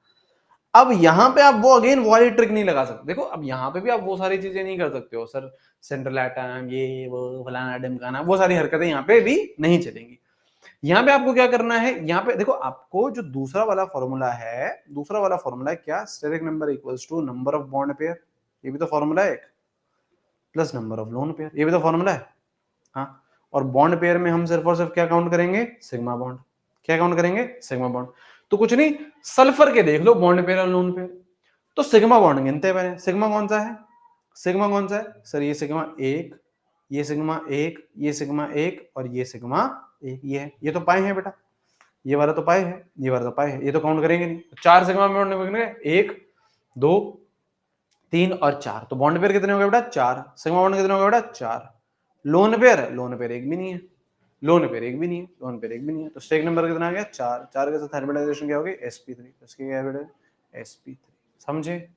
अब यहाँ पे आप वो अगेन वो वाली ट्रिक नहीं लगा सकते। देखो अब यहाँ पे भी आप वो सारी चीजें नहीं कर सकते हो सर, सेंट्रल एटम, ये वो फलाना ढिमकाना, वो सारी हरकतें यहाँ पे भी नहीं चलेंगी। यहाँ पे आपको क्या करना है, यहाँ पे देखो आपको जो दूसरा वाला फॉर्मूला है, दूसरा वाला फॉर्मूला है क्या, steric number equals to number of bond pair, ये भी तो फॉर्मूला है एक, plus number of lone pair, ये भी तो फॉर्मूला है। हाँ, और बॉन्ड पेयर में हम सिर्फ और सिर्फ क्या काउंट करेंगे, सिग्मा बॉन्ड। क्या काउंट करेंगे, सिग्मा बॉन्ड। तो कुछ नहीं, सल्फर के देख लो बॉन्ड पेयर और लोन पेयर, तो सिग्मा बॉन्ड गिनते बने। सिग्मा कौन सा है, सिग्मा कौन सा है सर, ये सिग्मा एक, ये सिग्मा एक, ये सिग्मा एक और ये सिग्मा एक, ये है, ये तो पाए हैं बेटा, ये वाला तो पाए है, ये वाला तो पाए है, ये तो काउंट करेंगे नहीं। चार सिग्मा बॉन्ड बनेंगे, एक, दो, तीन और चार, तो बॉन्ड पेयर कितने हो गए बेटा, चार। सिग्मा बॉन्ड कितने हो गए बेटा, चार। लोन पेयर, लोन पेयर एक भी नहीं है, लोन पेयर एक भी नहीं है, लोन पेयर एक भी नहीं है, तो स्टेक नंबर कितना आ गया, चार। चार के साथ हाइब्रिडाइजेशन क्या होगी, sp3, इसकी क्या है sp3। समझे,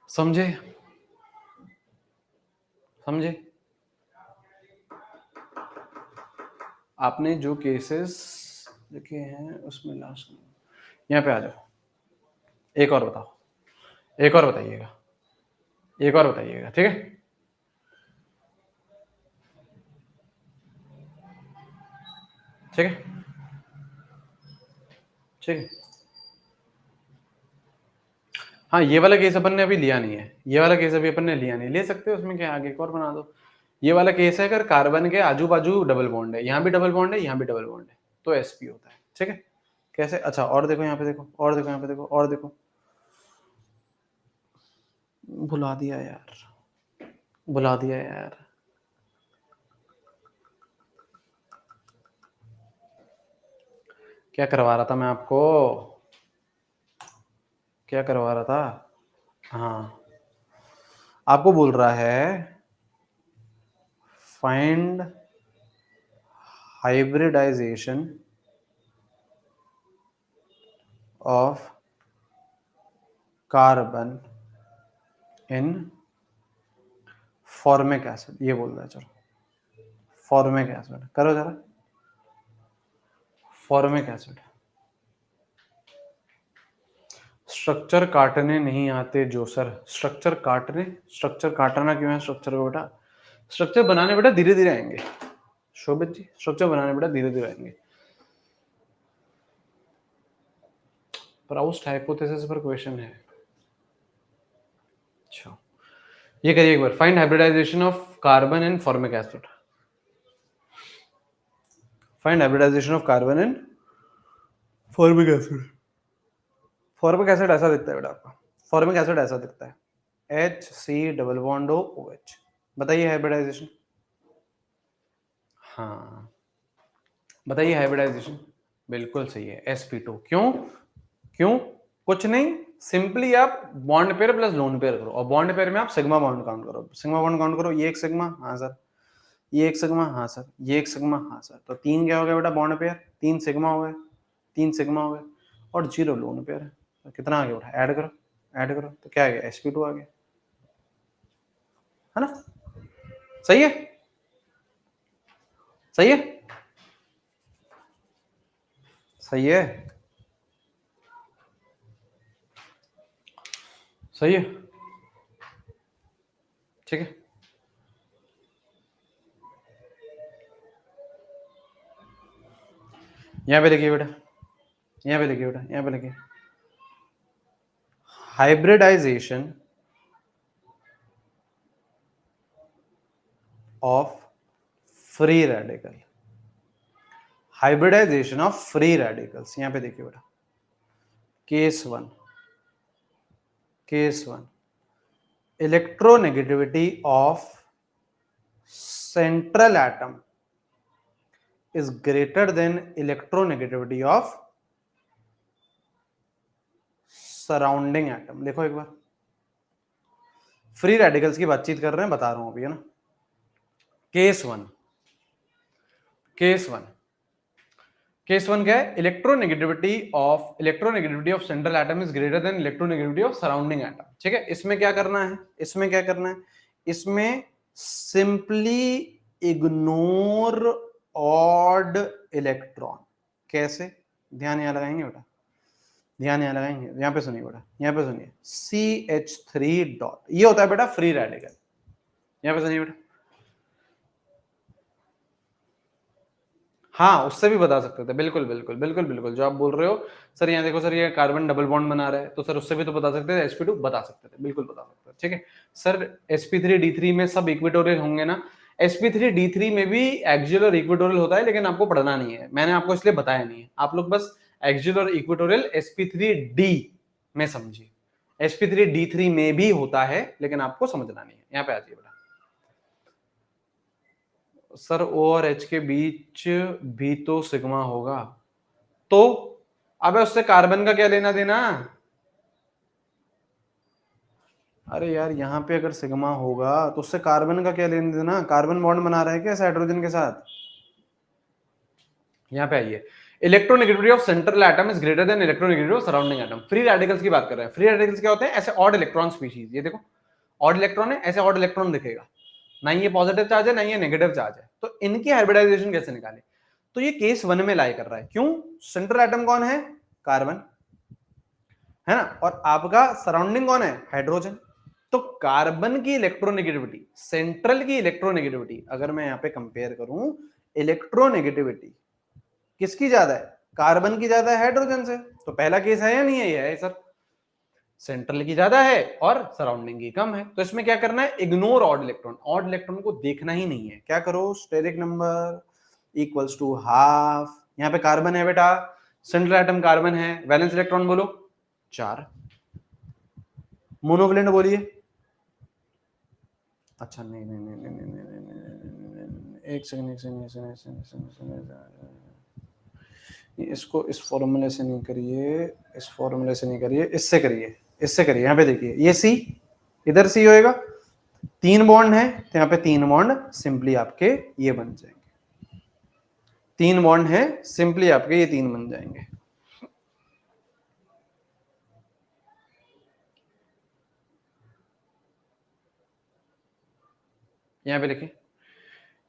समझे, समझे। आपने जो केसेस लिखे हैं उसमें लास्ट यहाँ पे आ जाओ, एक और बताओ, एक और बताइएगा, एक और बताइएगा, ठीक है। ठीक है, ठीक है। हाँ, ये वाला केस अपन ने अभी लिया नहीं है, ये वाला केस अभी अपन ने लिया नहीं, ले सकते हो, उसमें क्या आगे एक और बना दो। ये वाला केस है अगर कार्बन के आजू बाजू डबल बॉन्ड है, यहाँ भी डबल बॉन्ड है, यहाँ भी डबल बॉन्ड है, तो sp होता है, ठीक है। कैसे, अच्छा और देखो यहाँ पे, देखो और देखो यहाँ पे, देखो और देखो, भुला दिया यार, भुला दिया यार, क्या करवा रहा था मैं आपको, क्या करवा रहा था, हाँ आपको बोल रहा है find hybridisation of carbon in formic acid, ये बोल रहा है। चलो फॉर्मिक एसिड करो जरा, फॉर्मिक एसिड। स्ट्रक्चर काटने नहीं आते जो सर, स्ट्रक्चर काटने, स्ट्रक्चर काटना क्यों है स्ट्रक्चर को बेटा, स्ट्रक्चर बनाने बेटा धीरे धीरे आएंगे शोभित जी, स्ट्रक्चर बनाने बेटा धीरे धीरे आएंगे। प्राउस्ट हाइपोथेसिस पर क्वेश्चन है, अच्छा ये करिए एक बार, find hybridisation of carbon in formic acid, find hybridisation of carbon in formic acid. Formic acid ऐसा दिखता है बेटा आपका, फॉर्मिक एसिड ऐसा दिखता है, HC डबल बॉन्ड OH। बताइए हाइब्रिडाइजेशन, हाँ बताइए हाइब्रिडाइजेशन, बिल्कुल सही है sp2। क्यों, क्यों, कुछ नहीं, सिंपली आप bond pair plus lone pair करो, और बॉन्ड पेयर में आप सिग्मा बॉन्ड काउंट करो, सिग्मा बॉन्ड काउंट करो, ये एक सिग्मा, हाँ सर, ये एक सिग्मा, हाँ सर, ये एक सिग्मा, हाँ सर, तो तीन क्या हो गया बेटा बॉन्ड पेयर, तीन सिग्मा हो गए, तीन सिग्मा हो गए, और जीरो लोन पेयर है, तो कितना आ गया बेटा, ऐड करो, ऐड करो, तो क्या आ गया, sp2 आ गया, है ना, सही है, सही है, सही है, सही है, ठीक है। यहाँ पे लिखिए बेटा, यहाँ पे लिखिए बेटा, यहाँ पे लिखिए, hybridisation of free radical, hybridisation of free radicals, यहाँ पे देखिए बेटा, case one, case one, electronegativity of central atom is greater than electronegativity of surrounding atom। देखो एक बार, फ्री रेडिकल्स की बातचीत कर रहे हैं, बता रहा हूं अभी, है ना। Case one, case one, case one क्या है, electronegativity of central atom is greater than electronegativity of surrounding atom, ठीक है। इसमें क्या करना है, इसमें क्या करना है, इसमें सिंपली इग्नोर ऑड इलेक्ट्रॉन। कैसे, ध्यान यहां लगाएंगे बेटा, ध्यान यहां लगाएंगे, यहां पे सुनिए बेटा, यहां पे सुनिए, CH3 डॉट, ये होता है बेटा फ्री रेडिकल, यहां पे सुनिए बेटा, हाँ उससे भी बता सकते थे, बिल्कुल बिल्कुल बिल्कुल बिल्कुल, जो आप बोल रहे हो सर, यहाँ देखो सर, ये कार्बन डबल बॉन्ड बना रहा है, तो सर उससे भी तो बता सकते थे, sp2 बता सकते थे, बिल्कुल बता सकते थे, ठीक है सर। sp3 D3 में सब इक्वेटोरियल होंगे ना, sp3d3 में भी एक्सियल और इक्वेटोरियल होता है, लेकिन आपको पढ़ना नहीं है, मैंने आपको इसलिए बताया नहीं है। आप लोग बस एक्सियल और इक्वेटोरियल sp3d में समझिए। sp3d3 में भी होता है, लेकिन आपको समझना नहीं है। यहां पे आ जाइए बेटा। सर O और H के बीच भी तो सिग्मा होगा, तो अबे उससे कार्बन का क्या लेना देना? अरे यार यहां पे अगर सिग्मा होगा तो उससे कार्बन का क्या लेना देना? कार्बन बॉन्ड बना रहा है क्या हाइड्रोजन के साथ? यहां पे आइए, electronegativity of central atom is greater than electronegativity of surrounding atom. Free radicals की बात कर रहे हैं। फ्री रेडिकल्स क्या होते हैं? ऐसे ऑड इलेक्ट्रॉन स्पीशीज। ये देखो ऑड इलेक्ट्रॉन है, ऐसे ऑड इलेक्ट्रॉन दिखेगा, ना ये पॉजिटिव चार्ज है ना ये नेगेटिव चार्ज है। तो इनकी हाइब्रिडाइजेशन कैसे निकाले? तो ये केस 1 में लाई कर रहा है। क्यों? सेंट्रल एटम कौन है? कार्बन है ना, और आपका सराउंडिंग कौन है? हाइड्रोजन। तो कार्बन की इलेक्ट्रोनेगेटिविटी, सेंट्रल की इलेक्ट्रोनेगेटिविटी, अगर मैं यहां पे कंपेयर करूं, इलेक्ट्रोनेगेटिविटी किसकी ज्यादा है? कार्बन की ज्यादा है हाइड्रोजन से। तो पहला केस है या नहीं है? ये है सर, सेंट्रल की ज्यादा है और सराउंडिंग की कम है। तो इसमें क्या करना है? Ignore odd electron. Odd electron को देखना ही नहीं है। क्या करो? Steric number equals to half. यहां पे कार्बन है बेटा, सेंट्रल एटम कार्बन है, वैलेंस इलेक्ट्रॉन बोलो 4। मोनोवैलेंट बोलिए। अच्छा नहीं नहीं नहीं नहीं नहीं नहीं नहीं, एक सेकंड। इसको इस फॉर्मूले से नहीं करिए, इस फॉर्मूले से नहीं करिए, इससे करिए, इससे करिए। यहाँ पे देखिए, ये सी, इधर सी होएगा, 3 बॉन्ड है तो यहाँ पे 3 बॉन्ड सिंपली आपके ये बन जाएंगे। 3 बॉन्ड है सिंपली आपके ये 3 बन जाएंगे। यहाँ पे लिखिए,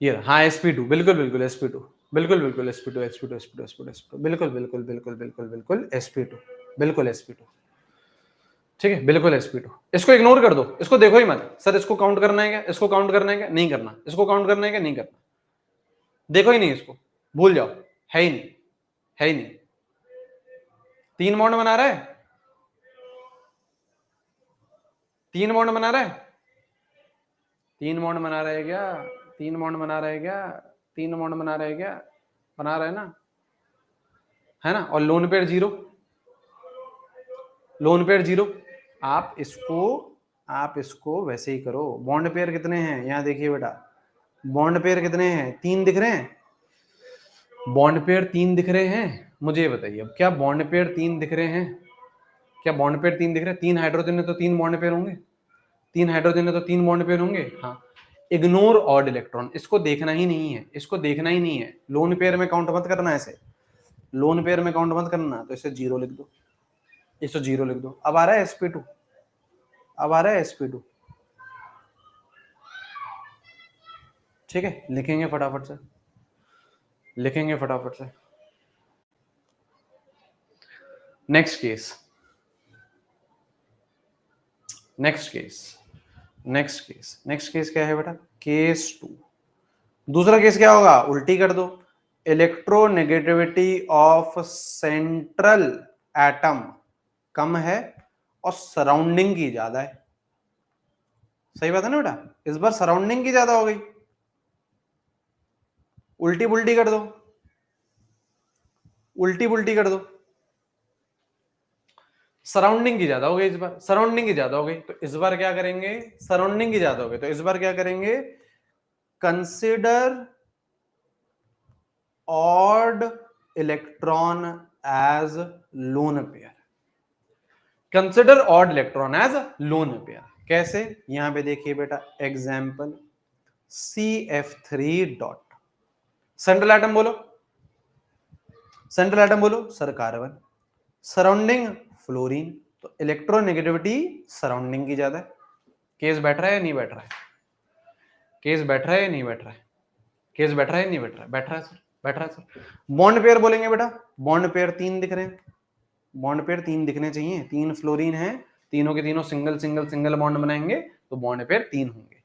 ये हाँ sp2, बिल्कुल बिल्कुल sp2, बिल्कुल बिल्कुल sp2 sp2 sp2 sp2 sp2 बिल्कुल बिल्कुल बिल्कुल बिल्कुल बिल्कुल sp2, बिल्कुल sp2, ठीक है, बिल्कुल sp2। इसको इग्नोर कर दो, इसको देखो ही मत। सर इसको काउंट करना है क्या? इसको काउंट करना है क्या? नहीं करना। इसको काउंट करना है क्या? नहीं करना। देखो ही नहीं इसको, भूल जाओ, है ही नहीं, है ही नहीं। 3 बॉन्ड बना रहा है, 3 बॉन्ड बना रहा है, 3 बॉन्ड बना रहा है क्या? 3 बॉन्ड बना रहा है क्या? 3 बॉन्ड बना रहा है क्या? बना रहा है ना, है ना। और लोन पेयर 0, लोन पेयर 0। आप इसको वैसे ही करो। बॉन्ड पेयर कितने हैं? यहां देखिए बेटा, बॉन्ड पेयर कितने हैं? 3 दिख रहे हैं। बॉन्ड पेयर 3 दिख रहे हैं। मुझे ये बताइए, अब क्या बॉन्ड पेयर 3 दिख रहे हैं? क्या बॉन्ड पेयर 3 दिख रहे हैं? 3 हाइड्रोजन है तो 3 बॉन्ड पेयर होंगे, 3 हाइड्रोजन है तो 3 बॉन्ड पेयर होंगे। हाँ, इग्नोर ऑड इलेक्ट्रॉन, इसको देखना ही नहीं है, इसको देखना ही नहीं है। लोन पेयर में काउंट मत करना, ऐसे लोन पेयर में काउंट मत करना। तो इसे 0 लिख दो, इसे 0 लिख दो। अब आ रहा है sp2, अब आ रहा है sp2, ठीक है। लिखेंगे फटाफट से, लिखेंगे फटाफट से। Next case, next case, next case, next case क्या है बेटा? केस 2। दूसरा केस क्या होगा? उल्टी कर दो। इलेक्ट्रोनेगेटिविटी ऑफ सेंट्रल एटम कम है और सराउंडिंग की ज्यादा है। सही बात है ना बेटा? इस बार सराउंडिंग की ज्यादा हो गई। उल्टी पुल्टी कर दो, उल्टी पुल्टी कर दो। सराउंडिंग की ज्यादा हो गई इस बार, सराउंडिंग की ज्यादा हो गई। तो इस बार क्या करेंगे? सराउंडिंग की ज्यादा हो गई तो इस बार क्या करेंगे? Consider odd electron as lone pair. Consider odd electron as lone pair. कैसे? यहां पे देखिए बेटा, example CF3 dot, central atom बोलो, सेंट्रल एटम बोलो सर कार्बन, सराउंडिंग फ्लोरीन। तो इलेक्ट्रोनेगेटिविटी सराउंडिंग की ज्यादा है। केस बैठ रहा है या नहीं बैठ रहा है? केस बैठ रहा है या नहीं बैठ रहा है? केस बैठ रहा है या नहीं बैठ रहा है? बैठ रहा है सर, बैठ रहा है सर। बॉन्ड पेयर बोलेंगे बेटा, बॉन्ड पेयर 3 दिख रहे हैं, बॉन्ड पेयर 3 दिखने चाहिए। 3 फ्लोरीन है, तीनों के तीनों सिंगल सिंगल सिंगल बॉन्ड बनाएंगे तो बॉन्ड पेयर 3 होंगे।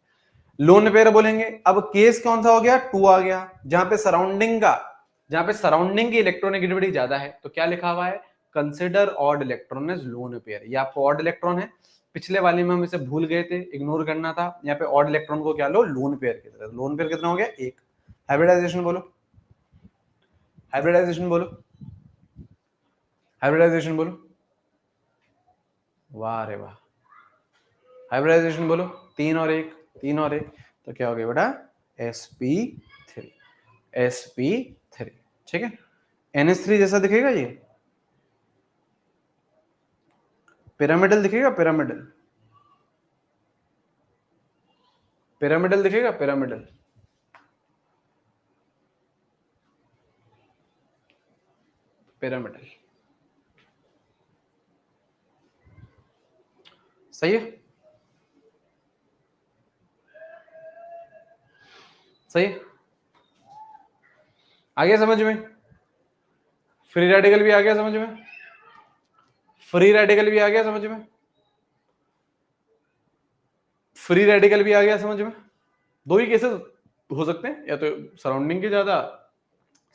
लोन पेयर बोलेंगे। अब केस कौन सा हो गया? 2 आ गया, जहां पे सराउंडिंग का, जहां पे सराउंडिंग की इलेक्ट्रोनेगेटिविटी ज्यादा है। तो क्या लिखा हुआ है? Consider odd electron as lone pair. ये आपको ऑड इलेक्ट्रॉन है, पिछले वाले में हम इसे भूल गए थे, इग्नोर करना था। यहाँ पे ऑड इलेक्ट्रॉन को क्या लो, लोन पेयर की तरह। लोन पेयर कितना हो गया, एक। हाइब्रिडाइजेशन बोलो, हाइब्रिडाइजेशन बोलो, हाइब्रिडाइजेशन बोलो, वाह रे वाह। हाइब्रिडाइजेशन बोलो, 3 और 1, 3 और 1, तो क्या हो गया बेटा, sp3, sp3, ठीक है। NH3 जैसा दिखेगा ये, पिरामिडल दिखेगा, पिरामिडल, पिरामिडल दिखेगा, पिरामिडल, पिरामिडल, सही है, सही है, आ गया समझ में। फ्री रेडिकल भी आ गया समझ में, फ्री रेडिकल भी आ गया समझ में, फ्री रेडिकल भी आ गया समझ में। दो ही केसेस हो सकते हैं, या तो सराउंडिंग की ज्यादा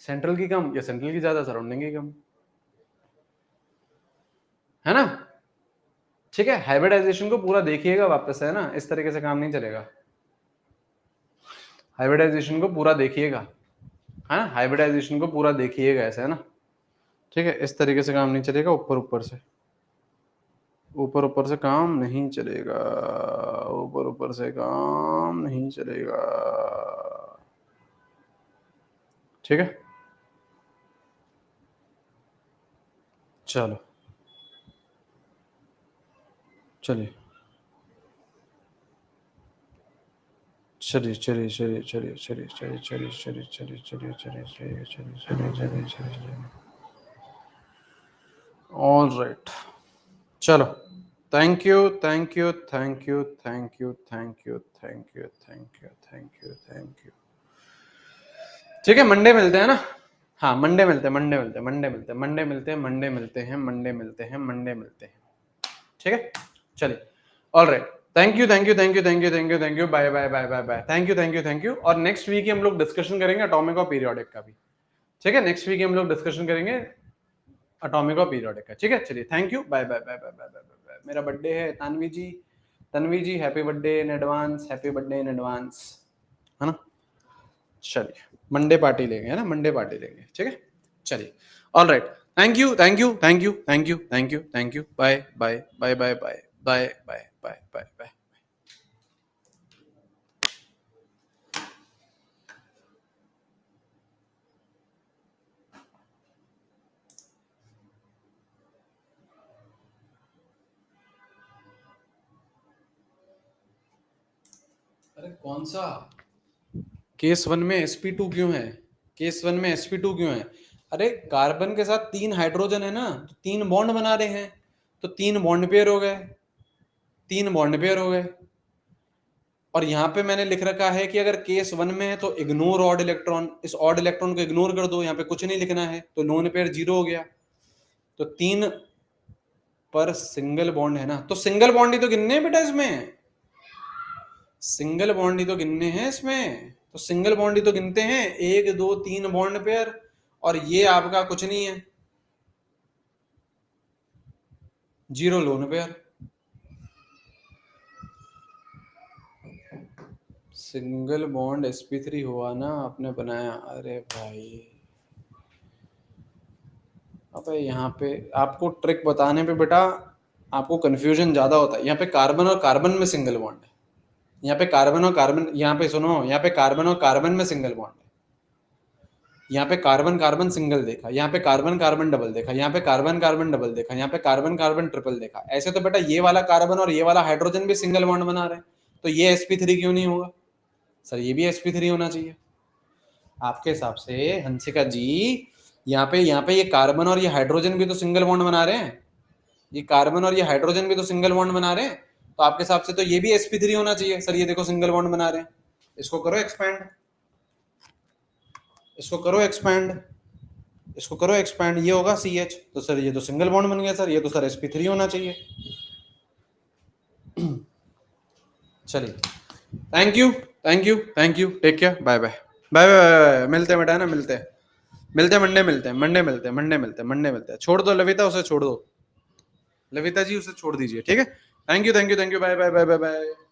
सेंट्रल की कम, या सेंट्रल की ज्यादा सराउंडिंग की कम, है ना। ठीक है, हाइब्रिडाइजेशन को पूरा देखिएगा वापस, है ना, इस तरीके से काम नहीं चलेगा। हाइब्रिडाइजेशन को पूरा देखिएगा, है ना, हाइब्रिडाइजेशन को पूरा देखिएगा ऐसे, है ना। ठीक है, इस तरीके से काम नहीं चलेगा, ऊपर ऊपर से, ऊपर ऊपर से काम नहीं चलेगा, ऊपर ऊपर से काम नहीं चलेगा। ठीक है, चलो चलिए चलिए चलिए चलिए चलिए चलिए चलिए चलिए चलिए चलिए चलिए चलिए चलिए चलिए चलिए चलिए चलिए, ऑल राइट, चलो, thank you thank you thank you thank you thank you thank you thank you thank you thank you. ठीक है, मंडे मिलते हैं ना, हाँ मंडे मिलते हैं, मंडे मिलते हैं, मंडे मिलते हैं, मंडे मिलते हैं, मंडे मिलते हैं, मंडे मिलते हैं, मंडे मिलते हैं। ठीक है, चलिए, all right, thank you thank you thank you thank you thank you thank you, bye bye bye bye bye, thank you thank you thank you. और नेक्स्ट वीक हम लोग डिस्कशन करेंगे एटॉमिक और पीरियोडिक का भी। ठीक है, नेक्स्ट वीक हम लोग डिस्कशन करेंगे एटॉमिक और पीरियोडिक का। ठीक है, चलिए, thank you, bye bye bye bye bye bye. मेरा बर्थडे है Tanvi ji, Tanvi ji happy birthday in advance, happy birthday in advance, है ना। चलिए, मंडे पार्टी लेंगे, है ना, मंडे पार्टी लेंगे। ठीक है, चलिए, all right, thank you thank you thank you thank you thank you thank you, bye bye bye bye bye bye bye bye bye bye. अरे कौन सा केस 1 में sp2 क्यों है, केस 1 में sp2 क्यों है? अरे कार्बन के साथ 3 हाइड्रोजन है ना, तो 3 बॉन्ड बना रहे हैं, तो 3 बॉन्ड पेयर हो गए, 3 बॉन्ड पेयर हो गए। और यहाँ पे मैंने लिख रखा है कि अगर केस 1 में है तो इग्नोर ऑड इलेक्ट्रॉन, इस ऑड इलेक्ट्रॉन को इग्नोर कर दो, यहाँ पे कुछ नहीं लिखना है, तो लोन पेयर 0 हो गया। तो 3 पर सिंगल बॉन्ड है ना, तो सिंगल बॉन्ड ही तो गिनने हैं बेटा इसमें, सिंगल बॉन्ड ही तो गिनने हैं इसमें, तो सिंगल बॉन्ड ही तो गिनते हैं, 1 2 3 बॉन्ड पेयर, और ये आपका कुछ नहीं है, 0 lone pair. Single bond sp3 हुआ ना, आपने बनाया, अरे भाई, अबे यहाँ पे आपको ट्रिक बताने पे बेटा आपको कंफ्यूजन ज्यादा होता है। यहाँ पे कार्बन और कार्बन में सिंगल बॉन्ड है, यहाँ पे कार्बन और कार्बन, यहाँ पे सुनो, यहाँ पे कार्बन और कार्बन में सिंगल बॉन्ड है, यहाँ पे कार्बन कार्बन सिंगल देखा, यहाँ पे कार्बन कार्बन डबल देखा, यहाँ पे कार्बन कार्बन डबल देखा, यहाँ पे कार्बन कार्बन ट्रिपल देखा। ऐसे तो बेटा ये वाला कार्बन और ये वाला हाइड्रोजन भी सिंगल बॉन्ड बना रहे हैं, तो ये sp3 क्यों नहीं होगा? सर ये भी sp3 होना चाहिए आपके हिसाब से, हंसिका जी। यहाँ पे ये कार्बन और ये हाइड्रोजन भी तो सिंगल बॉन्ड बना रहे हैं, ये कार्बन और ये हाइड्रोजन भी तो सिंगल बॉन्ड बना रहे हैं, तो आपके हिसाब से तो ये भी sp3 होना चाहिए। सर ये देखो सिंगल बॉन्ड बना रहे हैं, इसको करो एक्सपैंड, इसको करो एक्सपैंड, इसको करो एक्सपैंड, ये होगा CH, तो सर ये तो सिंगल बॉन्ड बन गया सर, ये तो सर sp3 होना चाहिए। चलिए, thank you thank you thank you, take care, bye bye bye bye, मिलते हैं बेटा ना, मिलते हैं, मिलते हैं मंडे, मिलते हैं मंडे, मिलते हैं मंडे, मिलते हैं मंडे, मिलते हैं। छोड़ दो लविता, उसे छोड़ दो, लविता जी उसे छोड़ दीजिए, ठीक है। Thank you, thank you, thank you, bye bye bye bye bye.